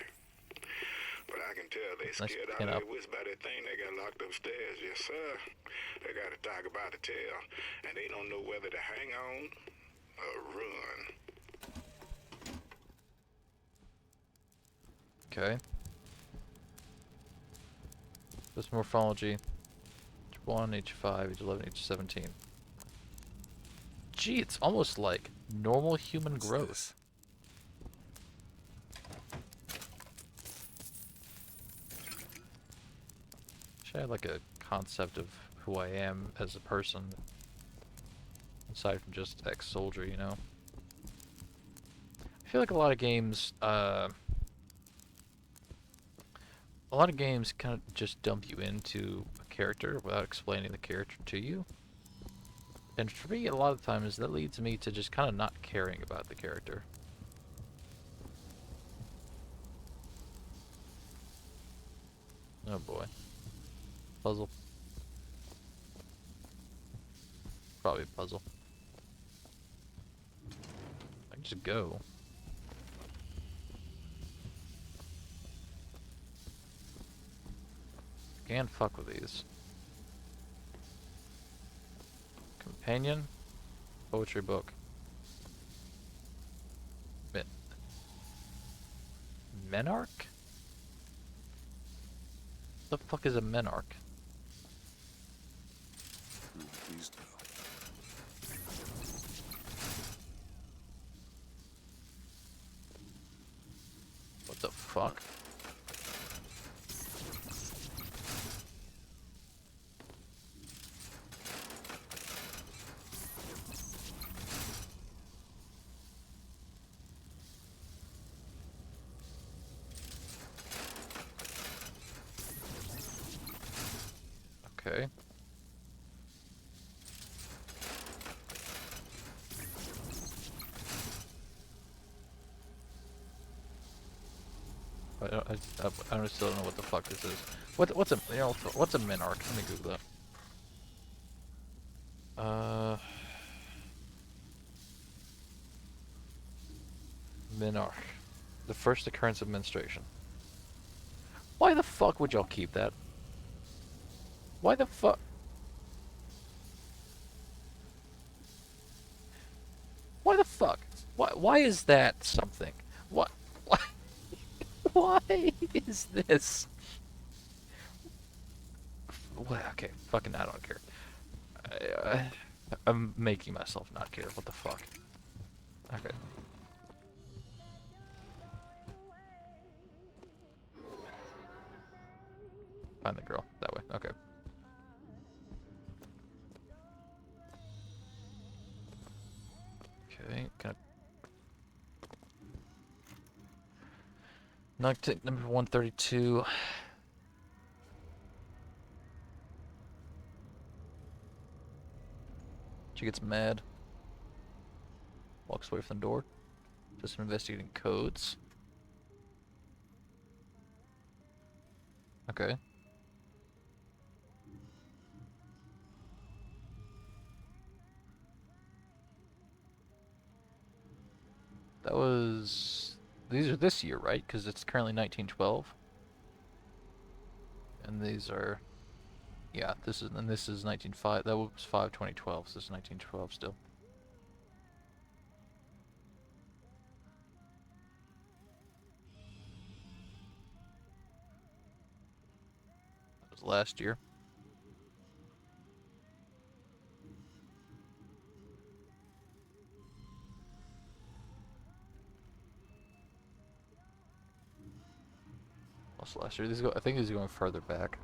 But I can tell they scared out of their wits by that thing they got locked upstairs. Yes, sir. They got a tiger by the tail, and they don't know whether to hang on or run. Okay. This morphology. H1, H5, H11, H17. Gee, it's almost like normal human growth. Wish I had like a concept of who I am as a person. Aside from just ex-soldier, you know? I feel like a lot of games, kind of just dump you into a character without explaining the character to you. And for me, a lot of times, that leads me to just kind of not caring about the character. Oh boy. Puzzle. Probably a puzzle. I can just go. Can't fuck with these. Companion? Poetry book. Menarch? What the fuck is a menarch? Please no. What the fuck? Okay. I still don't know what the fuck this is. What's a menarch? Let me Google that. Menarch. The first occurrence of menstruation. Why the fuck would y'all keep that? Why the fuck? Why the fuck? Why is that something? What? Why is this? Well, okay, fucking I don't care. I'm making myself not care. What the fuck? Okay. Find the girl. That way. Okay. Okay, kind of. Noctic number 132. She gets mad. Walks away from the door. Does some investigating codes. Okay. That was... These are this year, right? Because it's currently 1912. And these are... Yeah, this is 1905. That was 5/2012, so this is 1912 still. was last year. What's last year? I think these are going further back.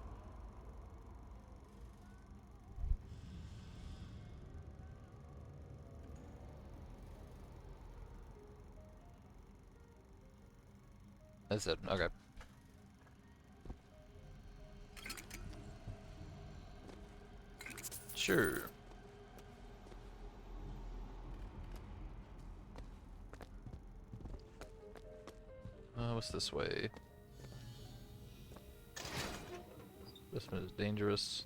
That's it. Okay. Sure. What's this way? This one is dangerous.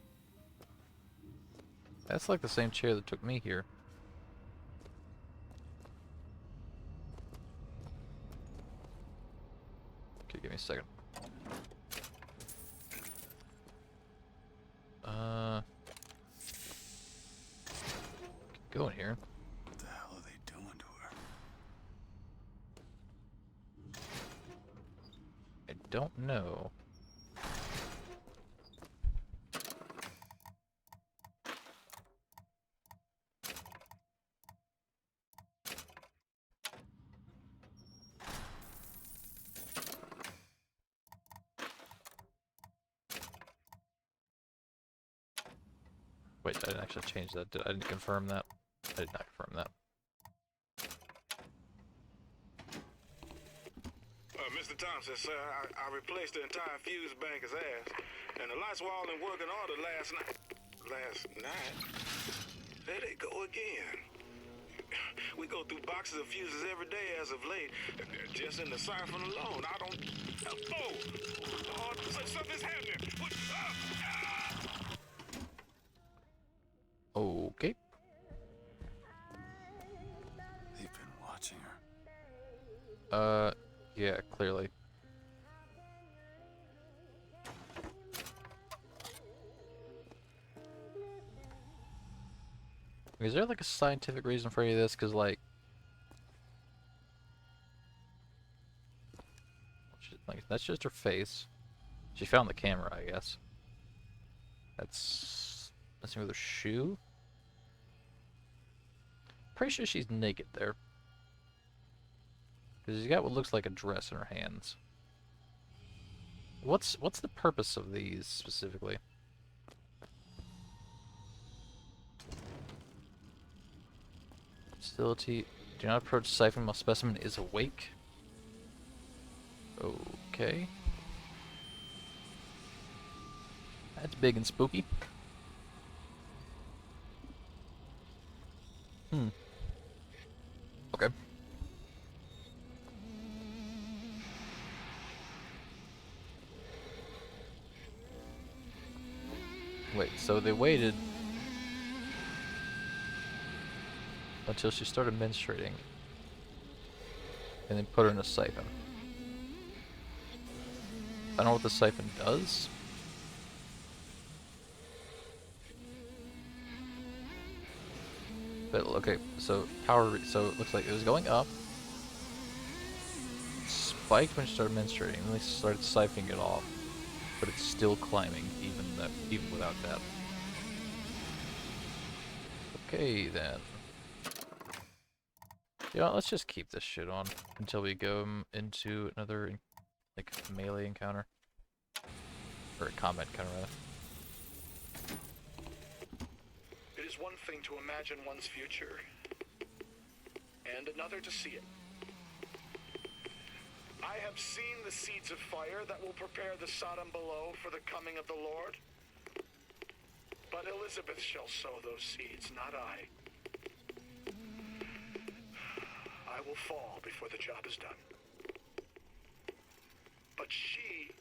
That's like the same chair that took me here. Okay, give me a second. Go in here. What the hell are they doing to her? I don't know. Wait, I didn't actually change that. I didn't confirm that. I did not confirm that. Mr. Thompson, sir, I replaced the entire fuse banker's ass, and the lights were all in working order last night. Last night? There they go again. We go through boxes of fuses every day as of late. Just in the siphon alone, I don't... Oh, something's happening. What? Okay. They've been watching her. Yeah, clearly. Is there like a scientific reason for any of this? Because like that's just her face. She found the camera, I guess. That's messing with her shoe. Pretty sure she's naked there. Because she's got what looks like a dress in her hands. What's the purpose of these specifically? Facility. Do not approach siphon while specimen is awake. Okay. That's big and spooky. Okay. Wait, so they waited until she started menstruating and then put her in a siphon. I don't know what the siphon does. But okay, so so it looks like it was going up, spiked when she started menstruating, and then they started siphoning it off, but it's still climbing even without that. Okay then. Yeah, let's just keep this shit on until we go into another like melee encounter or a combat encounter rather. It is one thing to imagine one's future, and another to see it. I have seen the seeds of fire that will prepare the Sodom below for the coming of the Lord. But Elizabeth shall sow those seeds, not I. I will fall before the job is done. But she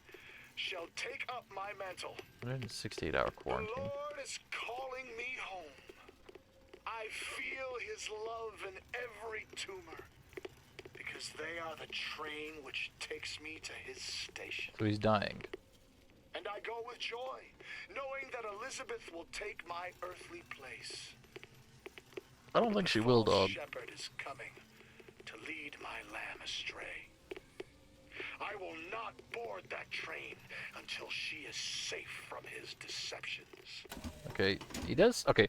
shall take up my mantle. 168-hour quarantine. The Lord is calling me home. I feel his love in every tumor, because they are the train which takes me to his station. So he's dying. And I go with joy, knowing that Elizabeth will take my earthly place. I don't think she will, dog. The shepherd is coming to lead my lamb astray. I will not board that train until she is safe from his deceptions. Okay, he does. Okay,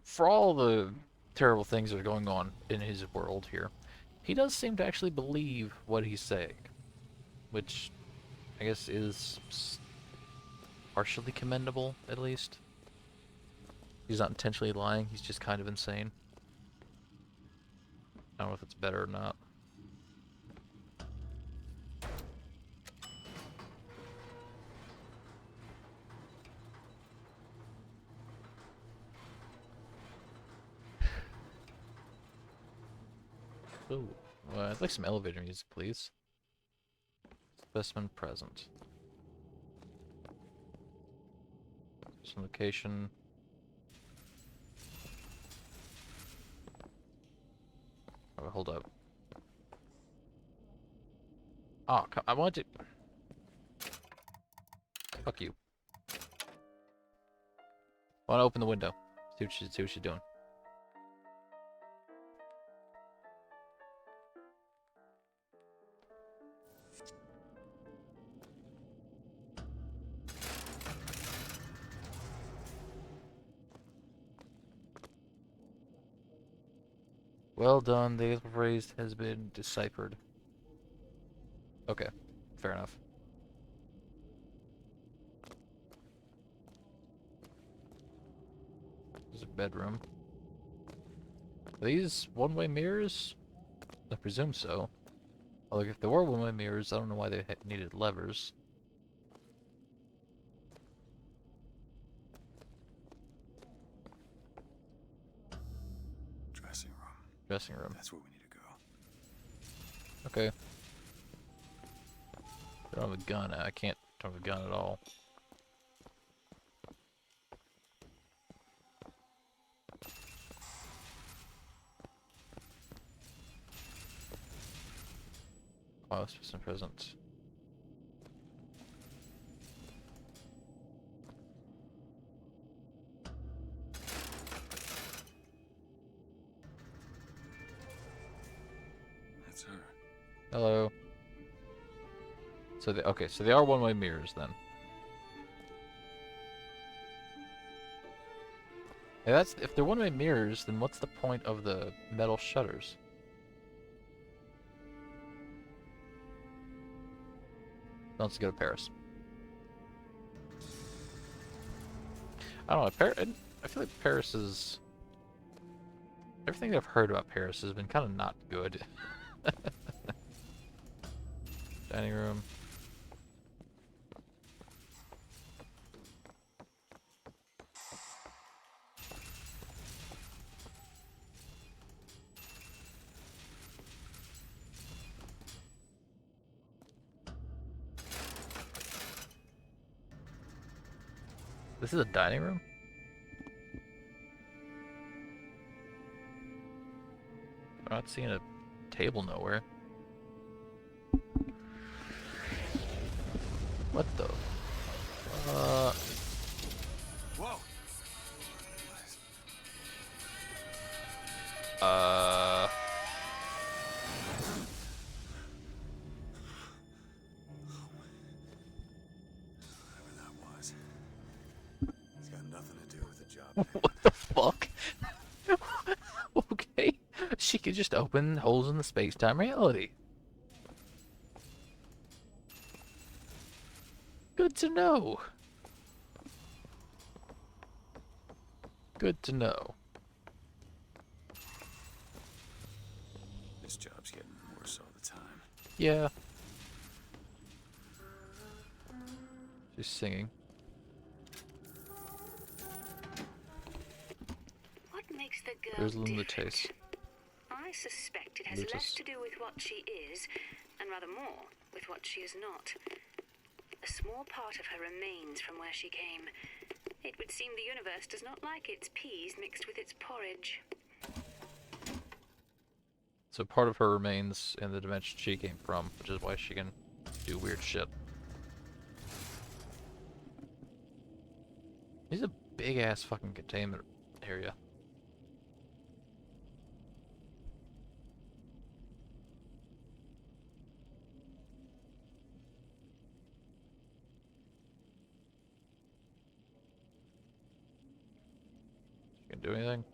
for all the terrible things that are going on in his world here, he does seem to actually believe what he's saying, which I guess is partially commendable, at least. He's not intentionally lying, he's just kind of insane. I don't know if it's better or not. Ooh, I'd like some elevator music, please. Specimen present. Some location. Oh, hold up. Oh, I want to. Fuck you. I want to open the window. See what she's doing. Well done. The phrase has been deciphered. Okay, fair enough. There's a bedroom. Are these one-way mirrors? I presume so. Although if there were one-way mirrors, I don't know why they needed levers. Dressing room. Dressing room. That's where we need to go. Okay. I don't have a gun. I can't have a gun at all. Oh, specimen present. That's her. Hello. So okay, so they are one-way mirrors then. Hey, if they're one-way mirrors, then what's the point of the metal shutters? Let's go to Paris. I don't know. I feel like Paris is. Everything that I've heard about Paris has been kind of not good. Dining room. This is a dining room? I'm not seeing a table nowhere. What the? Whoa! Whatever that was. It's got nothing to do with the job. What the fuck? Okay. She could just open holes in the space-time reality. Good to know. Good to know. This job's getting worse all the time. Yeah. She's singing. What makes the girl There's different? Lumitace. I suspect it has Lutus. less to do with what she is, and rather more with what she is not. A small part of her remains from where she came. It would seem the universe does not like its peas mixed with its porridge. So part of her remains in the dimension she came from, which is why she can do weird shit. He's a big ass fucking containment area. do anything?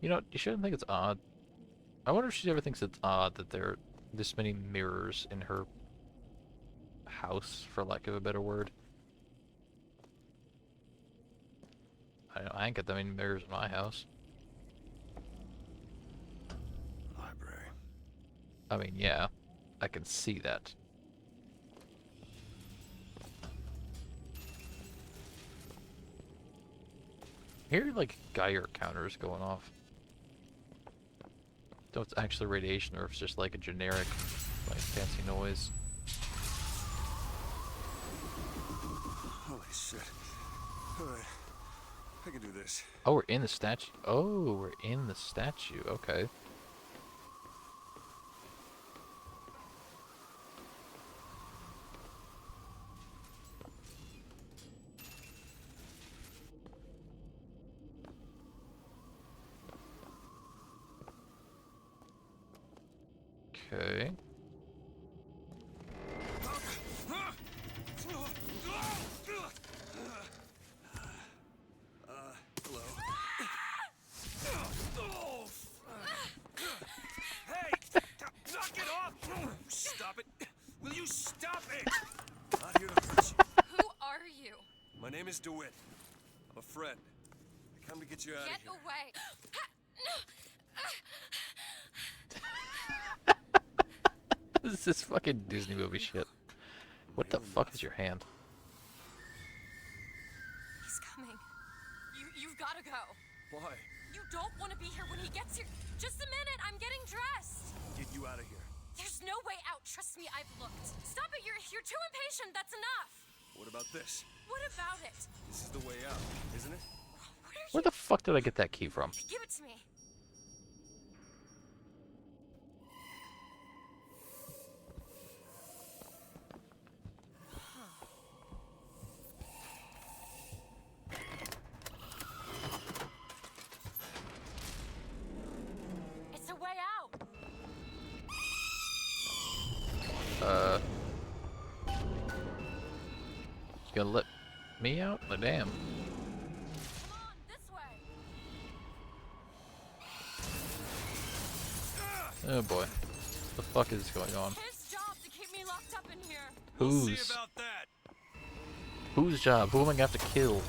You know, you shouldn't think it's odd. I wonder if she ever thinks it's odd that there are this many mirrors in her house, for lack of a better word. I ain't got that many mirrors in my house. Library. I mean, yeah, I can see that. I hear like Geiger counters going off. Don't know if it's actually radiation or if it's just like a generic, like fancy noise. Holy shit. Alright. I can do this. Oh, we're in the statue. Oh, we're in the statue. Okay. Okay. Hello. Hey! Knock it off! Stop it! Will you stop it? Not here to hurt you. Who are you? My name is DeWitt. I'm a friend. I come to get you out of here. Get away! This is fucking Disney movie shit. What the fuck is your hand? He's coming. You've gotta go. Why? You don't want to be here when he gets here. Just a minute, I'm getting dressed. Get you out of here. There's no way out. Trust me, I've looked. Stop it, you're too impatient. That's enough. What about this? What about it? This is the way out, isn't it? Where the fuck did I get that key from? Give it to me. It's a way out. You gonna let me out? Like, damn. Oh boy. What the fuck is going on? His job to keep me locked up in here. Whose? about that. Whose job? Who am I gonna have to kill? Who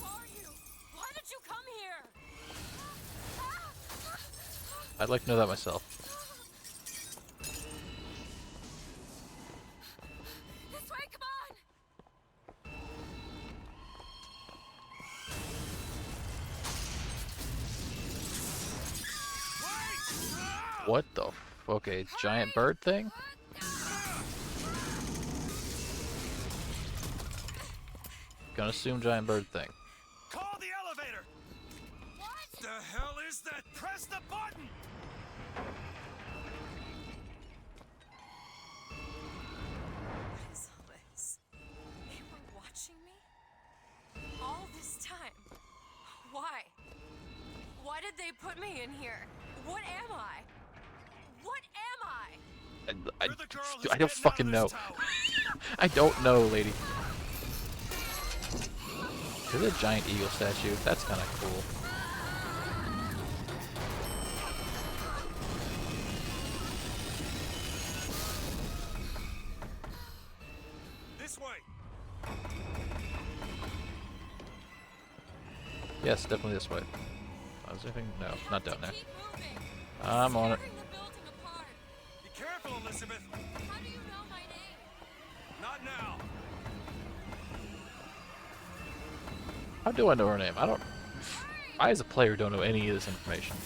are you? Why did you come here? I'd like to know that myself. This way, come on! What the okay, giant bird thing? Gonna assume giant bird thing. Call the elevator! What? The hell is that? Press the button! What is all this? They were watching me? All this time? Why? Why did they put me in here? What am I? What am I? I don't fucking know. I don't know, lady. There's a giant eagle statue. That's kind of cool. This way. Yes, definitely this way. Is there anything? No, not down there. I'm on it. Be careful, Elizabeth. How do you know my name? Not now. How do I know her name? I don't. I, as a player, don't know any of this information.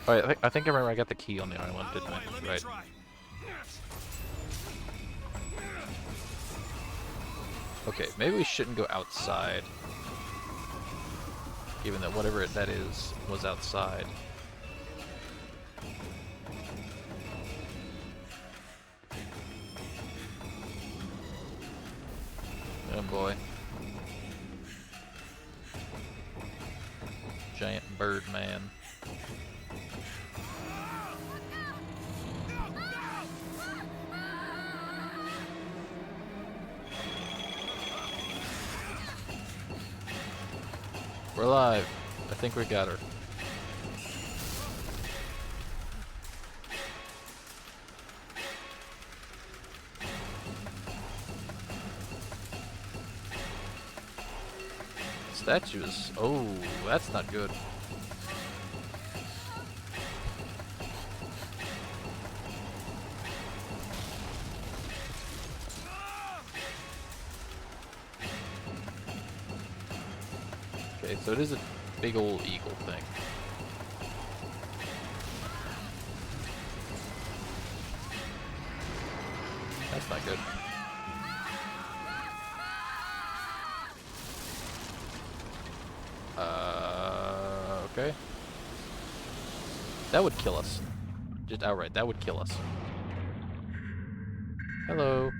Alright, I think I remember I got the key on the island, didn't I? Right. Okay, maybe we shouldn't go outside. Given that whatever that is was outside. Oh boy. giant bird man. We're alive. I think we got her. Statues. Oh, that's not good. Okay, so it is a big old eagle thing. That's not good. Okay. That would kill us. Just outright, that would kill us. Hello.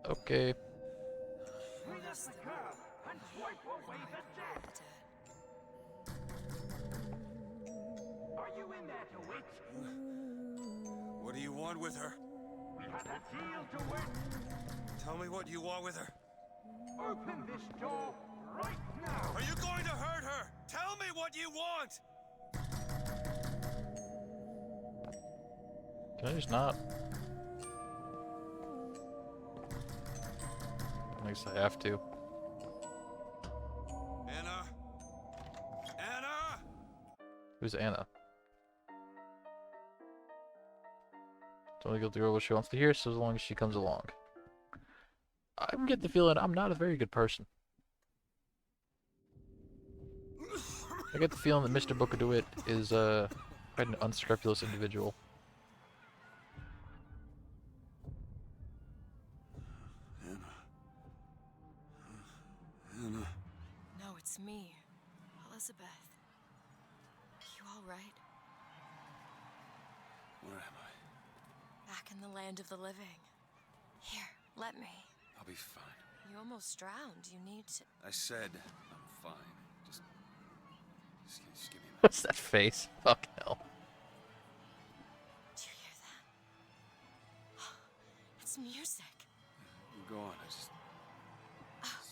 Okay. Bring us the girl and wipe away the dead. Are you in there, DeWitt? What do you want with her? We had a deal, DeWitt. Tell me what you want with her. Open this door right now. Are you going to hurt her? Tell me what you want! Can I just not? I guess I have to. Anna? Anna? Who's Anna? Don't get the girl what she wants to hear, so as long as she comes along. I'm getting the feeling I'm not a very good person. I get the feeling that Mr. Booker DeWitt is quite an unscrupulous individual. Anna. No, it's me, Elizabeth. You all right? Where am I? Back in the land of the living. Here, let me. I'll be fine. You almost drowned. You need to... I said I'm fine. Just give me a minute. What's that face? Fuck hell. Do you hear that? It's music. You go on. I just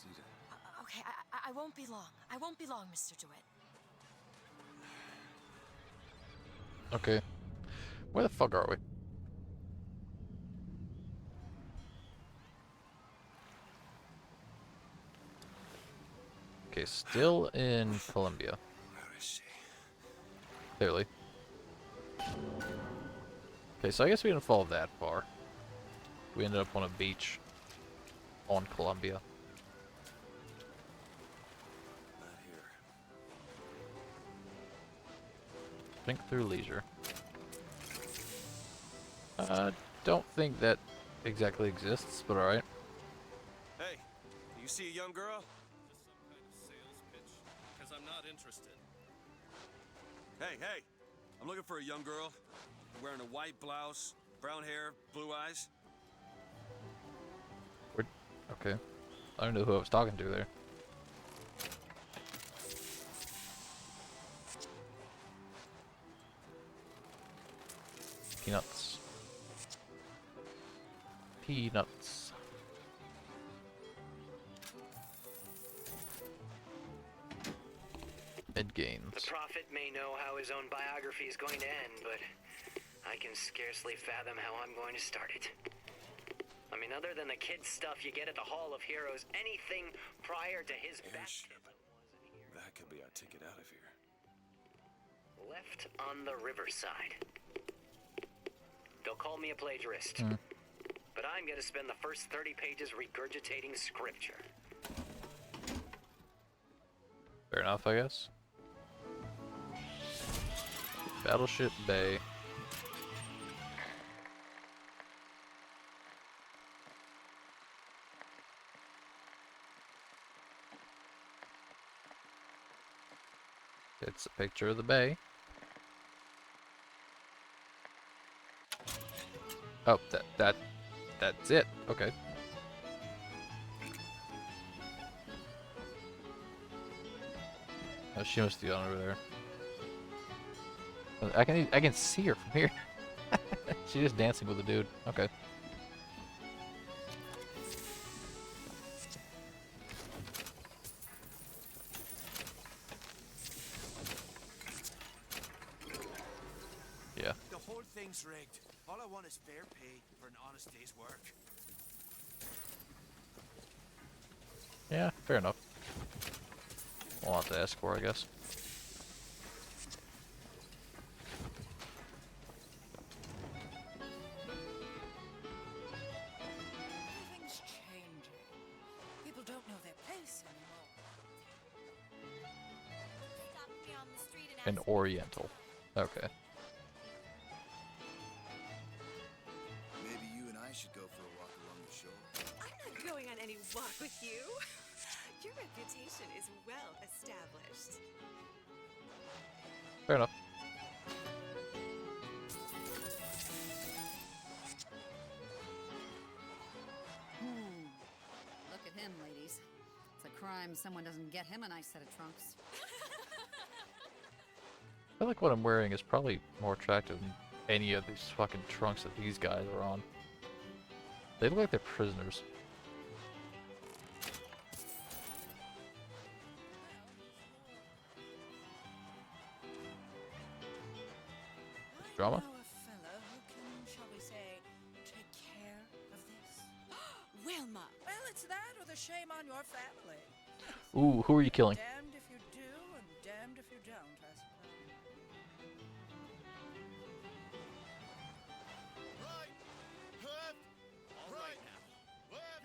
need to... Okay, I won't be long. I won't be long, Mr. DeWitt. Okay. Where the fuck are we? Okay, still in Colombia. Where is she? Clearly. Okay, so I guess we didn't fall that far. We ended up on a beach on Colombia. Not here. Think through leisure. Don't think that exactly exists, but alright. Hey, you see a young girl? Because I'm not interested. Hey, I'm looking for a young girl. Wearing a white blouse, brown hair, blue eyes. Okay. I don't know who I was talking to there. Peanuts. Peanuts. Mid-gains. The prophet may know how his own biography is going to end, but I can scarcely fathom how I'm going to start it. I mean, other than the kids' stuff you get at the Hall of Heroes, anything prior to his baptism That could be our ticket out of here. left on the riverside. They'll call me a plagiarist, but I'm going to spend the first 30 pages regurgitating scripture. Fair enough, I guess. Battleship Bay. It's a picture of the bay. Oh, that's it. Okay. Oh, she must be on over there. I can see her from here. She's just dancing with a dude. Okay. Yeah. The whole thing's rigged. All I want is fair pay for an honest day's work. Yeah, fair enough. We'll have to ask for, I guess. Everything's changing. People don't know their place anymore. An Oriental. Okay. Maybe you and I should go for a walk along the shore. I'm not going on any walk with you. Your reputation is well established. Fair enough. Look at him, ladies. It's a crime someone doesn't get him a nice set of trunks. I feel like what I'm wearing is probably more attractive than any of these fucking trunks that these guys are on. They look like they're prisoners. Drama? I know a fellow who can, shall we say, take care of this. Wilma! Well, it's that or the shame on your family. Ooh, who are you killing? Damned if you do and damned if you don't, I suppose. All right now.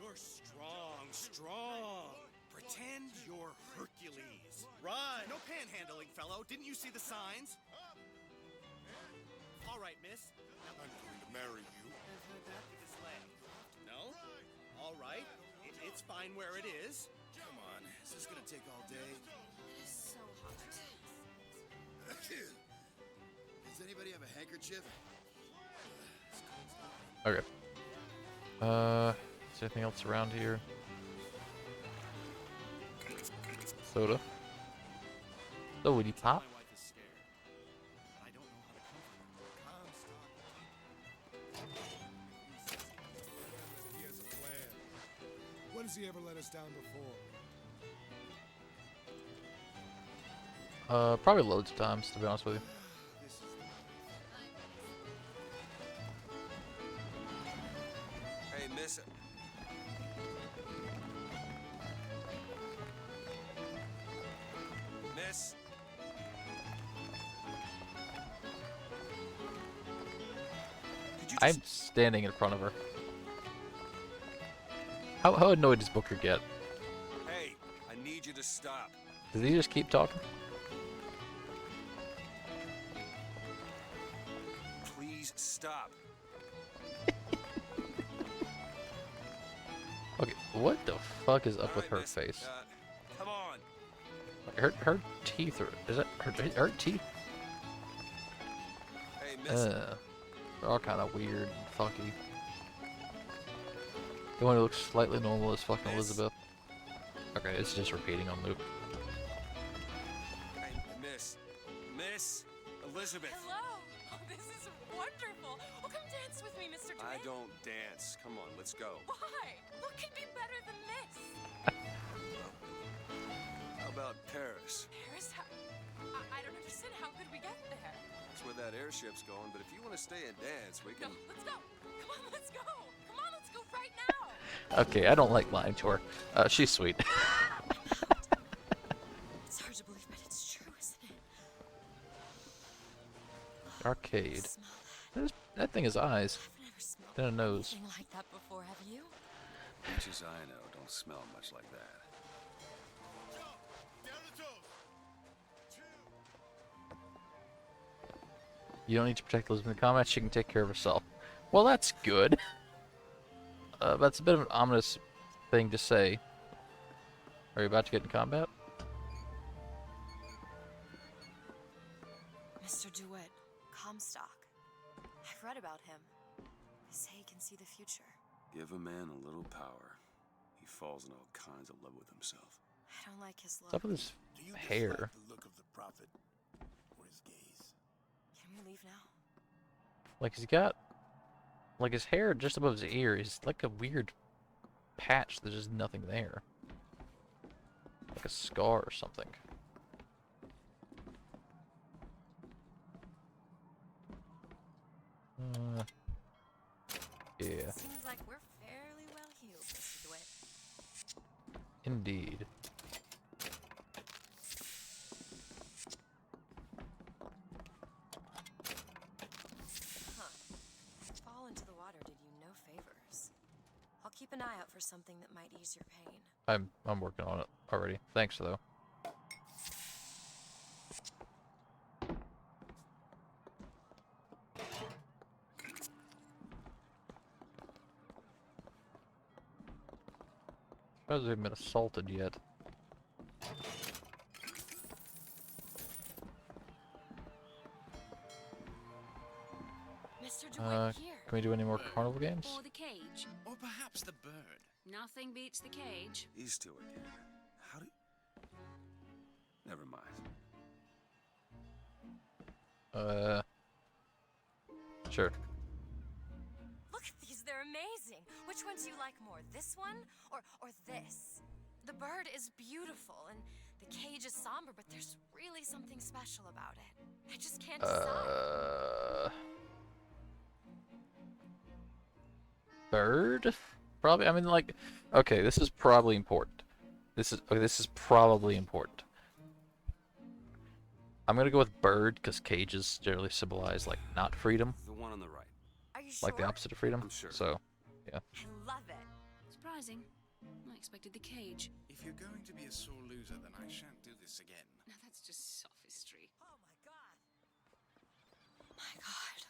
You're strong, strong. Pretend you're Hercules. Run! No panhandling, fellow. Didn't you see the signs? All right, miss. Now I'm going to marry you. with his leg. No? All right. It's fine where it is. Come on, is this gonna take all day? It is so hot. Does anybody have a handkerchief? Okay. Is there anything else around here? Soda. So would you pop? My wife is scared. I don't know how to comfort her. He has a plan. When has he ever let us down before? Probably loads of times, to be honest with you. Hey, miss. Miss. I'm standing in front of her. How annoyed does Booker get? Hey, I need you to stop. Does he just keep talking? Please stop. Okay, what the fuck is up with her face? Come on. Her teeth are... Is that her teeth? Hey, miss. They're all kind of weird and fucky. The one who looks slightly normal is fucking Elizabeth. Okay, it's just repeating on loop. Hey, Miss Elizabeth. Hello! Oh, this is wonderful! Oh, come dance with me, Mr. I Twin. don't dance. Come on, let's go. Why? What could be better than this? How about Paris? Paris? I don't understand. How could we get there? That's where that airship's going, but if you want to stay and dance, we can... No, let's go! Come on, let's go! Come on, let's go right now! Okay, I don't like lying to her. She's sweet. It's hard to believe, but it's true, isn't it? Arcade. That thing has eyes. And a nose. Anything like that before, have you? Much as I know, don't smell much like that. You don't need to protect Elizabeth in combat. She can take care of herself. Well, that's good. That's a bit of an ominous thing to say. Are you about to get in combat? Mr. DeWitt, Comstock. I've read about him. They say he can see the future. Give a man a little power. He falls in all kinds of love with himself. I don't like his What's look. up with his Do you hair? dislike the look of the prophet or his gaze? Can we leave now? Like he's got, like his hair just above his ear is like a weird patch. There's just nothing there. Like a scar or something. Yeah. Seems like we're fairly well healed, Mr. DeWitt. Indeed. Huh. Fall into the water did you no favors. I'll keep an eye out for something that might ease your pain. I'm working on it already. Thanks though. Hasn't been assaulted yet. Mr. DeWitt, here. Can we do any more carnival games? Or the cage. Or perhaps the bird. Nothing beats the cage. These two again. How do... Never mind. Sure. Look at these, they're amazing. Which one do you like more, this one or this? The bird is beautiful and the cage is somber, but there's really something special about it. I just can't decide. Bird? Probably. I mean, like, okay, this is probably important. This is probably important. I'm gonna go with bird because cages generally symbolize like not freedom. The one on the right. Are you sure? Like the opposite of freedom. I'm sure. So, yeah. I love it. Surprising. I expected the cage. If you're going to be a sore loser, then I shan't do this again. Now that's just sophistry. Oh my god. My god.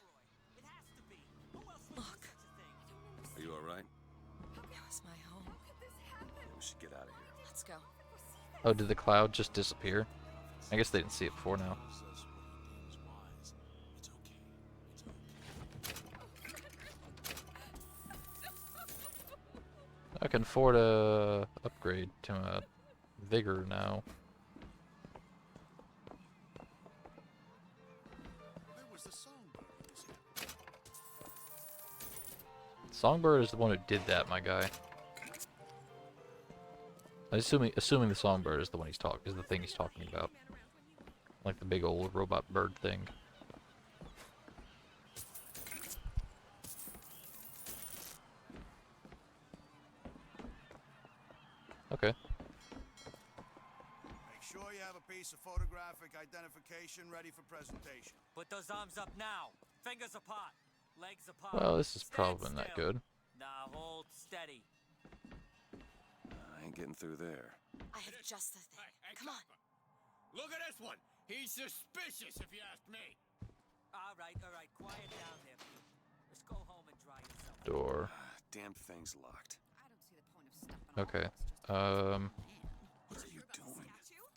It has to be. Who else would Look. do such a thing? Are you alright? It was my home. We should get out of here. Let's go. Oh, did the cloud just disappear? I guess they didn't see it before now. I can afford a upgrade to a vigor now. Where was the songbird in this area? Songbird is the one who did that, my guy. Assuming the songbird is the one is the thing he's talking about. Like the big old robot bird thing. Okay. Make sure you have a piece of photographic identification ready for presentation. Put those arms up now. Fingers apart. Legs apart. Well, this is Stand probably not still. good. Now hold steady. I ain't getting through there. I have just the thing. Come on. Look at this one. He's suspicious, if you ask me. All right. Quiet down there, Pete. Let's go home and dry yourself. Door. Damn thing's locked. I don't see the point of stepping Okay. What are you doing?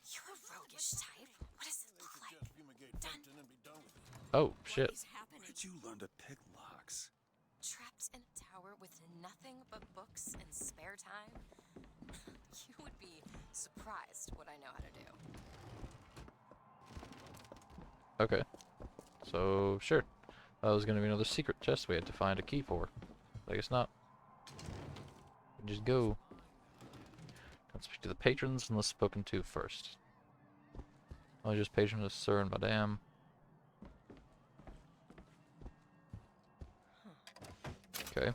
You're a roguish type. What does it look like? Fumigate Fenton and be done with it. Oh shit. What is happening? Where'd you learn to pick locks? Trapped in a tower with nothing but books and spare time? You would be surprised what I know how to do. Okay. So sure. That was gonna be another secret chest we had to find a key for. I guess not. We just go. Let's speak to the patrons unless spoken to first. I'll just patron of Sir and Madame. Okay.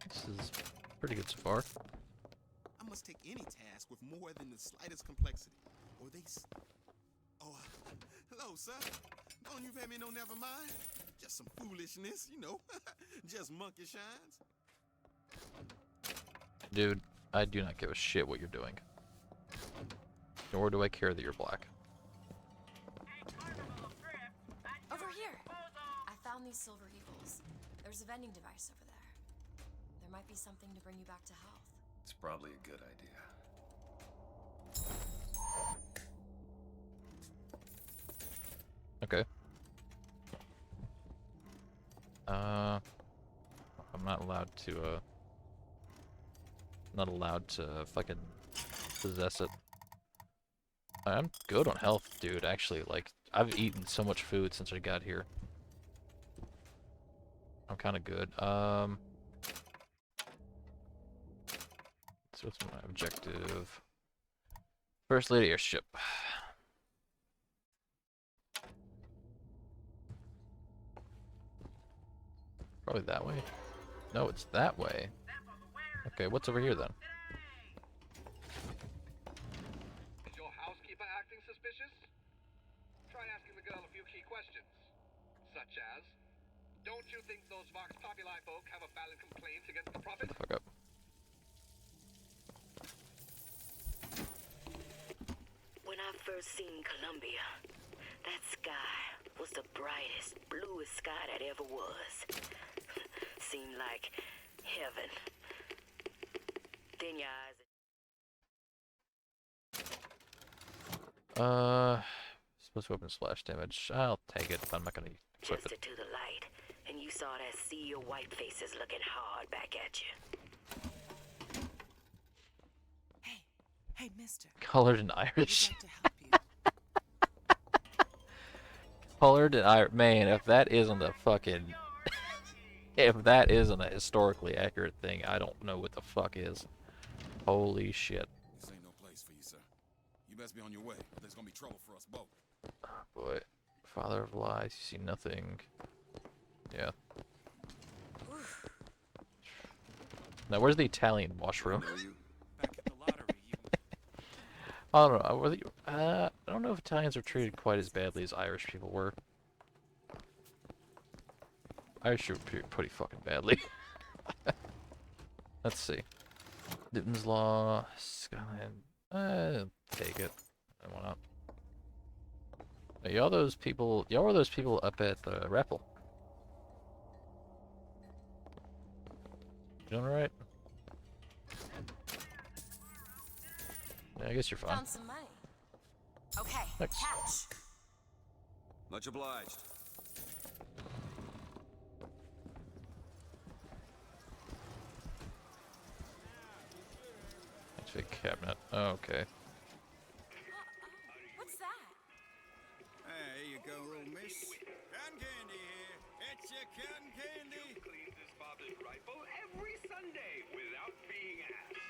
This is pretty good so far. I must take any task with more than the slightest complexity, or they. Oh, hello, sir. Don't you pay me no never mind? Just some foolishness, you know. Just monkey shines. Dude, I do not give a shit what you're doing. Nor do I care that you're black. Over here. I found these silver eagles. There's a vending device over there. There might be something to bring you back to health. It's probably a good idea. Okay. I'm not allowed to, not allowed to fucking possess it. I'm good on health, dude, actually. Like, I've eaten so much food since I got here. I'm kind of good. So what's my objective? First Lady airship. Probably that way. No, it's that way. Okay, what's over here then? Is your housekeeper acting suspicious? Try asking the girl a few key questions. Such as, don't you think those Vox Populi folk have a valid complaint against the Prophet? Fuck up. When I first seen Columbia, that sky was the brightest, bluest sky that ever was. Seemed like heaven. Then your eyes... Supposed to open splash damage. I'll take it, but I'm not gonna equip adjusted it. to the light, and you saw that sea of white faces looking hard back at you. Hey, mister. Colored and Irish. We'd like to help you. Colored and Irish. Man, if that isn't a fucking... if that isn't a historically accurate thing, I don't know what the fuck is. Holy shit. This ain't no place for you, sir. You best be on your way, or there's gonna be trouble for us both. Oh boy. Father of lies, you see nothing. Yeah. Now, where's the Italian washroom? I don't know. I don't know if Italians are treated quite as badly as Irish people were. Irish were treated pretty fucking badly. Let's see. Newton's Law, Skyline. Take it. I want not. Hey, y'all those people. Y'all were those people up at the raffle. You doing alright? Yeah, I guess you're fine. Found some money. Okay, Thanks. catch. Much obliged. It's a cabinet. Oh, okay. What's that? Hey, here you go, old miss. Cotton candy here. It's your cotton candy. Cleans his father's rifle every Sunday without being asked.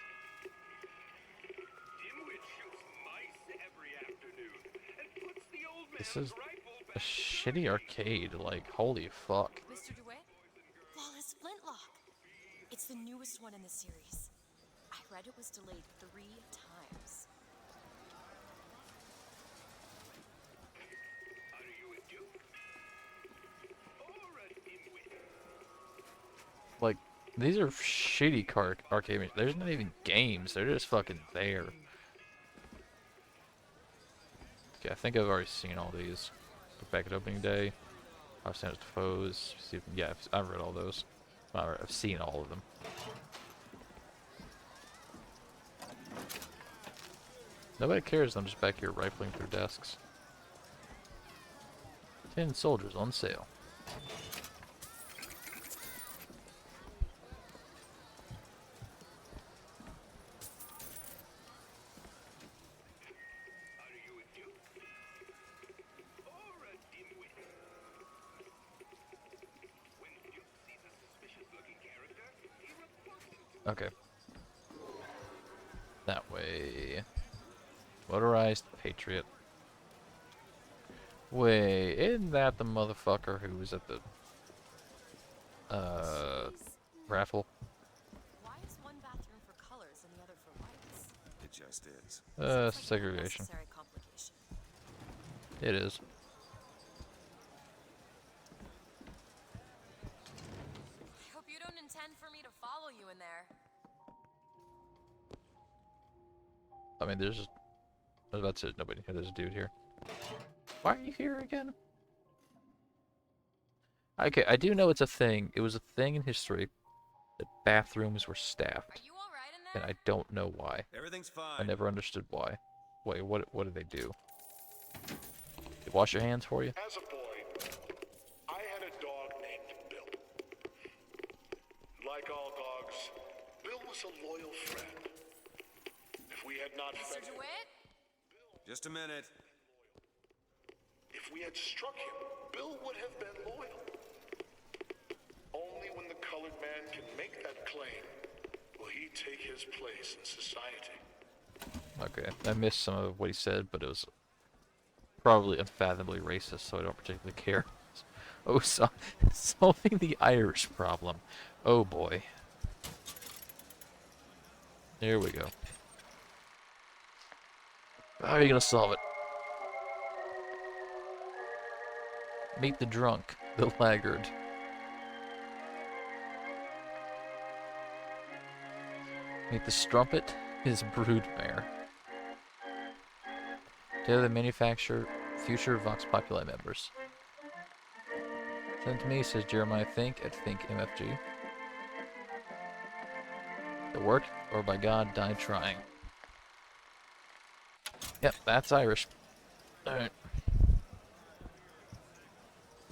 Dimwit shoots mice every afternoon and puts the old This man's is rifle a shitty arcade. Like, holy fuck. Mr. DeWitt? Flawless Flintlock. It's the newest one in the series. I read it was delayed 3 times. Are you a duke? Or a dimwit? Like, these are shitty arcade machines. There's not even games. They're just fucking there. Okay, I think I've already seen all these. Look back at opening day. I've seen it to foes. Yeah, I've read all those. I've seen all of them. Nobody cares. I'm just back here rifling through desks. 10 soldiers on sale. Okay. That way. Motorized Patriot. Wait, isn't that the motherfucker who was at the raffle? Why is one bathroom for colors and the other for whites? It just is. Segregation. Unnecessary complication. It is. I hope you don't intend for me to follow you in there. I mean, there's just... I was about to say nobody here. There's a dude here. Why are you here again? Okay, I do know it's a thing. It was a thing in history that bathrooms were staffed. Are you alright in and I don't know why. Everything's fine. I never understood why. Wait, what do they do? They wash your hands for you? As a boy, I had a dog named Bill. Like all dogs, Bill was a loyal friend. If we had not Mr. fed him, DeWitt? Just a minute. if we had struck him, Bill would have been loyal. Only when the colored man can make that claim will he take his place in society. Okay, I missed some of what he said, but it was probably unfathomably racist, so I don't particularly care. Oh, solving the Irish problem. Oh boy. There we go. How are you gonna solve it? Meet the drunk, the laggard. Meet the strumpet, his broodmare. Together they manufacture future Vox Populi members. Send to me, says Jeremiah Fink at Fink MFG. It worked, or by God, died trying. Yep, that's Irish. Alright.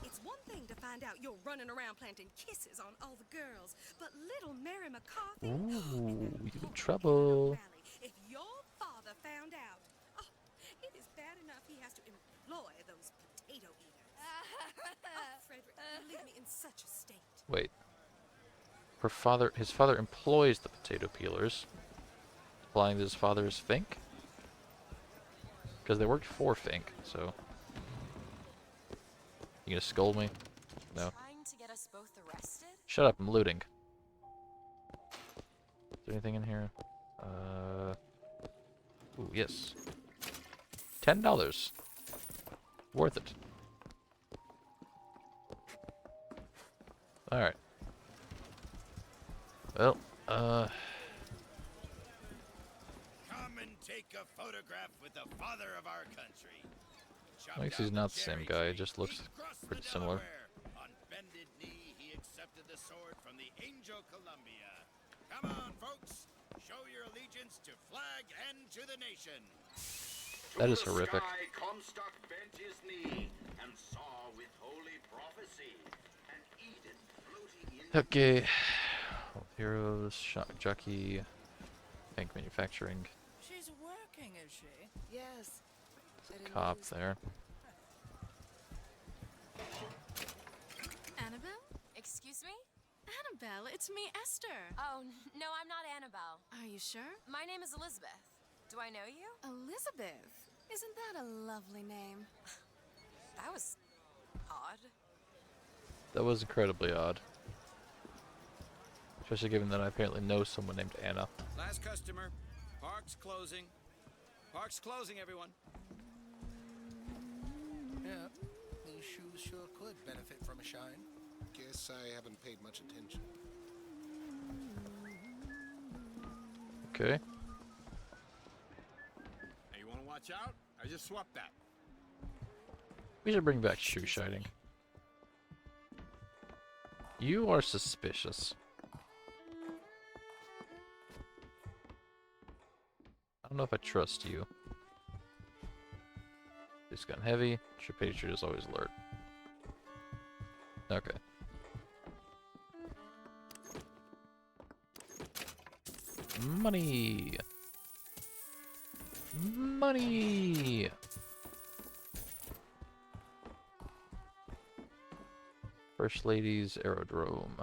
It's one thing to find out you're running around planting kisses on all the girls, but little Mary McCarthy... Ooh, you in trouble. If your father found out, oh, it is bad enough he has to employ those potato eaters. Oh, Frederick, you leave me in such a state. Wait. His father employs the potato peelers, implying that his father is Fink? Because they worked for Fink, so... You gonna scold me? No. Trying to get us both arrested? Shut up, I'm looting. Is there anything in here? Ooh, yes. $10. Worth it. Alright. Well, Come and take a photograph with the father of our country. I guess he's not the same guy, it just looks pretty similar. On bended knee, he accepted the sword from the Angel Columbia. Come on, folks. Show your allegiance to flag and to the nation. That is horrific. Comstock bent his knee and saw with holy prophecy an Eden floating in Okay. Heroes, shock jockey, Fink manufacturing. She's working, is she? Yes. Cop there. Annabelle? Excuse me? Annabelle, it's me, Esther. Oh, no, I'm not Annabelle. Are you sure? My name is Elizabeth. Do I know you? Elizabeth. Isn't that a lovely name? That was odd. That was incredibly odd. Especially given that I apparently know someone named Anna. Last customer. Park's closing. Park's closing, everyone. Yeah, these shoes sure could benefit from a shine. Guess I haven't paid much attention. Okay. Hey, you want to watch out? I just swapped that. We should bring back shoe shining. You are suspicious. I don't know if I trust you. This gun heavy. Your patriot is always alert. Okay. Money! Money! First Lady's Aerodrome.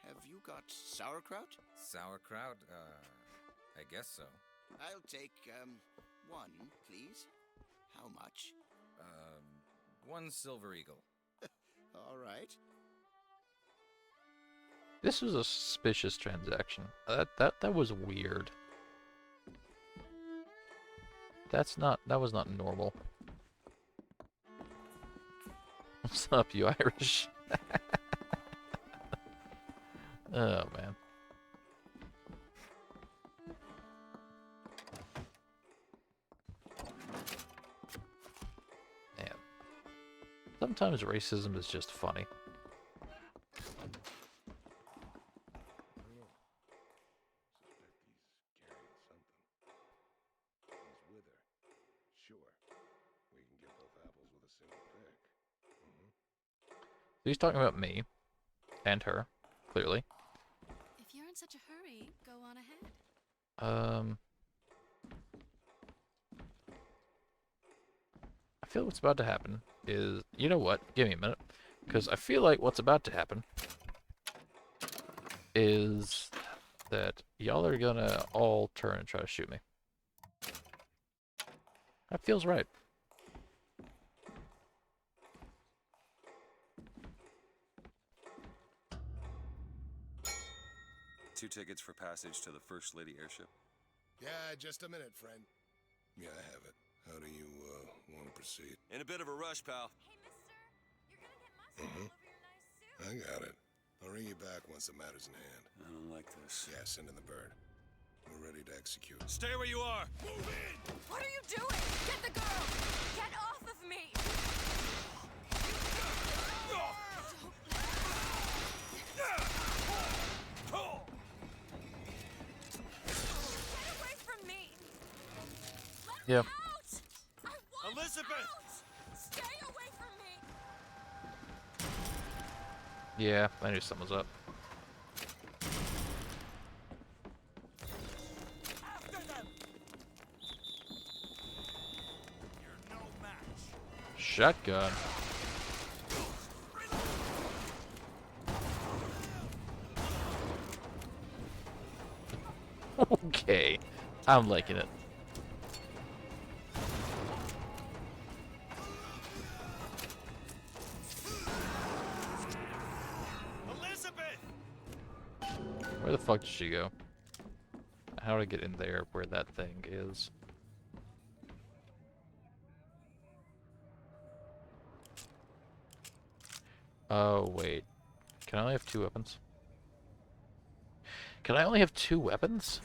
Have you got sauerkraut? Sauerkraut? I guess so. I'll take, one, please. How much? One silver eagle. All right. This was a suspicious transaction. That was weird. That was not normal. What's up, you Irish? Oh, man. Man. Sometimes racism is just funny. Sure. We can get both apples with a single pick. He's talking about me and her, clearly. If you're in such a hurry, go on ahead. I feel what's about to happen is, you know what? Give me a minute, because I feel like what's about to happen is that y'all are gonna all turn and try to shoot me. That feels right. 2 tickets for passage to the First Lady airship. Yeah, just a minute, friend. Yeah, I have it. How do you, want to proceed? In a bit of a rush, pal. I got it. I'll ring you back once the matter's in hand. I don't like this. Yeah, send in the bird. We're ready to execute. Stay where you are! Move in! What are you doing? Get the girl! Get off of me! Get away from me! Yeah. Out! I want Elizabeth! out! Stay away from me! Yeah, I knew something was up. After them! You're no match. Shotgun. Okay, I'm liking it. Elizabeth! Where the fuck did she go? How do I get in there where that thing is? Oh, wait. Can I only have 2 weapons? Can I only have 2 weapons?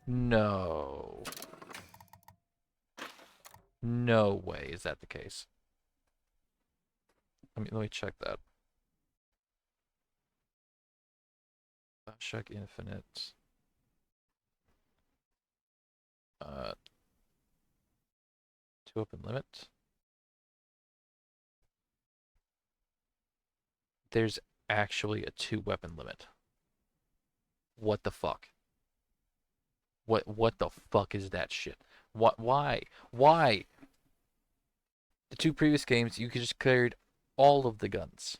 No. No way is that the case. Let me check that. Bioshock Infinite. 2 weapon limit. There's actually a 2 weapon limit. What the fuck? What the fuck is that shit? Why? Why? The 2 previous games you could just carried all of the guns.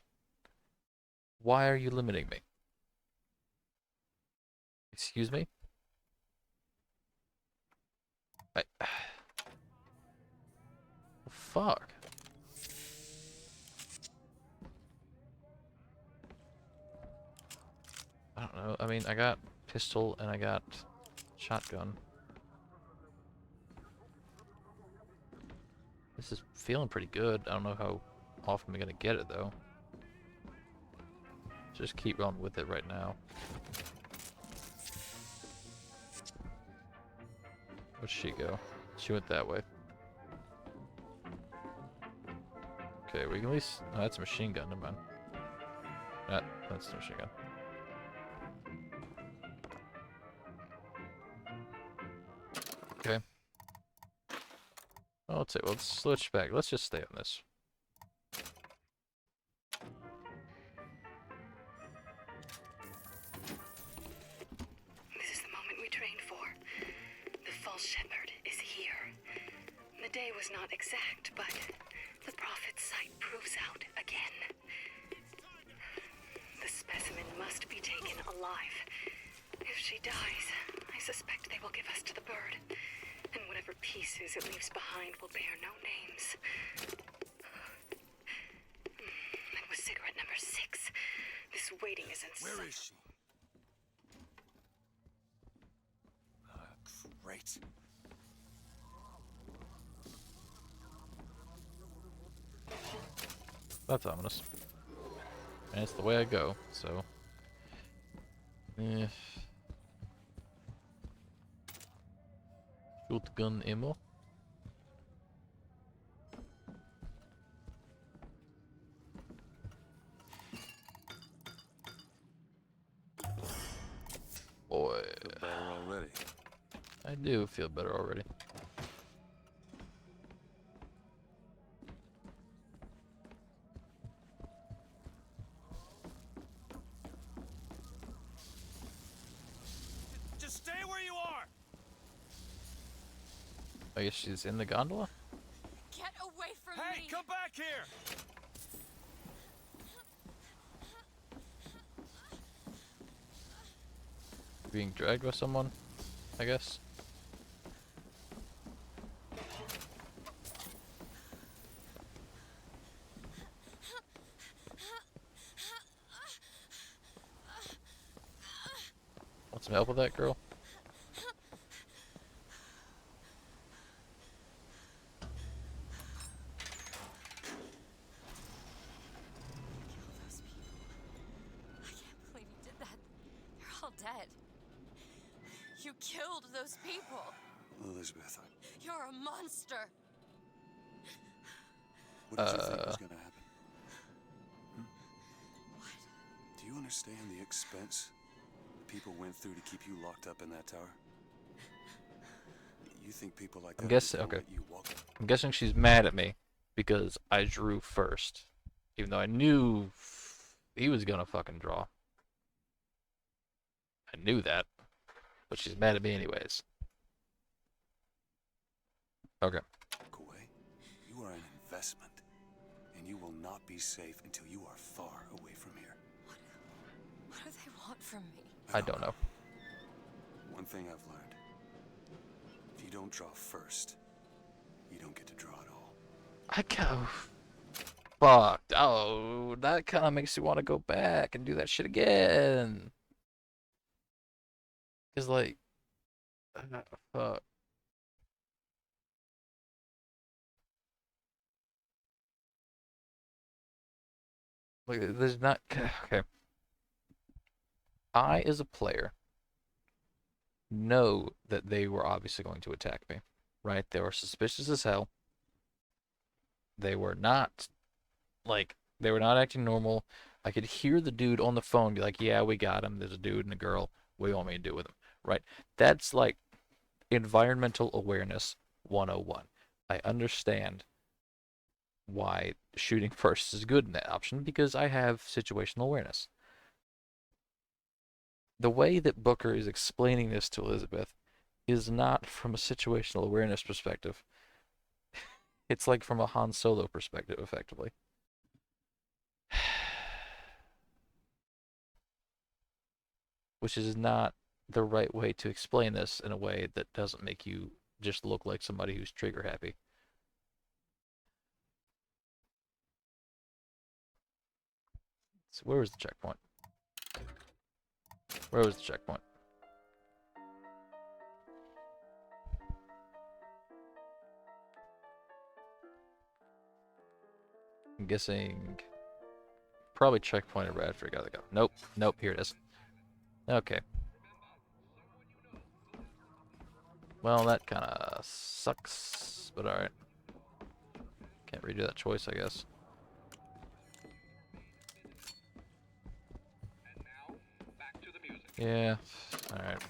Why are you limiting me? Excuse me? Fuck. I don't know. I mean, I got pistol and I got shotgun. This is feeling pretty good. I don't know how often I'm gonna get it though. Just keep rolling with it right now. Where'd she go? She went that way. Okay, we can at least... Oh, that's a machine gun, never mind. That's the machine gun. Okay. Well, let's switch back. Let's just stay on this. This is the moment we trained for. The false shepherd is here. The day was not exact, but the prophet's sight proves out again. The specimen must be taken alive. If she dies, I suspect they will give us to the bird. And whatever pieces it leaves behind will bear no names. That was cigarette number 6. This waiting is insufferable. Where is she? Great. That's ominous. And it's the way I go, so... Shotgun ammo. Boy. Feel better already. I do feel better already. Just stay where you are. I guess she's in the gondola? Get away from Hey, me! come back here! Being dragged by someone, I guess. Want some help with that, girl? I can't believe you did that. They're all dead. You killed those people. Elizabeth, You're a monster. what did you think was gonna happen? What? Do you understand the expense people went through to keep you locked up in that tower? You think people like that I'm guessing. just Okay. let you walk? I'm guessing she's mad at me because I drew first, even though I knew he was gonna fucking draw. I knew that, but she's mad at me anyways. Okay. Walk away. You are an investment, and you will not be safe until you are far away from here. What do they want from me? I don't know. One thing I've learned: if you don't draw first, you don't get to draw at all. I go. Fuck. Oh, that kind of makes you want to go back and do that shit again. Cause like, fuck. Like, there's not. Okay. I, as a player, know that they were obviously going to attack me, right? They were suspicious as hell. They were not, like, they were not acting normal. I could hear the dude on the phone be like, yeah, we got him. There's a dude and a girl. What do you want me to do with him? Right? That's like environmental awareness 101. I understand why shooting first is good in that option because I have situational awareness. The way that Booker is explaining this to Elizabeth is not from a situational awareness perspective. It's like from a Han Solo perspective, effectively. Which is not the right way to explain this in a way that doesn't make you just look like somebody who's trigger happy. So where was the checkpoint? Where was the checkpoint? I'm guessing probably checkpoint at Radford. Gotta go. Nope. Nope. Here it is. Okay. Well, that kind of sucks, but alright. Can't redo that choice, I guess. Yeah. Alright.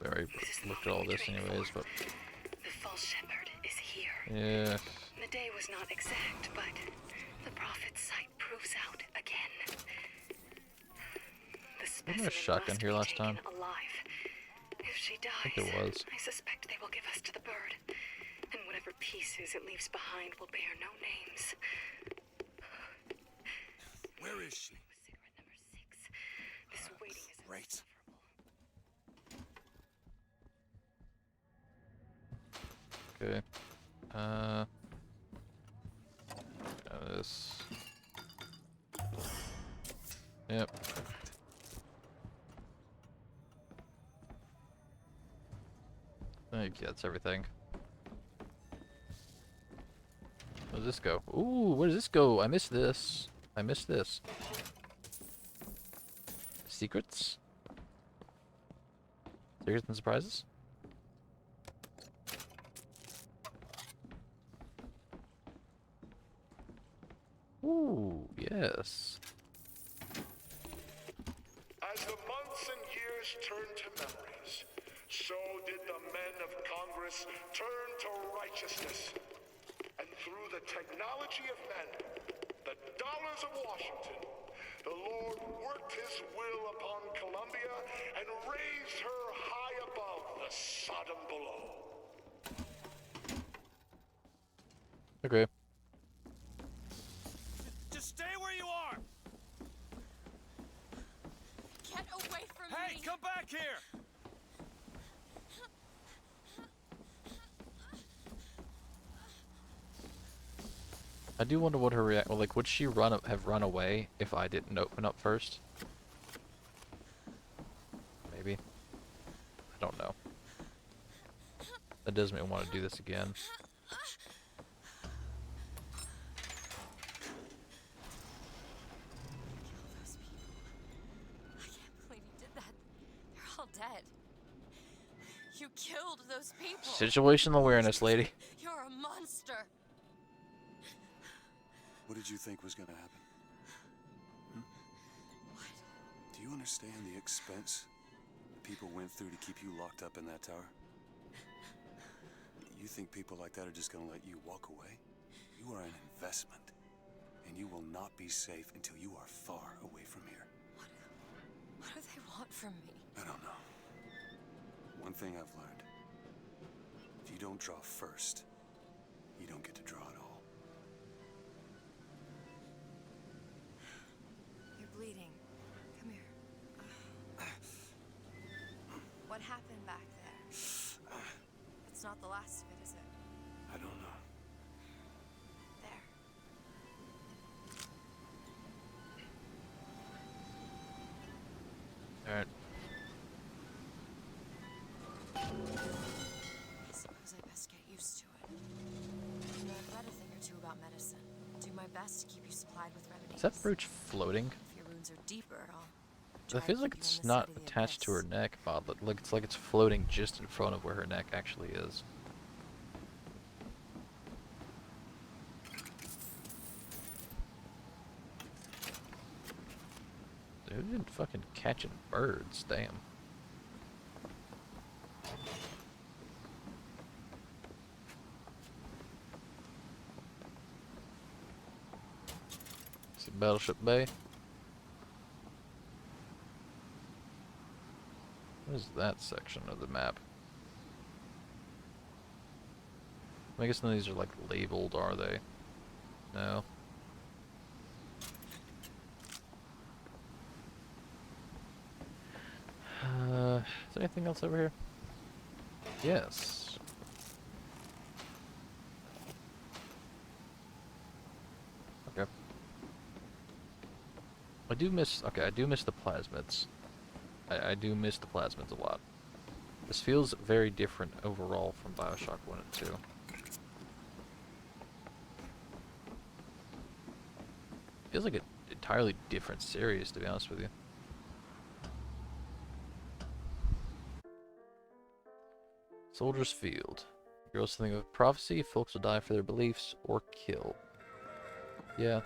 We already looked at all this anyways, but... The false shepherd is here. Yeah. The day was not exact, but the prophet's sight proves out again. The Wasn't specimen there a shotgun must here be last time? taken alive. If she dies, I think there was. I suspect they will give us to the bird. And whatever pieces it leaves behind will bear no names. Where is she? Cigarette number 6. This waiting is Right. Okay. This. Yep. I think that's everything. Where does this go? Ooh, where does this go? I missed this. I missed this. Secrets? Secrets and surprises? Ooh, yes. As the months and years turn to memories, so did the men of Congress turn to righteousness. And through the technology of men, the dollars of Washington, the Lord worked his will upon Columbia and raised her high above the Sodom below. Okay. Just stay where you are! Get away from me! Hey, come back here! I do wonder what her well, like, would she have run away if I didn't open up first? Maybe. I don't know. That does make me want to do this again. All dead. You killed those people. Situational awareness, lady. You're a monster. What did you think was gonna happen? What? Do you understand the expense people went through to keep you locked up in that tower? You think people like that are just gonna let you walk away? You are an investment, and you will not be safe until you are far away from here. What do they want from me? I don't know. One thing I've learned. If you don't draw first, you don't get to draw at all. You're bleeding. Come here. What happened back there? It's not the last of it, is it? I don't know. There. Alright. I suppose I best get used to it. You know, I've read a thing or two about medicine. Do my best to keep you supplied with remedies. Is that brooch floating? If your wounds are deeper, I'll It feels like it's not attached to her neck, Bob. Like it's floating just in front of where her neck actually is. Dude, been fucking catching birds, damn. See Battleship Bay. What is that section of the map? I guess none of these are like labeled, are they? No. Is there anything else over here? Yes. Okay. I do miss the plasmids. I do miss the plasmids a lot. This feels very different overall from Bioshock 1 and 2. Feels like an entirely different series, to be honest with you. Soldier's Field. Girls think of prophecy, folks will die for their beliefs or kill. Yeah.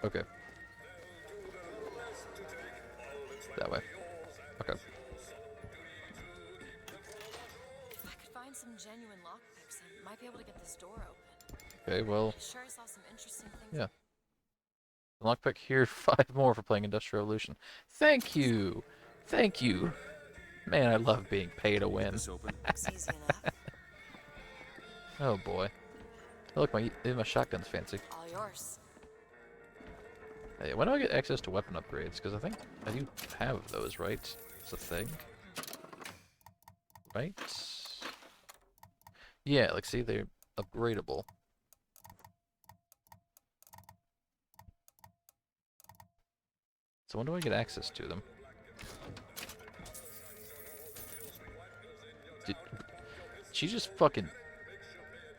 Okay. That way. Okay. If I could find some genuine lockpicks, I might be able to get this door open. Okay, well. I sure saw some interesting things. Yeah. Lockpick here, 5 more for playing Industrial Revolution. Thank you! Thank you! Man, I love being paid to win. Oh boy. Oh, look, my shotgun's fancy. All yours. Hey, when do I get access to weapon upgrades? Because I think I do have those, right? It's a thing. Right? Yeah, like, see, they're upgradable. So when do I get access to them? Did she just fucking,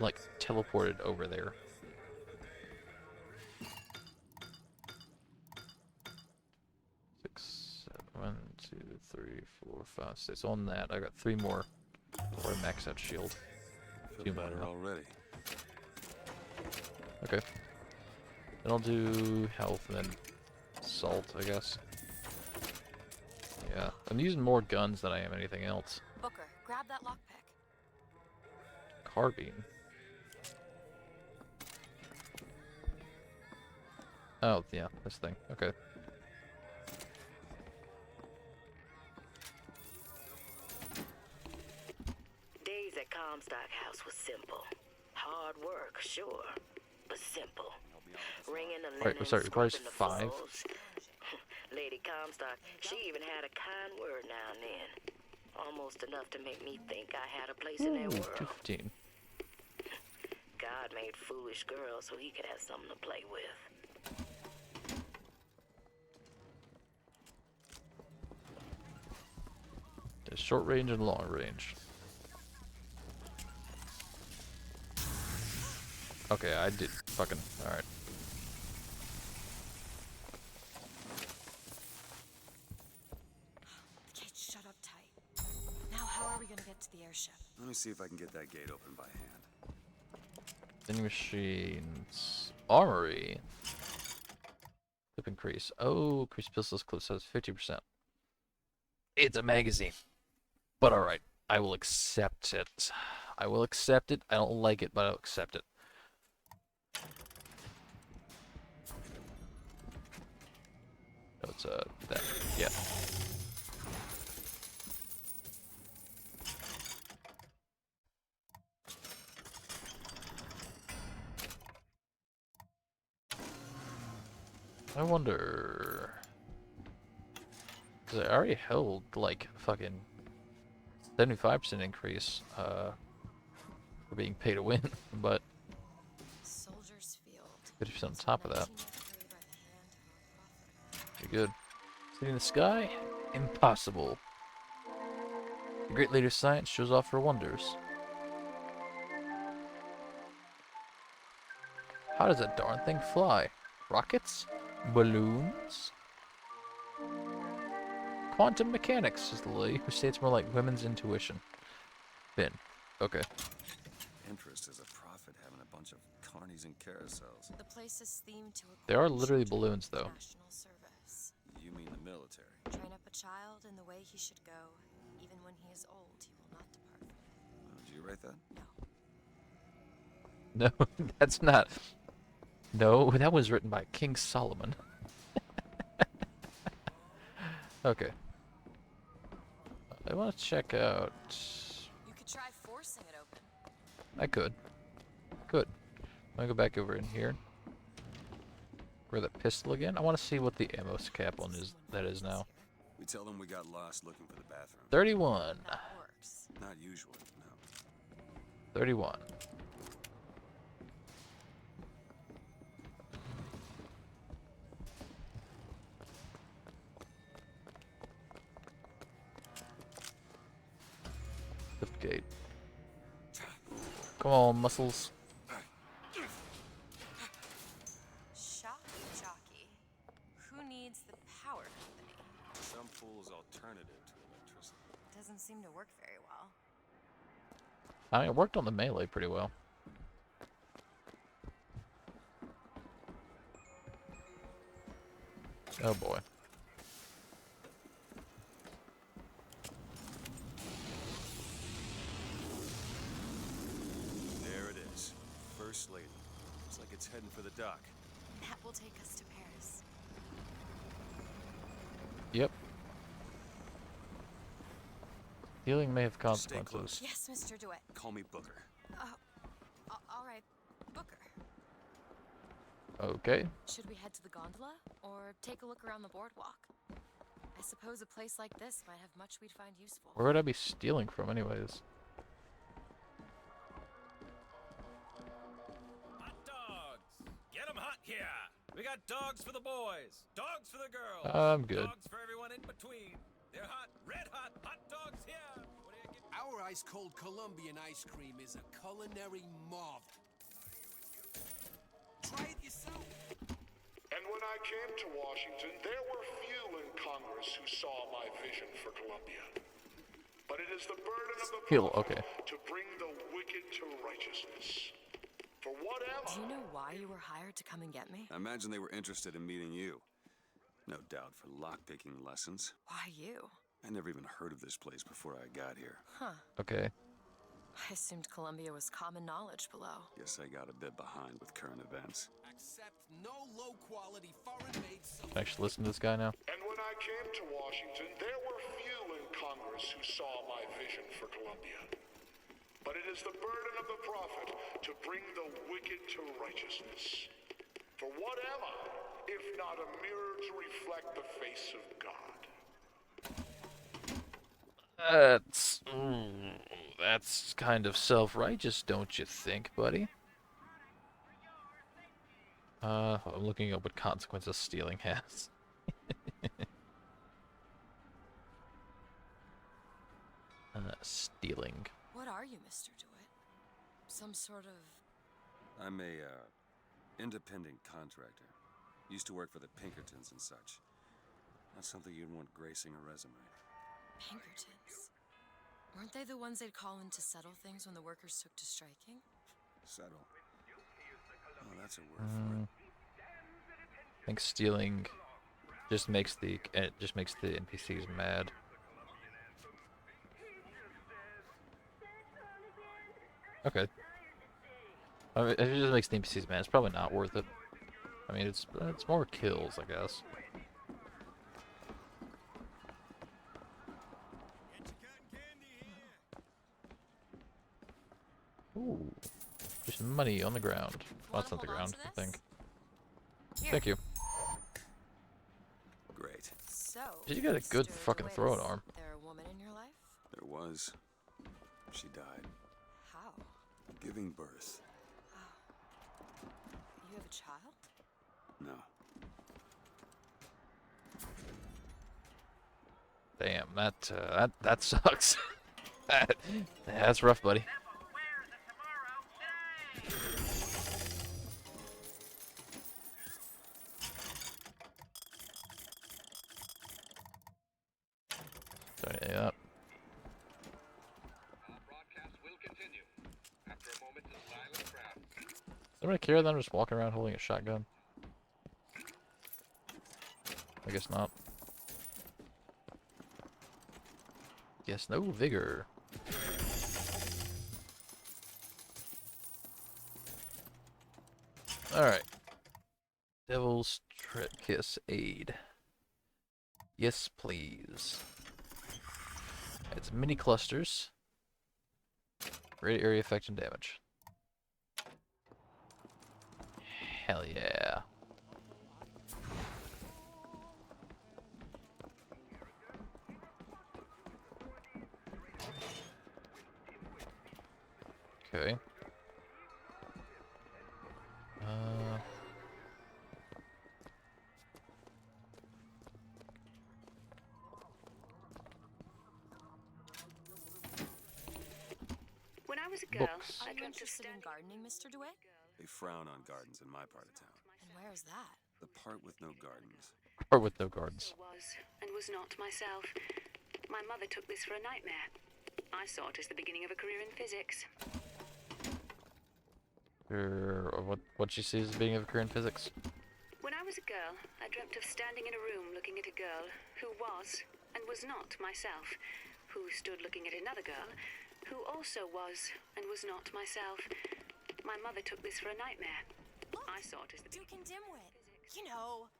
like, teleported over there? Six, 7, 1, 2, So on that, I got 3 more for a max out shield. Feel better already. Okay. Then I'll do health and then salt, I guess. Yeah, I'm using more guns than I am anything else. Booker, grab that lockpick. Carbine. Oh, yeah, this thing. Okay. Days at Comstock House was simple. Hard work, sure, but simple. Ringing the Wait, linen, sorry, requires scrubbing the 5? floors. Lady Comstock, she even had a kind word now and then. Almost enough to make me think I had a place in their world. 215. God made foolish girls so he could have something to play with. There's short range and long range. Okay, I did fucking alright. The gate's shut up tight. Now how are we gonna get to the airship? Let me see if I can get that gate open by hand. Vending machines. Armory. Clip increase. Oh, increase pistols clip size 50%. It's a magazine. But alright. I will accept it. I will accept it. I don't like it, but I'll accept it. Oh, it's that. Yeah. I wonder, because I already held like fucking 75% increase for being pay to win, but Soldiers Field. 50% on top of that. Pretty good. City in the sky? Impossible. The great lady of science shows off her wonders. How does that darn thing fly? Rockets? Balloons? Quantum mechanics, says the lady, who states more like women's intuition. Finn. Okay. Interest is a profit having a bunch of carnies and carousels. The place is themed to a They are literally balloons, though. national service. You mean the military? Train up a child in the way he should go. Even when he is old, he will not depart from it. Did you write that? No, that's not. No, that was written by King Solomon. Okay. I want to check out. You could try forcing it open. I could. Good. I'm gonna go back over in here. Grab that pistol again. I want to see what the ammo cap on is. That is now. We tell them we got lost looking for the bathroom. 31. Not usually, no. 31. Liftgate. Come on, muscles. Shock jockey. Who needs the power company? Some fool's alternative to electricity. Doesn't seem to work very well. I mean, it worked on the melee pretty well. Oh boy. There it is. First lady. Looks like it's heading for the dock. That will take us to Paris. Yep. Healing may have consequences. Yes, Mr. DeWitt. Call me Booker. All right, Booker. Okay. Should we head to the gondola or take a look around the boardwalk? I suppose a place like this might have much we'd find useful. Where would I be stealing from anyways? Hot dogs! Get 'em hot here! We got dogs for the boys, dogs for the girls. I'm good. Dogs for everyone in between. They're hot, red hot, hot dogs here. What do you get? Our ice-cold Colombian ice cream is a culinary marvel. Try it yourself. And when I came to Washington, there were few in Congress who saw my vision for Colombia. but it is the burden of the Heal, prophet okay. to bring the wicked to righteousness. For whatever. Do you know why you were hired to come and get me? I imagine they were interested in meeting you. No doubt for lockpicking lessons. Why you? I never even heard of this place before I got here. Huh. Okay. I assumed Columbia was common knowledge below. Guess I got a bit behind with current events. Accept no low-quality foreign-made Can I actually listen to this guy now? And when I came to Washington, there were few in Congress who saw my vision for Columbia. But it is the burden of the prophet to bring the wicked to righteousness. For whatever, if not a mirror to reflect the face of God. That's kind of self-righteous, don't you think, buddy? I'm looking up what consequences stealing has. Stealing. What are you, Mr. DeWitt? Some sort of... I'm a, independent contractor. Used to work for the Pinkertons and such. Not something you'd want gracing a resume. Pinkertons? Weren't they the ones they'd call in to settle things when the workers took to striking? Settle. Oh, that's a word for it. I think stealing just makes the NPCs mad. Okay. I mean, if it just makes the NPCs mad, it's probably not worth it. I mean, it's more kills, I guess. Ooh, just money on the ground. Well, that's not the ground, I think. Here. Thank you. Great. So, You got a good Mr. fucking DeWitt, throwing is arm. there a woman in your life? There was. She died. How? Giving birth. You have a child? No. Damn, that sucks. That's rough, buddy. Sorry, yeah. Our broadcast will continue after a moment of silent craft. Somebody care that I'm just walking around holding a shotgun? I guess not. Yes, no vigor. Alright. Devil's Kiss Aid. Yes, please. It's mini clusters. Great area effect and damage. Hell yeah. Okay. When I was a girl, Books. Are I you dreamt of interested in standing gardening, Mr. DeWitt? They frown on gardens in my part of town. And where is that? The part with no gardens. Or with no gardens. was and was not myself. My mother took this for a nightmare. I saw it as the beginning of a career in physics. What you see as being of a career in physics? When I was a girl, I dreamt of standing in a room looking at a girl who was and was not myself, who stood looking at another girl who also was and was not myself. My mother took this for a nightmare. I saw it as the Duke and Dimwit. You know.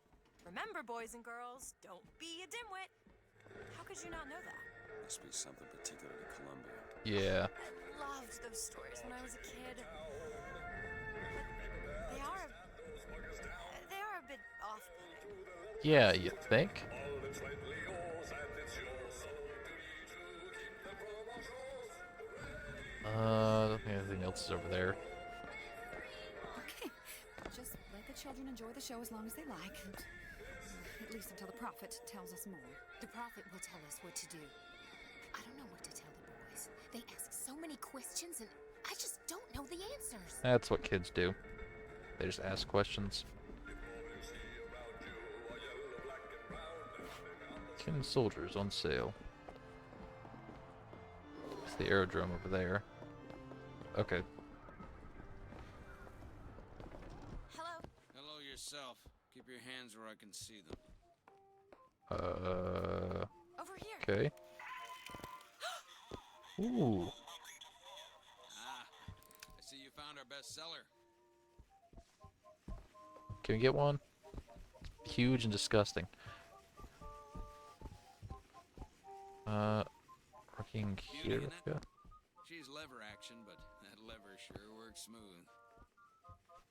Remember, boys and girls, don't be a dimwit. How could you not know that? Must be something particular to Columbia. Yeah. I loved those stories when I was a kid. But they are a bit off-putting. Yeah, you think? I don't think anything else is over there. Okay, just let the children enjoy the show as long as they like. At least until the prophet tells us more. The prophet will tell us what to do. I don't know what to tell the boys. They ask so many questions and I just don't know the answers. That's what kids do. They just ask questions. Tin soldiers on sale. the aerodrome over there. Okay. Hello? Hello yourself. Keep your hands where I can see them. Over here. Okay. Ooh. Ah, I see you found our bestseller. Can we get one? Huge and disgusting. Working here. Beauty in it? Yeah. She's lever action, but that lever sure works smooth.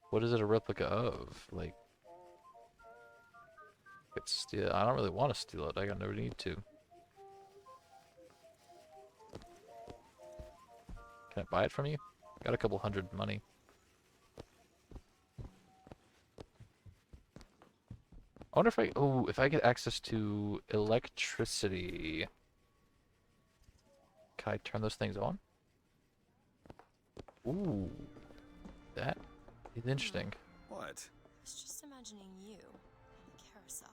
What is it a replica of? Like, it's steal. I don't really want to steal it. I got no need to. Can I buy it from you? Got a couple hundred money. I wonder if if I get access to electricity. Can I turn those things on? Ooh, that is interesting. What? I was just imagining you on the carousel.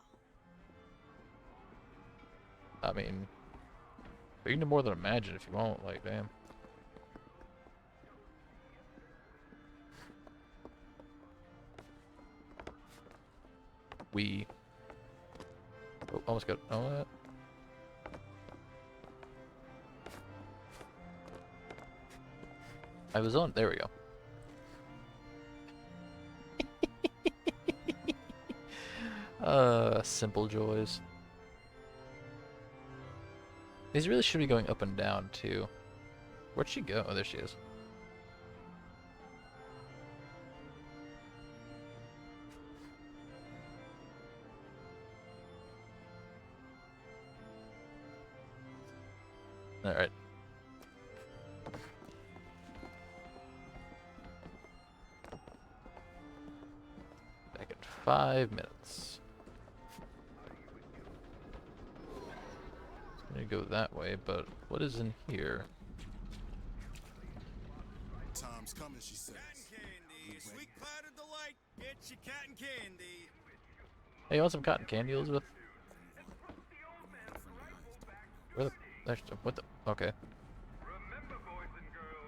I mean, you can do more than imagine if you want, like, damn. Oh, almost got that. I was on. There we go. Simple joys. These really should be going up and down too. Where'd she go? Oh, there she is. All right. Back in 5 minutes. I'm gonna go that way, but what is in here? Time's coming, she says. Cotton candy, sweet cloud of delight. Get your cotton candy. Hey, you want some cotton candy, Elizabeth? Where the? There's, what the? Okay.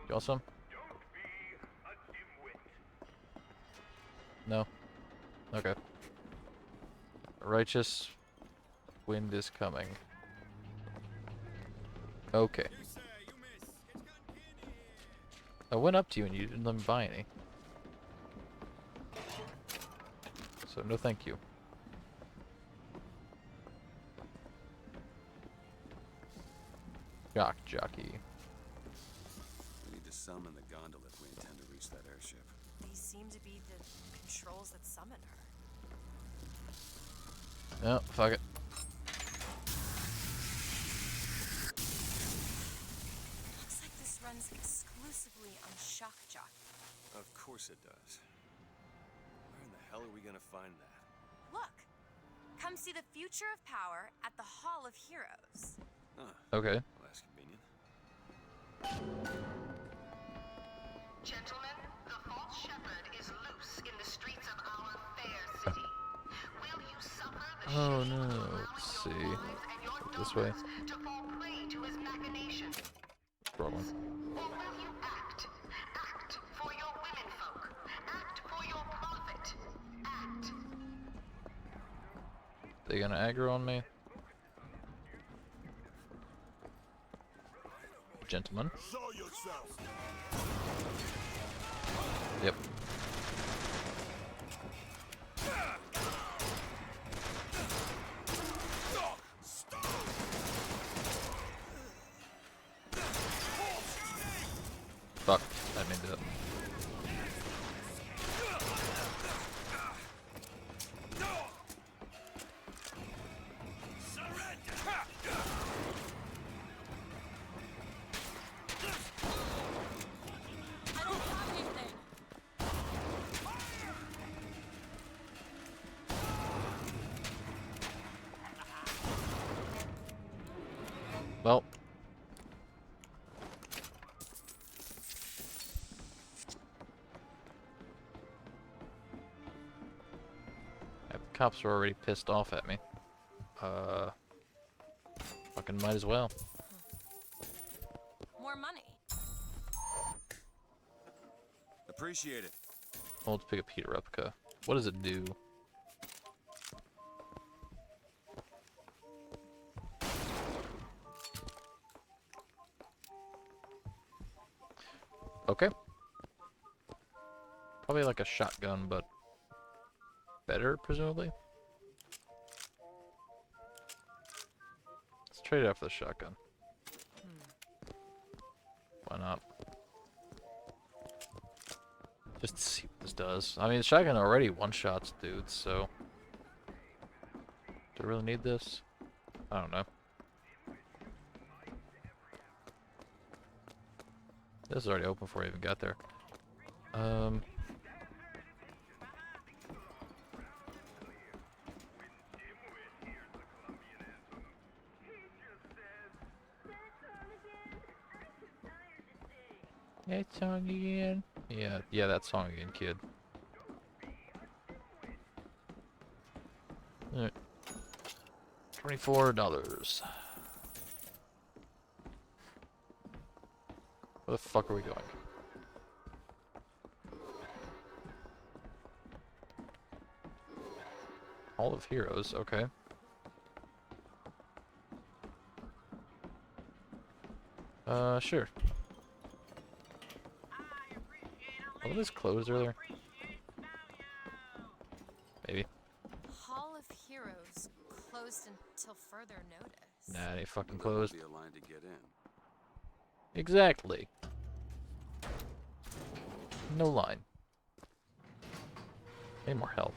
You want some? No. Okay. Righteous wind is coming. Okay. I went up to you and you didn't let me buy any. So no thank you. Jock jockey. We need to summon the gondola if we intend to reach that airship. These seem to be the controls that summon her. No, fuck it. Looks like this runs exclusively on shock jockey. Of course it does. Where in the hell are we gonna find that? Look! Come see the future of power at the Hall of Heroes. Huh. Okay. Well, that's convenient. Gentlemen, the false shepherd is loose in the streets of our fair city. Will you suffer the Oh shame no. of Let's allowing see. your wives and your This way. daughters to fall prey to his machinations? Wrong one. Or will you act? Act for your womenfolk. Act for your prophet. Act. They gonna aggro on me? Gentlemen. Show yourself. Yep. Fuck. I made it up. Well. The cops were already pissed off at me. Fucking might as well. More money. Appreciate it. Well, let's pick up heater replica. What does it do? Okay. Probably like a shotgun, but better, presumably. Let's trade it out for the shotgun. Why not? Just to see what this does. I mean, the shotgun already one-shots dudes, so... Do I really need this? I don't know. This is already open before I even got there. That song again? Yeah, that song again, kid. Alright. $24. Where the fuck are we going? Hall of Heroes, okay. Sure. Wasn't this closed earlier? Maybe. Hall of Heroes closed until further notice. Nah, it ain't fucking There will closed. be a line to get in. Exactly. No line. Any more help?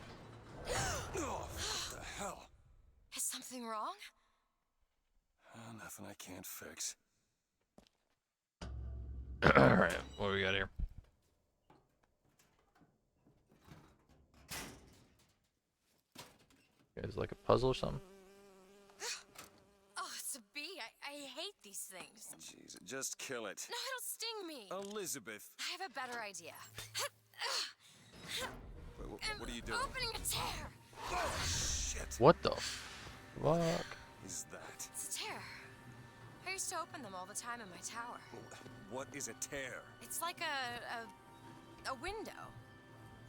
Oh, what the hell? Is something wrong? Nothing I can't fix. Alright, what do we got here? Guys, like a puzzle or something? Oh, it's a bee. I hate these things. Jeez, just kill it. No, it'll sting me. Elizabeth. I have a better idea. Wait, what are you doing? Opening a tear. Oh, shit. What the fuck? Is that? It's a tear. I used to open them all the time in my tower. What is a tear? It's like a window.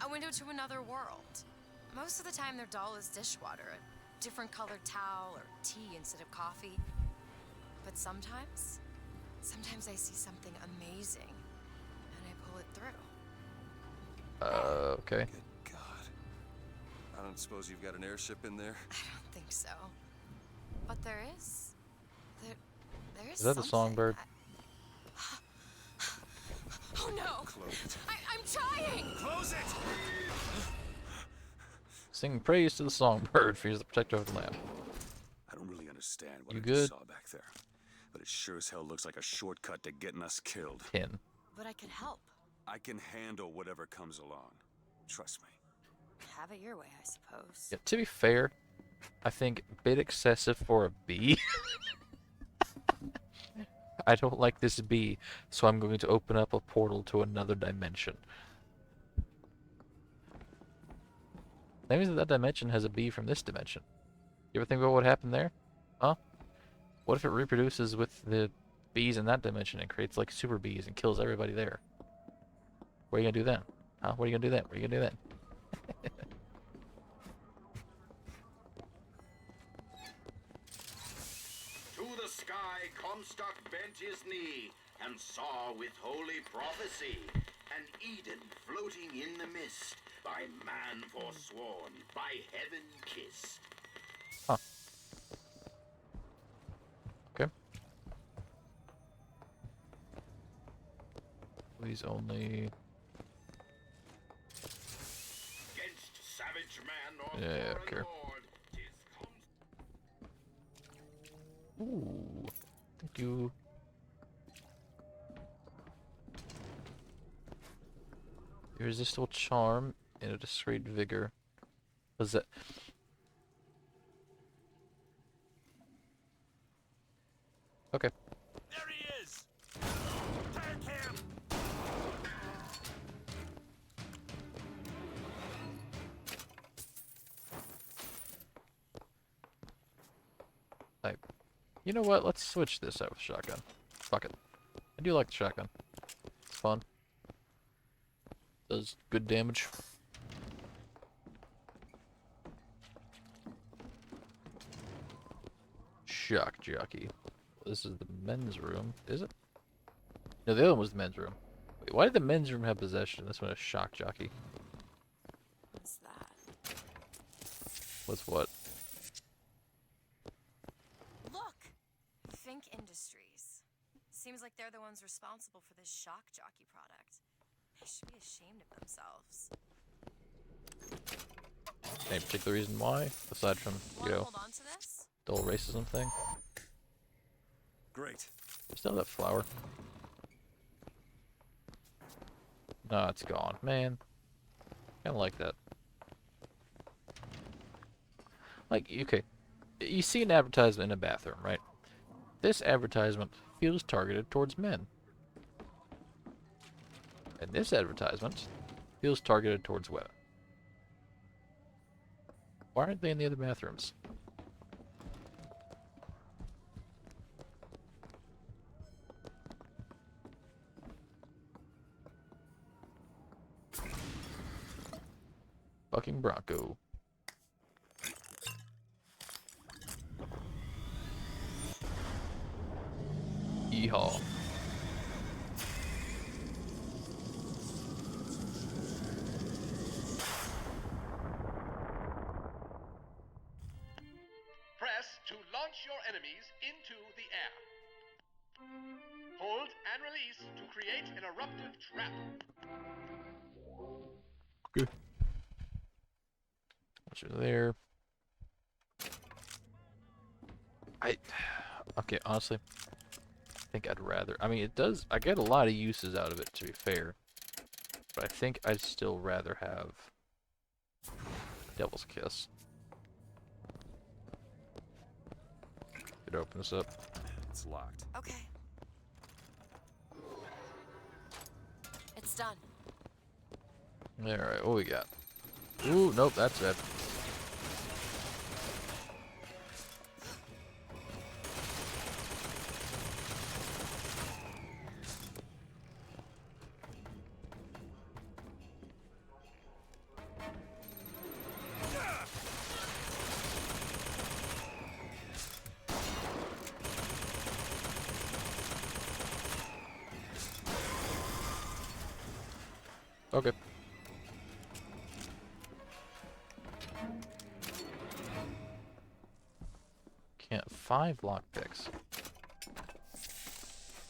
A window to another world. Most of the time they're dull as dishwater, a different colored towel or tea instead of coffee. But sometimes I see something amazing and I pull it through. Okay. Good God. I don't suppose you've got an airship in there? I don't think so. But there is. There is Is that the something. songbird? Oh no! Close it. I'm trying! Close it! Sing praise to the songbird, for he is the protector of the lamb. I don't really understand what You I good? just saw back there. But it sure as hell looks like a shortcut to getting us killed. Pin. But I could help. I can handle whatever comes along. Trust me. Have it your way, I suppose. Yeah, to be fair, I think a bit excessive for a bee. I don't like this bee, so I'm going to open up a portal to another dimension. That means that dimension has a bee from this dimension. You ever think about what happened there? Huh? What if it reproduces with the bees in that dimension and creates like super bees and kills everybody there? What are you gonna do then? Huh? What are you gonna do then? What are you gonna do then? To the sky Comstock bent his knee and saw with holy prophecy an Eden floating in the mist, by man forsworn, by heaven kissed. Huh. Okay. Please only... Against savage man or Yeah, I don't foreign care. lord, 'tis Ooh. Thank you. Irresistible charm and a discreet vigor. What's that? Okay. There he is! Attack him! You know what? Let's switch this out with shotgun. Fuck it. I do like the shotgun. It's fun. Does good damage. Shock jockey. This is the men's room, is it? No, the other one was the men's room. Wait, why did the men's room have possession? This one is shock jockey. What's that? What's what? Look! Fink Industries. Seems like they're the ones responsible for this shock jockey product. They should be ashamed of themselves. Any particular reason why? Aside from, you know, Hold on to this? the whole racism thing? Great. Still have that flower. No, it's gone. Man. Kinda like that. Like, okay. You see an advertisement in a bathroom, right? This advertisement feels targeted towards men. And this advertisement feels targeted towards women. Why aren't they in the other bathrooms? Fucking Bronco. Yeehaw. Press to launch your enemies into the air. Hold and release to create an eruptive trap. Good. What's there? Okay, honestly, I think I'd rather. I mean, it does. I get a lot of uses out of it, to be fair. But I think I'd still rather have Devil's Kiss. Could open this up. It's locked. Okay. It's done. Alright, what we got? Ooh, nope, that's it. Okay. Can't. 5 lockpicks.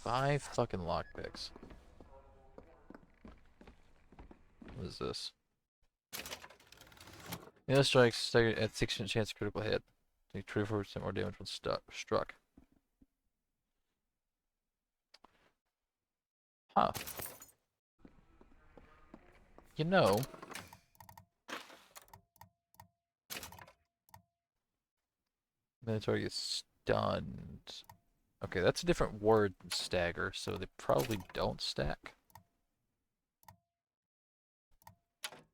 5 fucking lockpicks. What is this? The strikes at 6% chance critical hit. Take 24% more damage when struck. Huh. You know, when the target gets stunned. Okay, that's a different word than stagger, so they probably don't stack.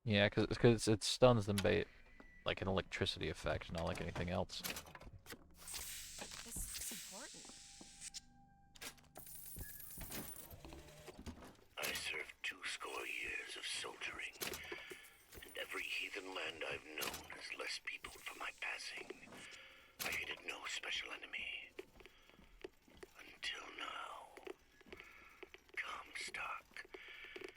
Yeah, because it stuns them like an electricity effect, not like anything else. This is important. I served 20 years of soldiering, and every heathen land I've known has less peopled for my passing. I hated no special enemy. Until now. Comstock.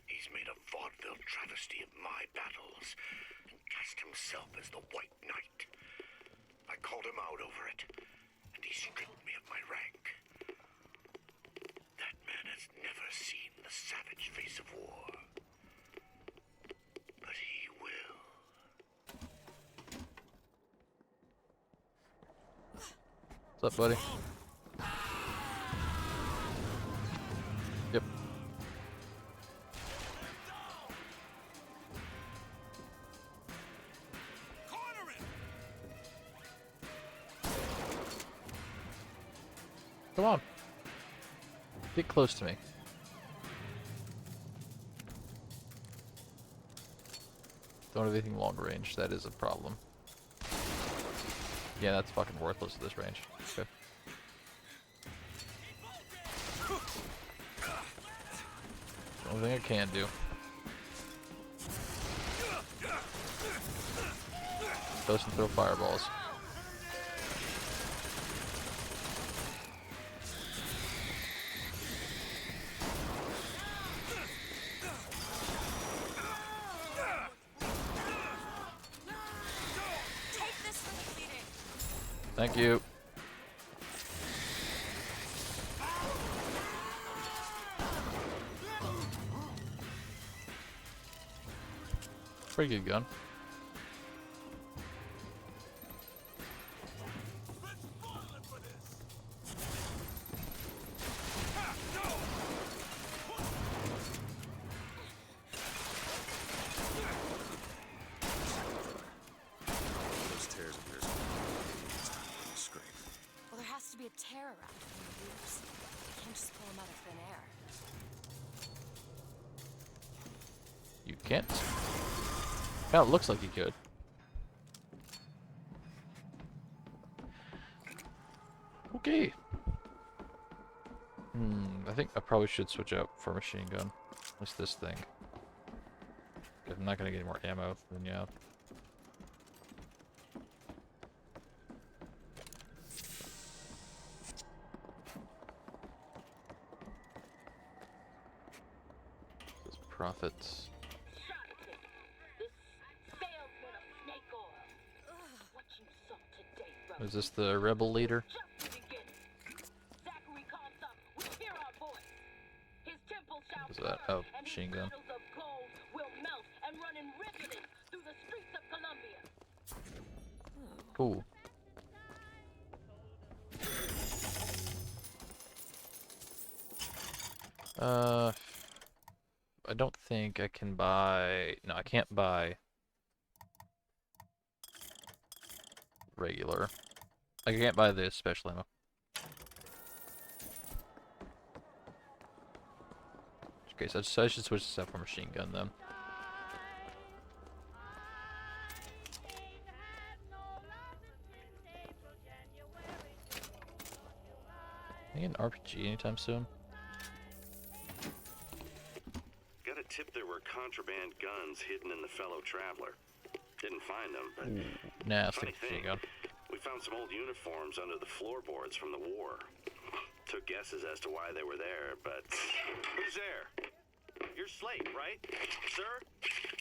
He's made a vaudeville travesty of my battles, and cast himself as the White Knight. I called him out over it, and he stripped me of my rank. That man has never seen the savage face of war. But he will. What's up, buddy? Yep. Come on. Get close to me. Don't have anything long range. That is a problem. Yeah, that's fucking worthless at this range. Okay. Only thing I can do. Toast and throw fireballs. Take this for the bleeding. Thank you. Pretty good gun. Those tears of yours. Scrape. Well, there has to be a tear around it from the roots. I can't just pull them out of thin air. You can't. Kinda looks like you could. Okay. I think I probably should switch out for a machine gun. What's this thing? If I'm not gonna get any more ammo, then yeah. This profits. Is this the rebel leader? What's that? Oh, machine gun. Cool. I don't think I can buy... No, I can't buy regular. I can't buy this special ammo. Okay, so I should switch this out for machine gun then. Can I get an RPG anytime soon? Got a tip there were contraband guns hidden in the fellow traveler. Didn't find them, but Nah, funny thing, gun. we found some old uniforms under the floorboards from the war. Took guesses as to why they were there, but who's there? You're Slate, right? Sir?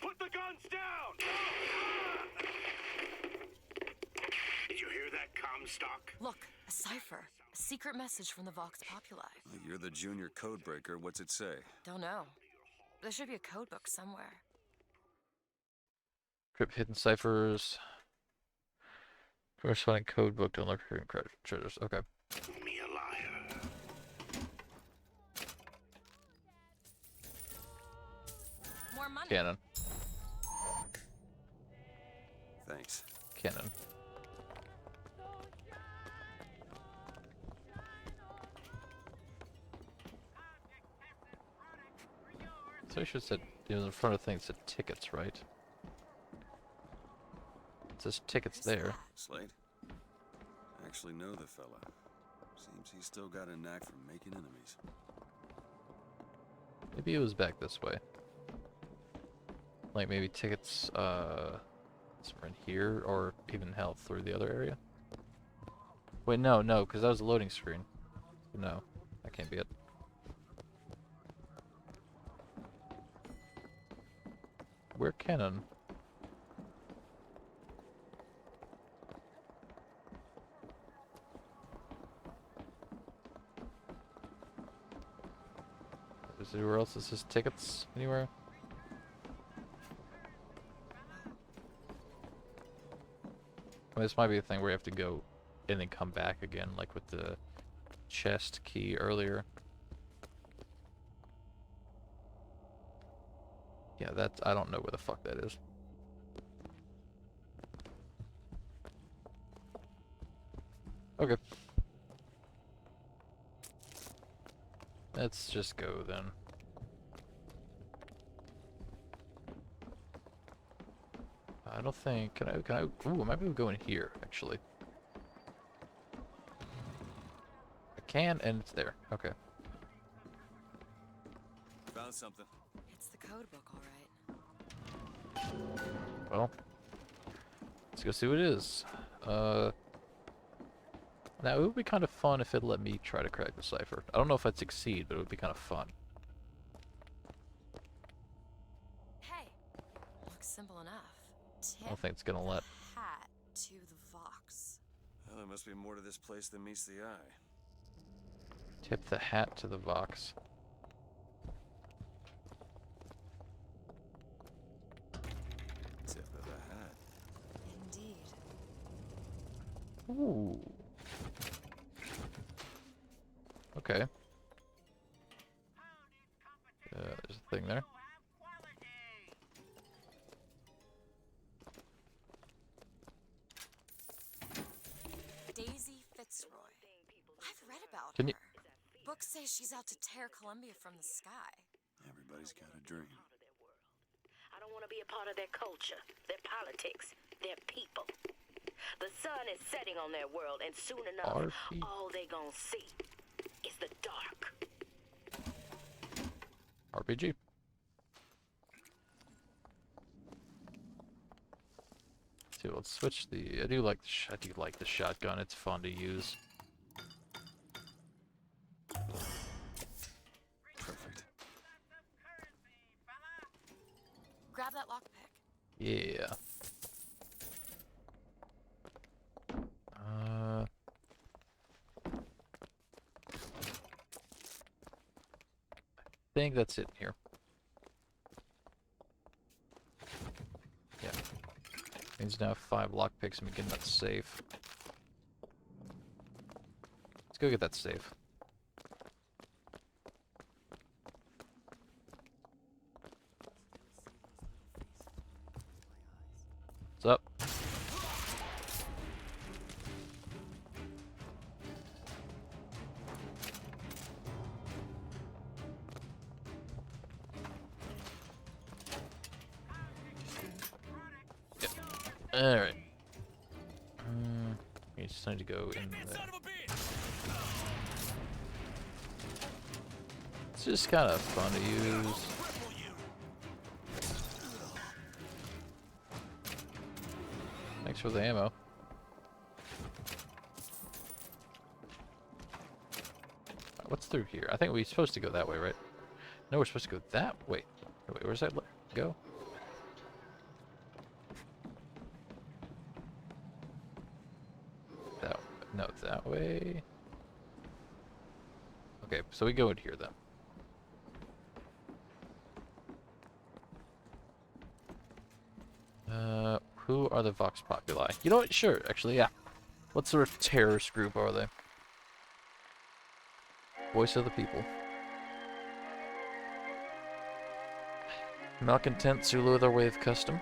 Put the guns down! Did you hear that, Comstock? Look, a cipher. A secret message from the Vox Populi. You're the junior codebreaker. What's it say? Don't know. There should be a code book somewhere. Crypt hidden ciphers. Corresponding code book to unlock hidden treasures. Okay. Me a liar. More money. Cannon. Thanks. Cannon. So I should have said, you know, in front of the thing it said tickets, right? It says tickets there. Slate? I actually know the fella. Seems he's still got a knack for making enemies. Maybe it was back this way. Like maybe tickets, somewhere in here, or even hell through the other area. Wait, no, because that was a loading screen. No, that can't be it. Where cannon? Is there anywhere else that says tickets anywhere? I mean, this might be a thing where you have to go and then come back again, like with the chest key earlier. Yeah, that's... I don't know where the fuck that is. Okay. Let's just go then. I don't think... Can I... Ooh, maybe we'll go in here, actually. I can, and it's there. Okay. Found something. It's the code book, all right. Well, let's go see what it is. Now, it would be kind of fun if it let me try to crack the cipher. I don't know if I'd succeed, but it would be kind of fun. Hey, looks simple enough. I don't think it's gonna let. Hat to the Vox. Well, there must be more to this place than meets the eye. Tip the hat to the Vox. Tip of the hat. Indeed. Ooh. Okay. There's a thing there. Daisy Fitzroy. I've read about Can her. you? Books say she's out to tear Columbia from the sky. Everybody's got a dream. I don't want to be a part of their culture, their politics, their people. The sun is setting on their world, and soon enough, all they gonna see is the dark. RPG. So let's switch the. I do like the shotgun. It's fun to use. Perfect. Grab that lockpick. Yeah. I think that's it here. Yeah. Means now 5 lockpicks and we get that safe. Let's go get that safe. What's up? Alright. We just need to go in there. It's just kind of fun to use. Thanks for the ammo. What's through here? I think we're supposed to go that way, right? No, we're supposed to go that way. Wait, where's that go? No, that way. Okay, so we go in here then. Who are the Vox Populi? You know what? Sure, actually, yeah. What sort of terrorist group are they? Voice of the people. Malcontents who loathe our way of custom.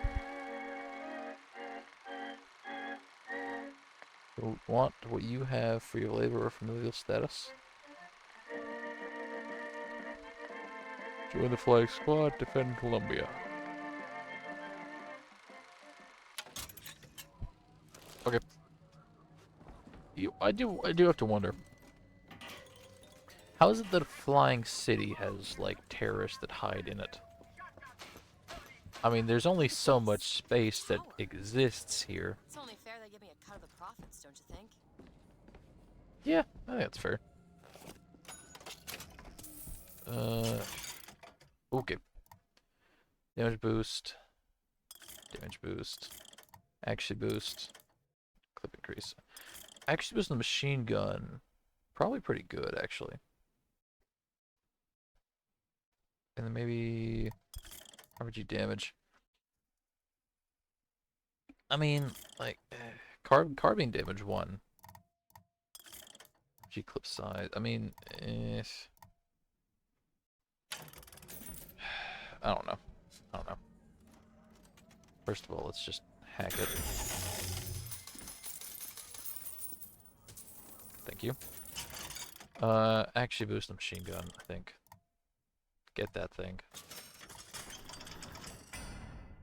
Who want what you have for your labor or familial status. Join the flag squad, defend Columbia. Okay. I do have to wonder. How is it that a flying city has, like, terrorists that hide in it? I mean, there's only so much space that exists here. It's only fair they give me a cut of the profits, don't you think? Yeah, I think that's fair. Okay. Damage boost. Damage boost. Action boost. Clip increase. Action boost on the machine gun. Probably pretty good, actually. And then maybe RPG damage. I mean, like, carbine damage 1. G clip size. I mean, I don't know. First of all, let's just hack it. Thank you. Actually boost the machine gun, I think. Get that thing.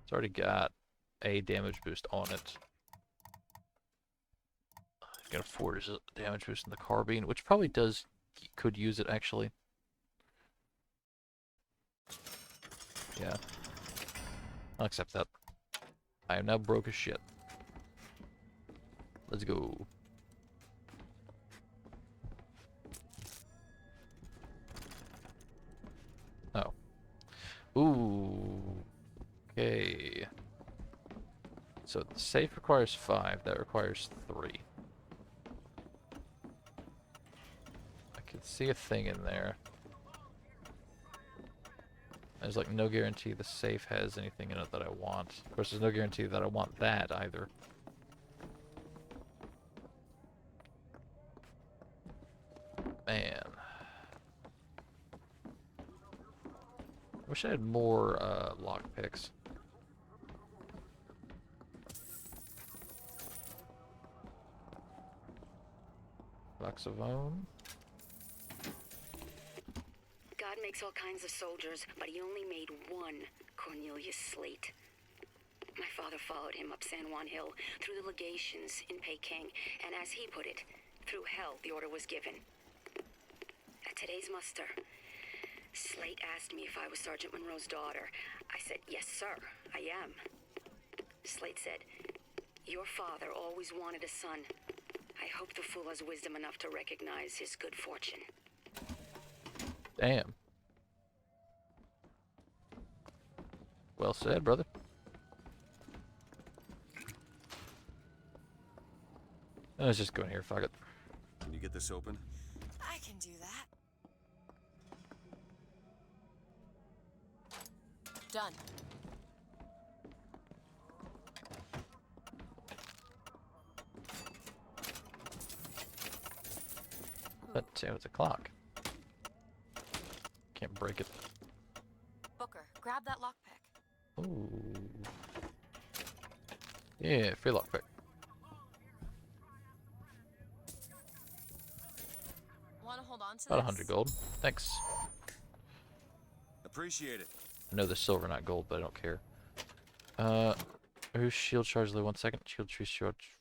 It's already got a damage boost on it. You can afford a damage boost in the carbine, which probably could use it actually. Yeah. I'll accept that. I am now broke as shit. Let's go. Oh. Ooh. Okay. So the safe requires 5. That requires 3. I can see a thing in there. There's like no guarantee the safe has anything in it that I want. Of course, there's no guarantee that I want that either. Man. Wish I had more lockpicks. Voxavone. God makes all kinds of soldiers, but he only made one Cornelius Slate. My father followed him up San Juan Hill, through the legations in Peking, and as he put it, through hell the order was given. At today's muster, Slate asked me if I was Sergeant Monroe's daughter. I said, yes, sir, I am. Slate said, your father always wanted a son. I hope the fool has wisdom enough to recognize his good fortune. Damn. Well said, brother. Let's just go in here, fuck it. Can you get this open? I can do that. Done. But it's a clock. Can't break it. Booker, grab that lockpick. Ooh. Yeah, free lockpick. Want to hold on to About this? 100 gold. Thanks. Appreciate it. I know this silver, not gold, but I don't care. Who's shield charge? 1 second. Shield tree charge.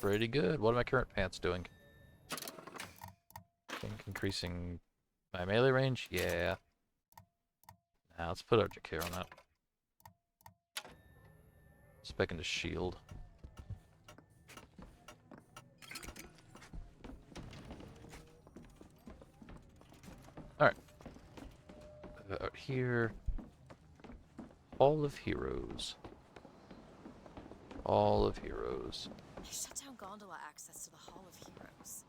Pretty good. What are my current pants doing? I think increasing my melee range? Yeah. Now let's put Arctic Care on that. Spec into shield. Alright. Out here. Hall of Heroes. Hall of Heroes. They shut down gondola access to the Hall of Heroes.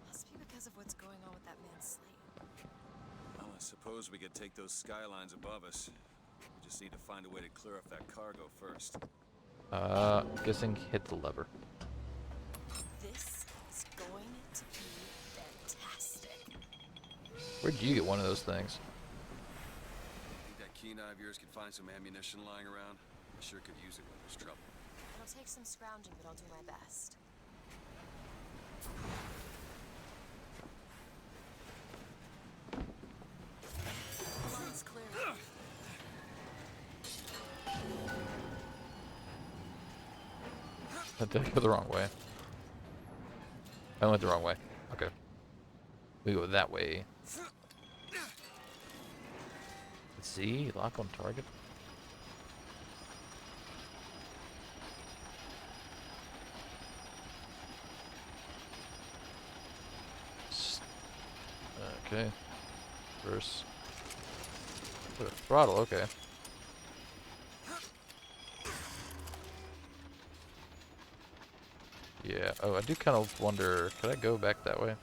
Must be because of what's going on with that man Slate. Well, I suppose we could take those skylines above us. We just need to find a way to clear off that cargo first. Guessing hit the lever. This is going to be fantastic. Where'd you get one of those things? Think that keen eye of yours can find some ammunition lying around? I sure could use it when there's trouble. It'll take some scrounging, but I'll do my best. Line's clear. Did I go the wrong way? I went the wrong way. Okay. We go that way. Let's see. Lock on target. Okay. Reverse. Put a throttle, okay. Yeah, oh, I do kind of wonder, could I go back that way?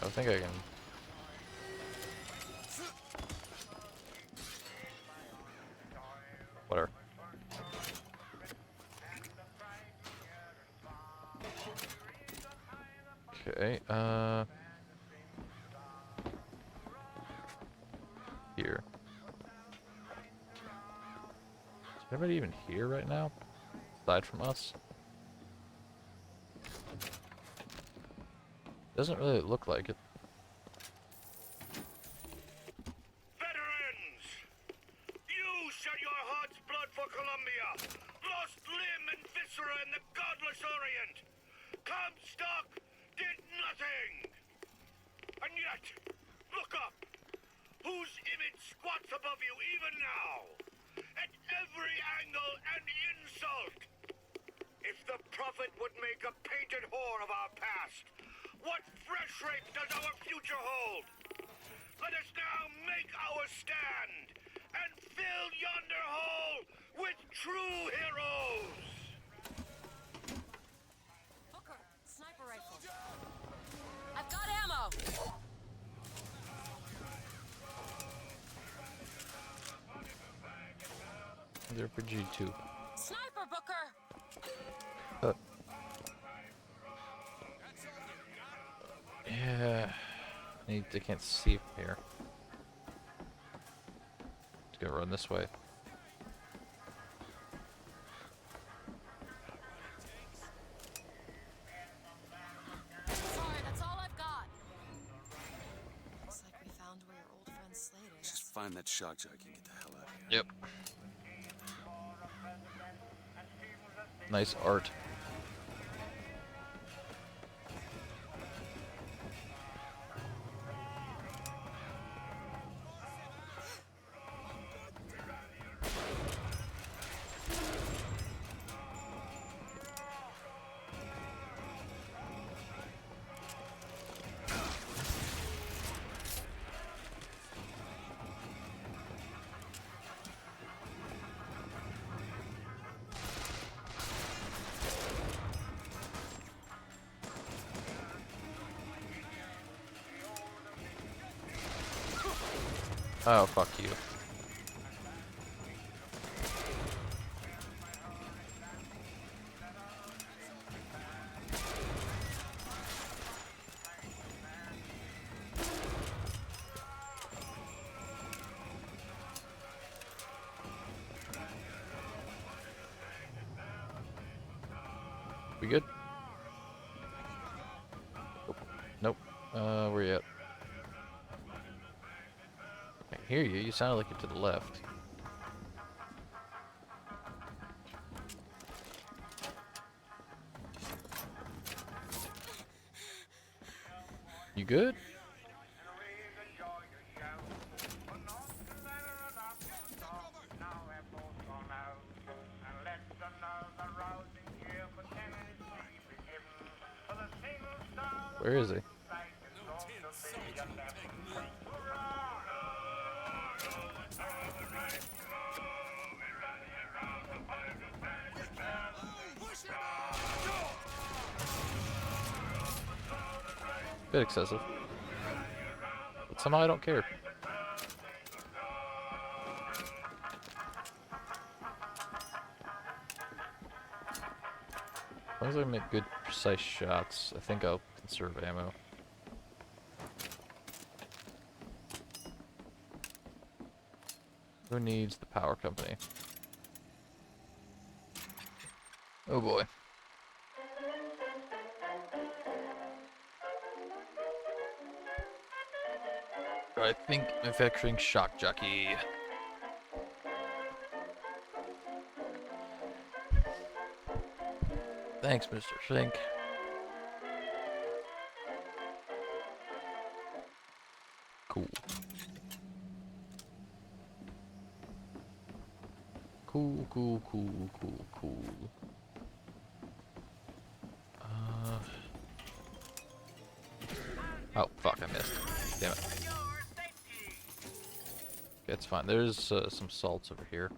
I think I can. Whatever. Okay, here. Is anybody even here right now? Aside from us? Doesn't really look like it. Veterans! You shed your heart's blood for Columbia, lost limb and viscera in the godless Orient. Comstock did nothing! And yet, look up! Whose image squats above you even now? at every angle an insult. If the Prophet would make a painted whore of our past, what fresh rape does our future hold? Let us now make our stand and fill yonder hole with true heroes. Booker, sniper rifle. I've got ammo. They're for G2. Sniper, Booker. Yeah. They can't see from here. Just gotta run this way. Sorry, that's all I've got. Looks like we found where your old friend Slade is. Just find that shock jockey and get the hell out of here. Yep. Nice art. Oh, fuck you. We good? Nope. Where you at? I hear you. You sounded like you're to the left. You good? Where is he? Bit excessive. But somehow I don't care. As long as I make good, precise shots, I think I'll conserve ammo. Who needs the power company? Oh boy. I think manufacturing shock jockey. Thanks, Mr. Sink. Cool. Cool, cool, cool, cool, cool. Oh, fuck, I missed. Damn it. It's fine. There's some salts over here.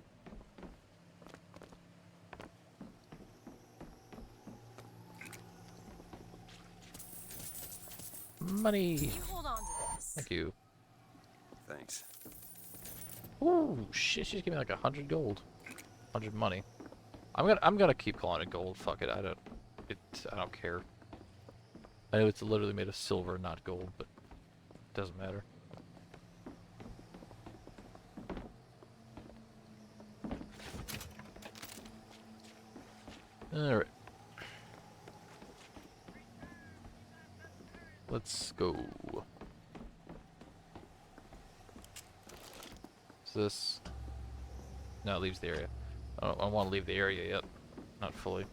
Money. You hold on to this. Thank you. Thanks. Ooh, shit! She's giving me like 100 gold, 100 money. I'm gonna keep calling it gold. Fuck it. I don't care. I know it's literally made of silver, not gold, but it doesn't matter. Alright. Let's go. Is this? No, it leaves the area. I don't want to leave the area yet. Not fully. Is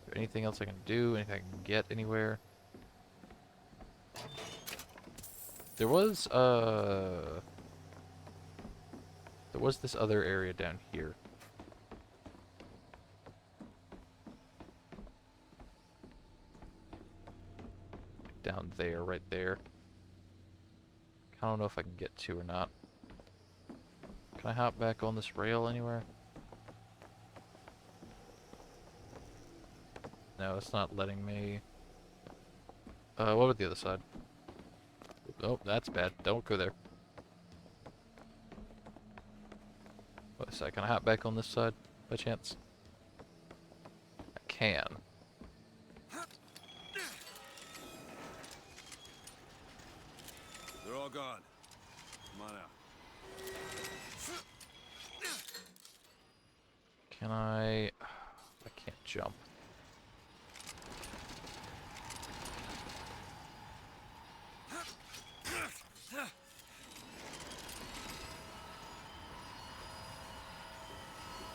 there anything else I can do? Anything I can get anywhere? There was this other area down here. Down there, right there. I don't know if I can get to or not. Can I hop back on this rail anywhere? No, it's not letting me. What about the other side? Oh, that's bad. Don't go there. Wait a sec, can I hop back on this side by chance? I can. They're all gone. Come on out. Can I can't jump.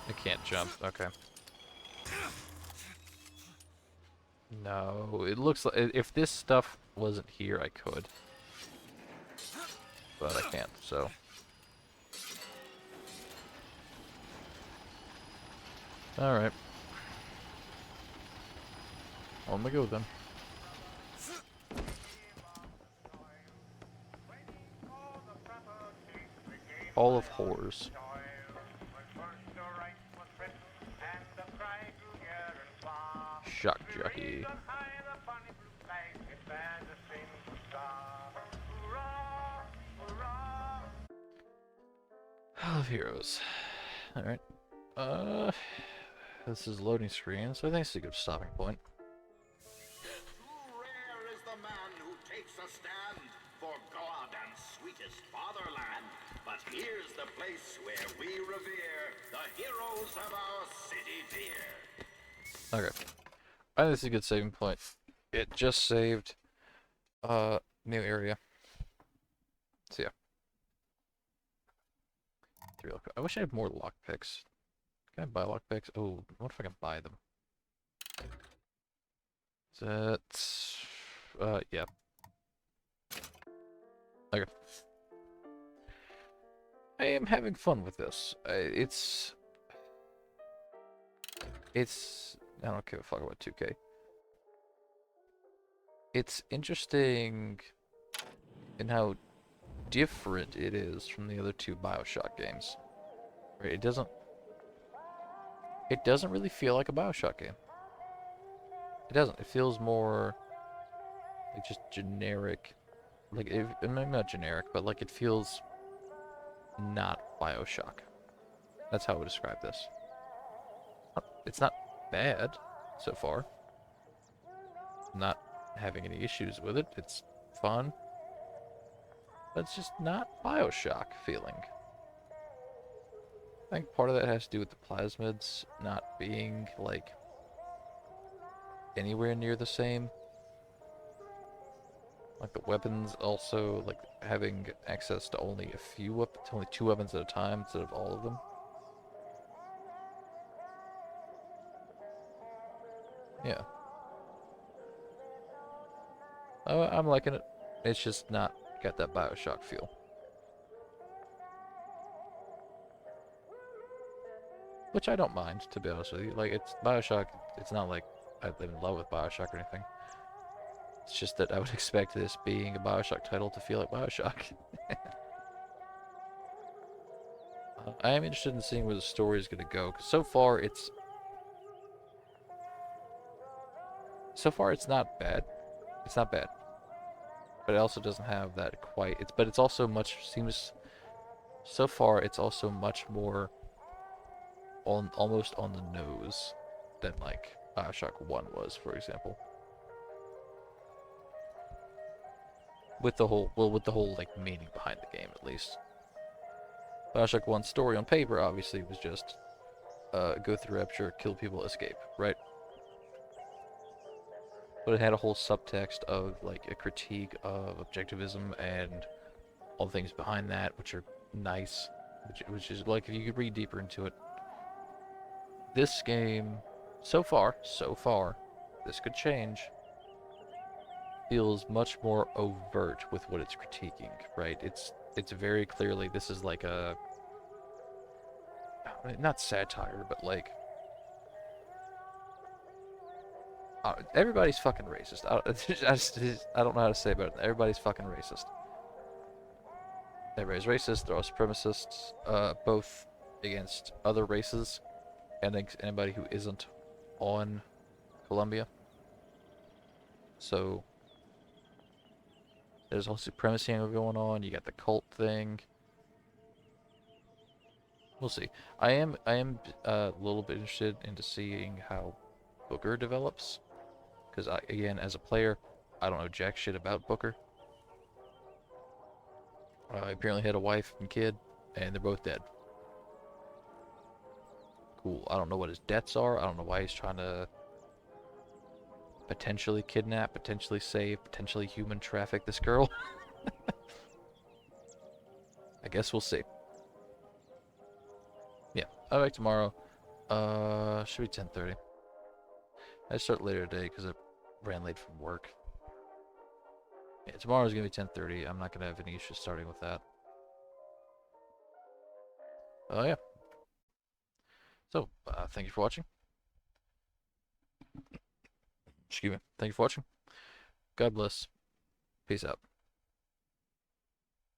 I can't jump. Okay. No, it looks like if this stuff wasn't here, I could. But I can't, so. Alright. On we go then. Hall of Horrors. Shock jockey. Hall of Heroes. Alright. This is loading screen, so I think it's a good stopping point. Rare is the man who takes a stand for God and sweetest fatherland. But here's the place where we revere the heroes of our city dear. Okay. I think this is a good saving point. It just saved new area. So yeah. I wish I had more lockpicks. Can I buy lockpicks? Oh, what if I can buy them? That's yeah. Okay. I am having fun with this. It's I don't give a fuck about 2K. It's interesting in how different it is from the other two Bioshock games. Right? It doesn't really feel like a Bioshock game. It doesn't. It feels more like just generic. Like, maybe not generic, but like it feels not Bioshock. That's how I would describe this. It's not bad so far. I'm not having any issues with it. It's fun. But it's just not Bioshock feeling. I think part of that has to do with the plasmids not being, like, anywhere near the same. Like, the weapons also, like, having access to only a few weapons, only 2 weapons at a time instead of all of them. Yeah. I'm liking it. It's just not got that Bioshock feel. Which I don't mind, to be honest with you. Like, it's Bioshock, it's not like I'm in love with Bioshock or anything. It's just that I would expect this being a Bioshock title to feel like Bioshock. I am interested in seeing where the story is going to go, because so far it's not bad. It's not bad. But it also doesn't have that quite... But it's also much... So far, it's also much more... almost on the nose than, like, Bioshock 1 was, for example. With the whole... Well, with the whole, like, meaning behind the game, at least. Bioshock 1's story on paper, obviously, was just... go through Rapture, kill people, escape, right? But it had a whole subtext of, like, a critique of objectivism and all the things behind that, which are nice. Which is, like, if you could read deeper into it. This game, so far, this could change, feels much more overt with what it's critiquing, right? It's very clearly this is like a not satire, but like everybody's fucking racist. I don't know how to say about it. Everybody's fucking racist. Everybody's racist. They're all supremacists, both against other races and against anybody who isn't on Columbia. So there's all supremacy angle going on. You got the cult thing. We'll see. I am a little bit interested into seeing how Booker develops, because again, as a player, I don't know jack shit about Booker. I apparently had a wife and kid, and they're both dead. Cool. I don't know what his debts are. I don't know why he's trying to potentially kidnap, potentially save, potentially human traffic this girl. I guess we'll see. Yeah, I'll be back tomorrow. Should be 10:30. I start later today because I ran late from work. Yeah, tomorrow's gonna be 10:30. I'm not gonna have any issues starting with that. Oh yeah. So, thank you for watching. Excuse me. Thank you for watching. God bless. Peace out.